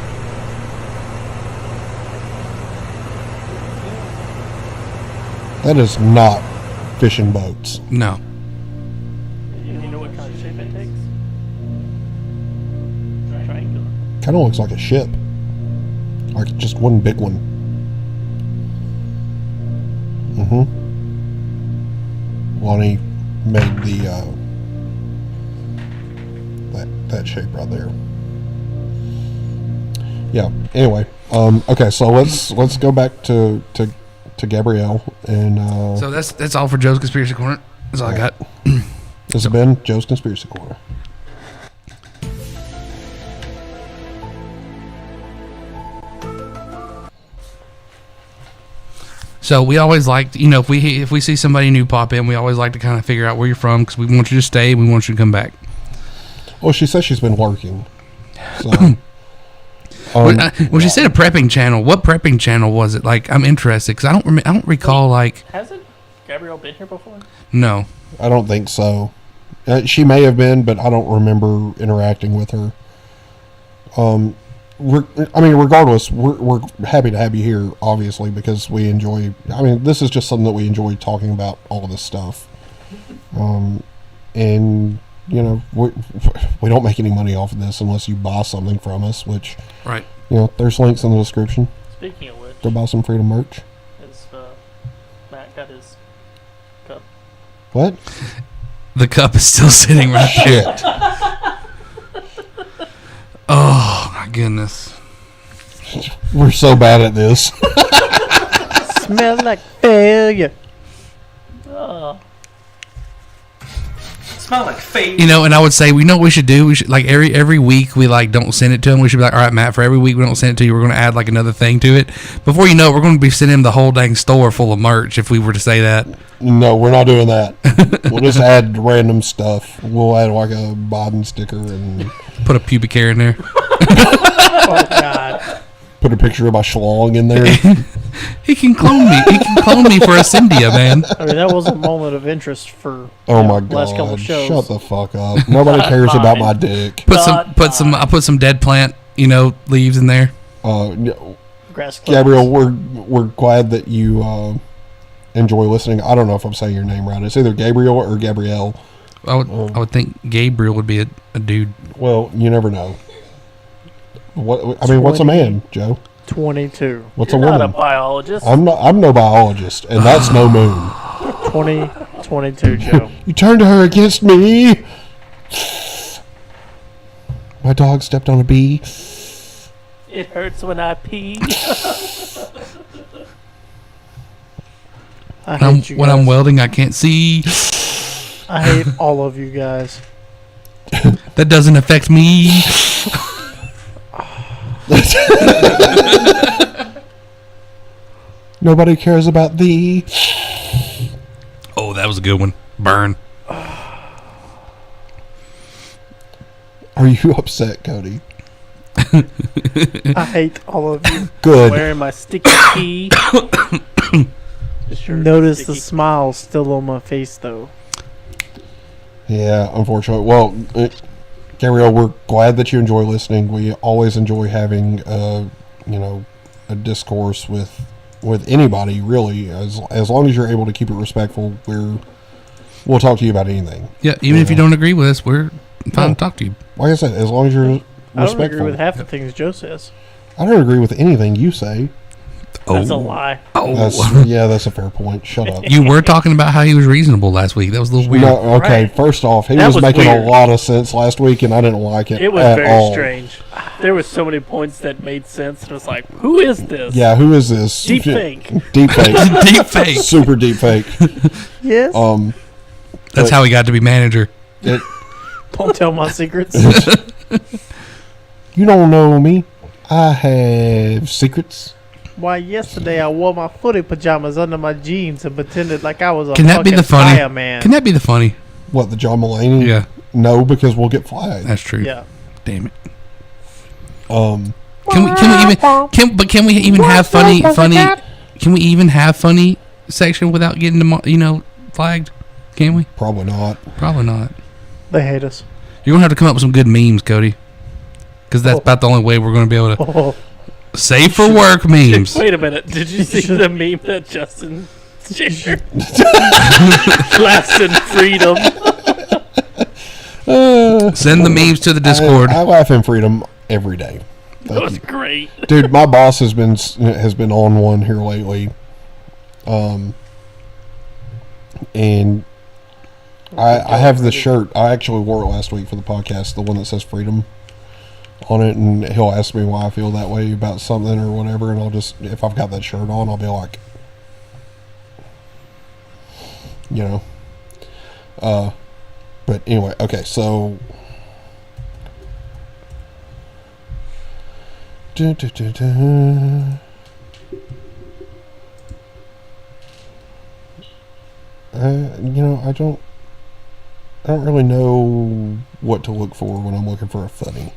That is not fishing boats. No. You know what kind of shape it takes? Triangular. Kind of looks like a ship. Like just one big one. Lonnie made the that shape right there. Yeah. Anyway, okay. So let's go back to Gabrielle and. So that's all for Joe's Conspiracy Corner. That's all I got. This has been Joe's Conspiracy Corner. So we always like, you know, if we see somebody new pop in, we always like to kind of figure out where you're from because we want you to stay. We want you to come back. Well, she says she's been working. So, well, she said a prepping channel. What prepping channel was it? Like, I'm interested because I don't recall like. Hasn't Gabrielle been here before? No, I don't think so. She may have been, but I don't remember interacting with her. Regardless, we're happy to have you here, obviously, because we enjoy. I mean, this is just something that we enjoy talking about, all of this stuff. And you know, we don't make any money off of this unless you buy something from us, which, right? You know, there's links in the description. Speaking of which, go buy some Freedom merch. Has Matt got his cup? What? The cup is still sitting right there. Oh my goodness. We're so bad at this. Smell like failure. Smell like failure. You know, and I would say, we know what we should do. We should, like, every week we like don't send it to him. We should be like, all right, Matt, for every week we don't send it to you, we're going to add like another thing to it. Before you know it, we're going to be sending him the whole dang store full of merch if we were to say that. No, we're not doing that. We'll just add random stuff. We'll add like a Biden sticker and put a pubic hair in there. Oh God. Put a picture of my schlong in there. He can clone me. He can clone me for a Cynthia, man. I mean, that was a moment of interest for Oh my last couple God! shows. Shut the fuck up. Nobody cares about my dick. I put some dead plant, you know, leaves in there. Grass clippings. Gabrielle, we're glad that you enjoy listening. I don't know if I'm saying your name right. It's either Gabriel or Gabrielle. I would think Gabriel would be a dude. Well, you never know. What's a man, Joe? 22. What's You're a woman? not a biologist. I'm no biologist, and that's no moon. 22, Joe. You turned her against me. My dog stepped on a bee. It hurts when I pee. When I'm welding, I can't see. I hate all of you guys. That doesn't affect me. Nobody cares about thee. Oh, that was a good one. Burn. Are you upset, Cody? I hate all of you. Good. Wearing my sticky key. Notice the smile still on my face, though. Yeah, unfortunately. Well, Gabrielle, we're glad that you enjoy listening. We always enjoy having, a discourse with anybody, really. As long as you're able to keep it respectful, we'll talk to you about anything. Yeah, even if you don't agree with us, we're fine to talk to you. Like I said, as long as you're respectful. I don't agree with half the things Joe says. I don't agree with anything you say. That's a lie. That's a fair point. Shut up. You were talking about how he was reasonable last week. That was a little weird. No, okay, First off, he was making weird. a lot of sense last week, and I didn't like it. It was at very all. strange. There were so many points that made sense, and it was like, who is this? Yeah, who is this? Deep fake. Deep fake. Deep fake. Super deep fake. Yes. That's how he got to be manager. Don't tell my secrets. You don't know me. I have secrets. Why, yesterday I wore my footy pajamas under my jeans and pretended like I was a Can that be fucking the funny? fireman. Can that be the funny? What, the John Mulaney? Yeah. No, because we'll get flagged. That's true. Yeah. Damn it. Um. Can we even have funny? Can we even have funny section without getting flagged? Can we? Probably not. Probably not. They hate us. You're gonna have to come up with some good memes, Cody, because that's about the only way we're gonna be able to. Save for work memes. Wait a minute. Did you see the meme that Justin shared? Laughs in freedom. Send the memes to the Discord. I laugh in freedom every day. That was great. Dude, my boss has been on one here lately. And I have the shirt. I actually wore it last week for the podcast, the one that says freedom on it, and he'll ask me why I feel that way about something or whatever, and I'll just, if I've got that shirt on, I'll be like, but anyway, okay, so I don't really know what to look for when I'm looking for a funny.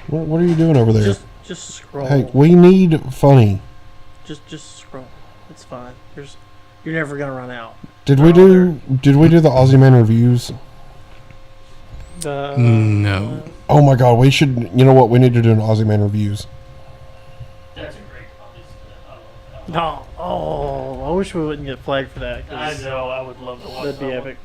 What are you doing over there? Just scroll. Hey, we need funny. Just scroll. It's fine. You're never gonna run out. Did we do the Aussie Man reviews? No. Oh my god, we should. You know what? We need to do an Aussie Man reviews. That's a great Aussie. No. Oh, I wish we wouldn't get flagged for that. I know. I would love to watch that. That'd be epic.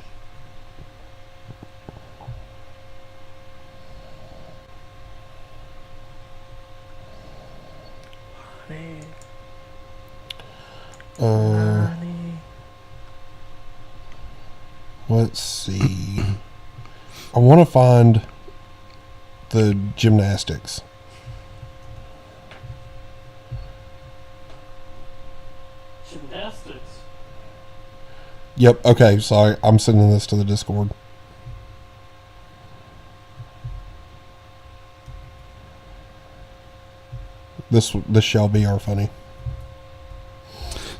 Let's see. I want to find the gymnastics. Gymnastics? Yep, okay, sorry. I'm sending this to the Discord. This shall be our funny.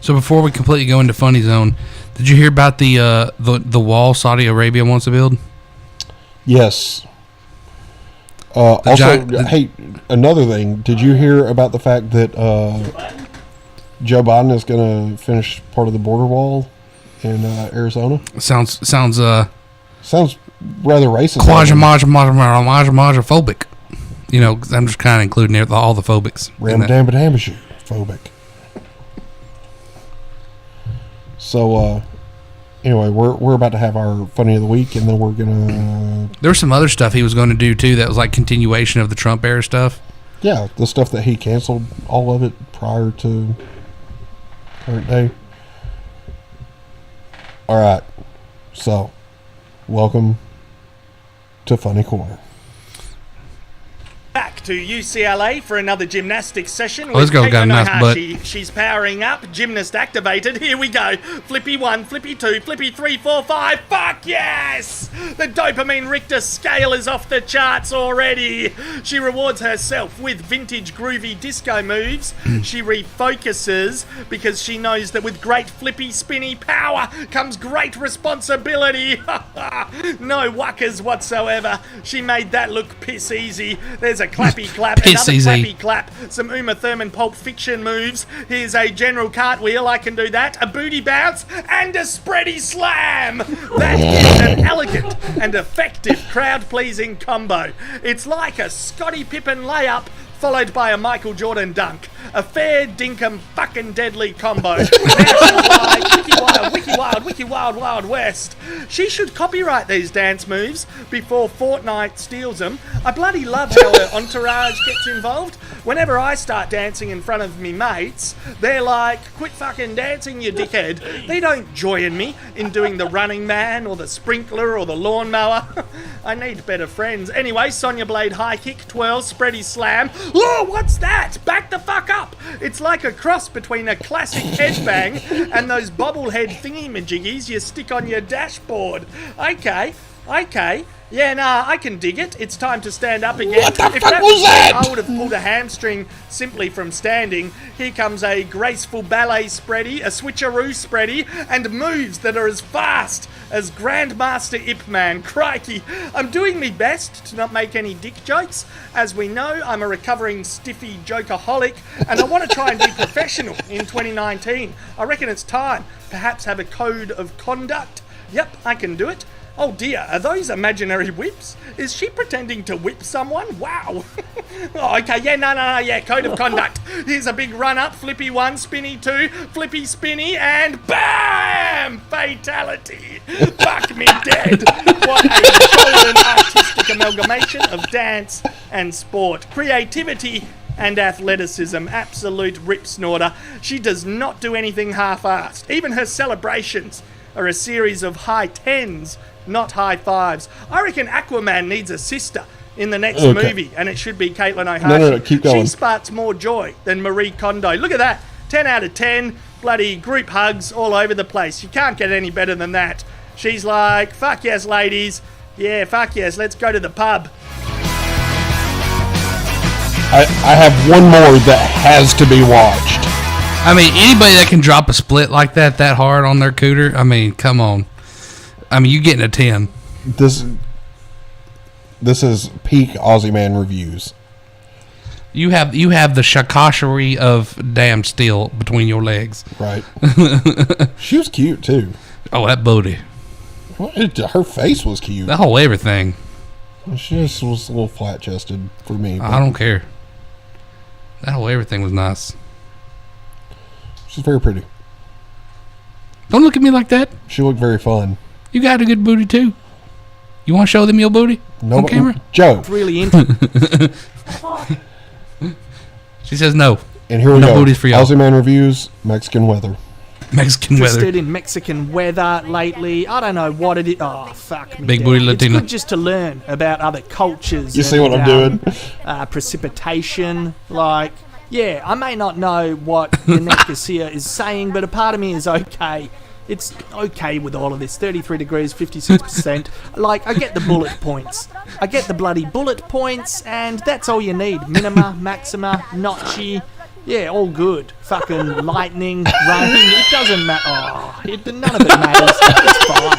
So before we completely go into funny zone, did you hear about the wall Saudi Arabia wants to build? Yes. Hey, another thing. Did you hear about the fact that Joe Biden is going to finish part of the border wall in Arizona? Sounds rather racist. Phobic. I'm just kind of including all the phobics. Rambadambajoood phobic. So, anyway, we're about to have our funny of the week, and then we're gonna. There was some other stuff he was going to do too that was like continuation of the Trump era stuff. Yeah, the stuff that he canceled, all of it prior to current day. All right, so welcome to Funny Corner. Back to UCLA for another gymnastics session. Oh, this girl got a nice butt. she's powering up. Gymnast activated. Here we go. Flippy 1, Flippy 2, Flippy 3, 4, 5. Fuck yes! The dopamine Richter scale is off the charts already. She rewards herself with vintage groovy disco moves. She refocuses because she knows that with great flippy spinny power comes great responsibility. No wuckers whatsoever. She made that look piss easy. There's a clappy clap, another clappy clap, some Uma Thurman Pulp Fiction moves. Here's a general cartwheel, I can do that, a booty bounce, and a spready slam. That is an elegant and effective crowd-pleasing combo. It's like a Scottie Pippen layup followed by a Michael Jordan dunk. A fair dinkum fucking deadly combo. Wiki Wild West. She should copyright these dance moves before Fortnite steals them. I bloody love how her entourage gets involved. Whenever I start dancing in front of me mates, they're like, quit fucking dancing, you dickhead. They don't join me in doing the running man or the sprinkler or the lawnmower. I need better friends. Anyway, Sonya Blade high kick, twirl, spready slam. Oh, what's that? Back the fuck up. It's like a cross between a classic headbang and those bobblehead thingy-majiggies you stick on your dashboard. Okay. Yeah, nah, I can dig it. It's time to stand up again. What the fuck was that? I would have pulled a hamstring simply from standing. Here comes a graceful ballet spready, a switcheroo spready, and moves that are as fast as Grandmaster Ip Man. Crikey. I'm doing me best to not make any dick jokes. As we know, I'm a recovering stiffy jokeaholic, and I want to try and be professional in 2019. I reckon it's time. Perhaps have a code of conduct. Yep, I can do it. Oh dear, are those imaginary whips? Is she pretending to whip someone? Wow. Oh, okay, yeah, code of conduct. Here's a big run up, flippy 1, spinny 2, flippy spinny, and BAM! Fatality. Fuck me dead. What a golden artistic amalgamation of dance and sport. Creativity and athleticism. Absolute rip snorter. She does not do anything half-assed. Even her celebrations are a series of high 10s, not high 5s. I reckon Aquaman needs a sister in the next movie, and it should be Caitlin O'Hara. No, keep going. She sparks more joy than Marie Kondo. Look at that. 10 out of 10. Bloody group hugs all over the place. You can't get any better than that. She's like, fuck yes, ladies. Yeah, fuck yes, let's go to the pub. I have one more that has to be watched. I mean, anybody that can drop a split like that hard on their cooter, I mean, come on. I mean, you're getting a 10. This is peak Aussie Man reviews. You have the shakashery of damn steel between your legs. Right. She was cute, too. Oh, that booty. Her face was cute. The whole everything. She just was a little flat-chested for me. I don't care. That whole everything was nice. She's very pretty. Don't look at me like that. She looked very fun. You got a good booty, too. You want to show them your booty on camera? Joe. Really into She says no. And here we go. Booties for y'all. Aussie Man reviews, Mexican weather. Interested in Mexican weather lately. I don't know what it is. Oh, fuck me. Big booty Latina. It's good just to learn about other cultures. You see what I'm doing? Precipitation. Like, yeah, I may not know what the Garcia is saying, but a part of me is okay. It's okay with all of this. 33 degrees, 56%. Like, I get the bullet points. I get the bloody bullet points, and that's all you need. Minima, maxima, notchy. Yeah, all good. Fucking lightning, rain. It doesn't matter. Oh, none of it matters. It's fine.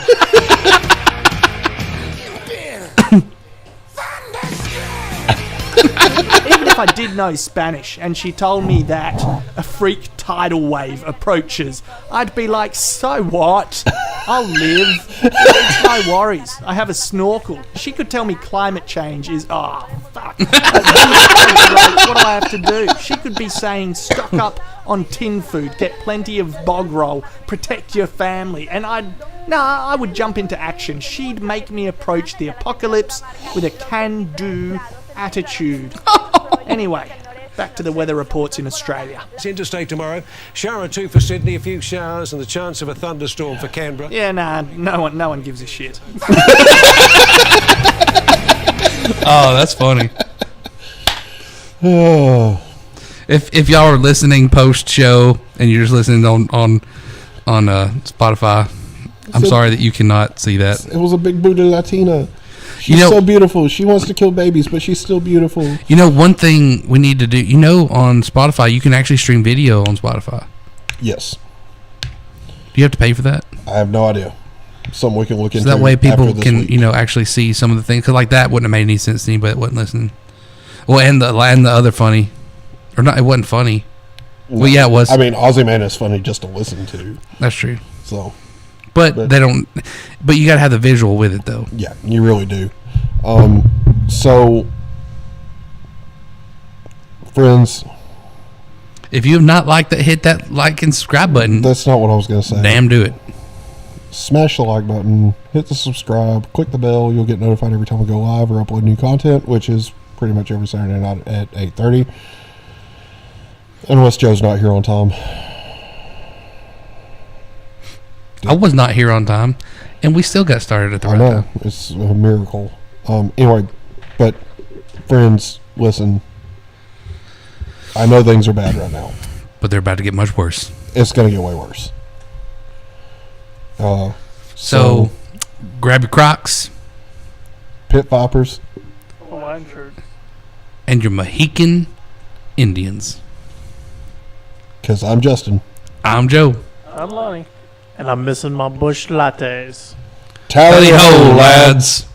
Even if I did know Spanish and she told me that a freak tidal wave approaches, I'd be like, so what? I'll live. It's no worries. I have a snorkel. She could tell me climate change is, oh, fuck. What do I have to do? She could be saying, stock up on tin food, get plenty of bog roll, protect your family, and I would jump into action. She'd make me approach the apocalypse with a can-do attitude. Anyway, back to the weather reports in Australia. It's interstate tomorrow. Shower or two for Sydney, a few showers, and the chance of a thunderstorm for Canberra. Yeah, nah, no one gives a shit. Oh, that's funny. If y'all are listening post show and you're just listening on Spotify, I'm sorry that you cannot see that. It was a big booty Latina. She's so beautiful. She wants to kill babies, but she's still beautiful. You know, one thing we need to do. You know, on Spotify, you can actually stream video on Spotify. Yes. Do you have to pay for that? I have no idea. Something we can look into. So that way people can, actually see some of the things. Because like that wouldn't have made any sense to anybody that wasn't listening. Well, and the other funny, or not? It wasn't funny. No. Well, yeah, it was. I mean, Aussie Man is funny just to listen to. That's true. So, but they don't. But you got to have the visual with it, though. Yeah, you really do. So, friends, if you have not liked that, hit that like and subscribe button. That's not what I was going to say. Damn, do it. Smash the like button, hit the subscribe, click the bell. You'll get notified every time we go live or upload new content, which is pretty much every Saturday night at 8:30. Unless Joe's not here on time. I was not here on time, and we still got started at the right time. It's a miracle. Anyway, but friends, listen. I know things are bad right now, but they're about to get much worse. It's going to get way worse. So grab your Crocs, pit vipers, Hawaiian shirt, and your Mohican Indians. Because I'm Justin. I'm Joe. I'm Lonnie. And I'm missing my Busch lattes. Tally ho, lads.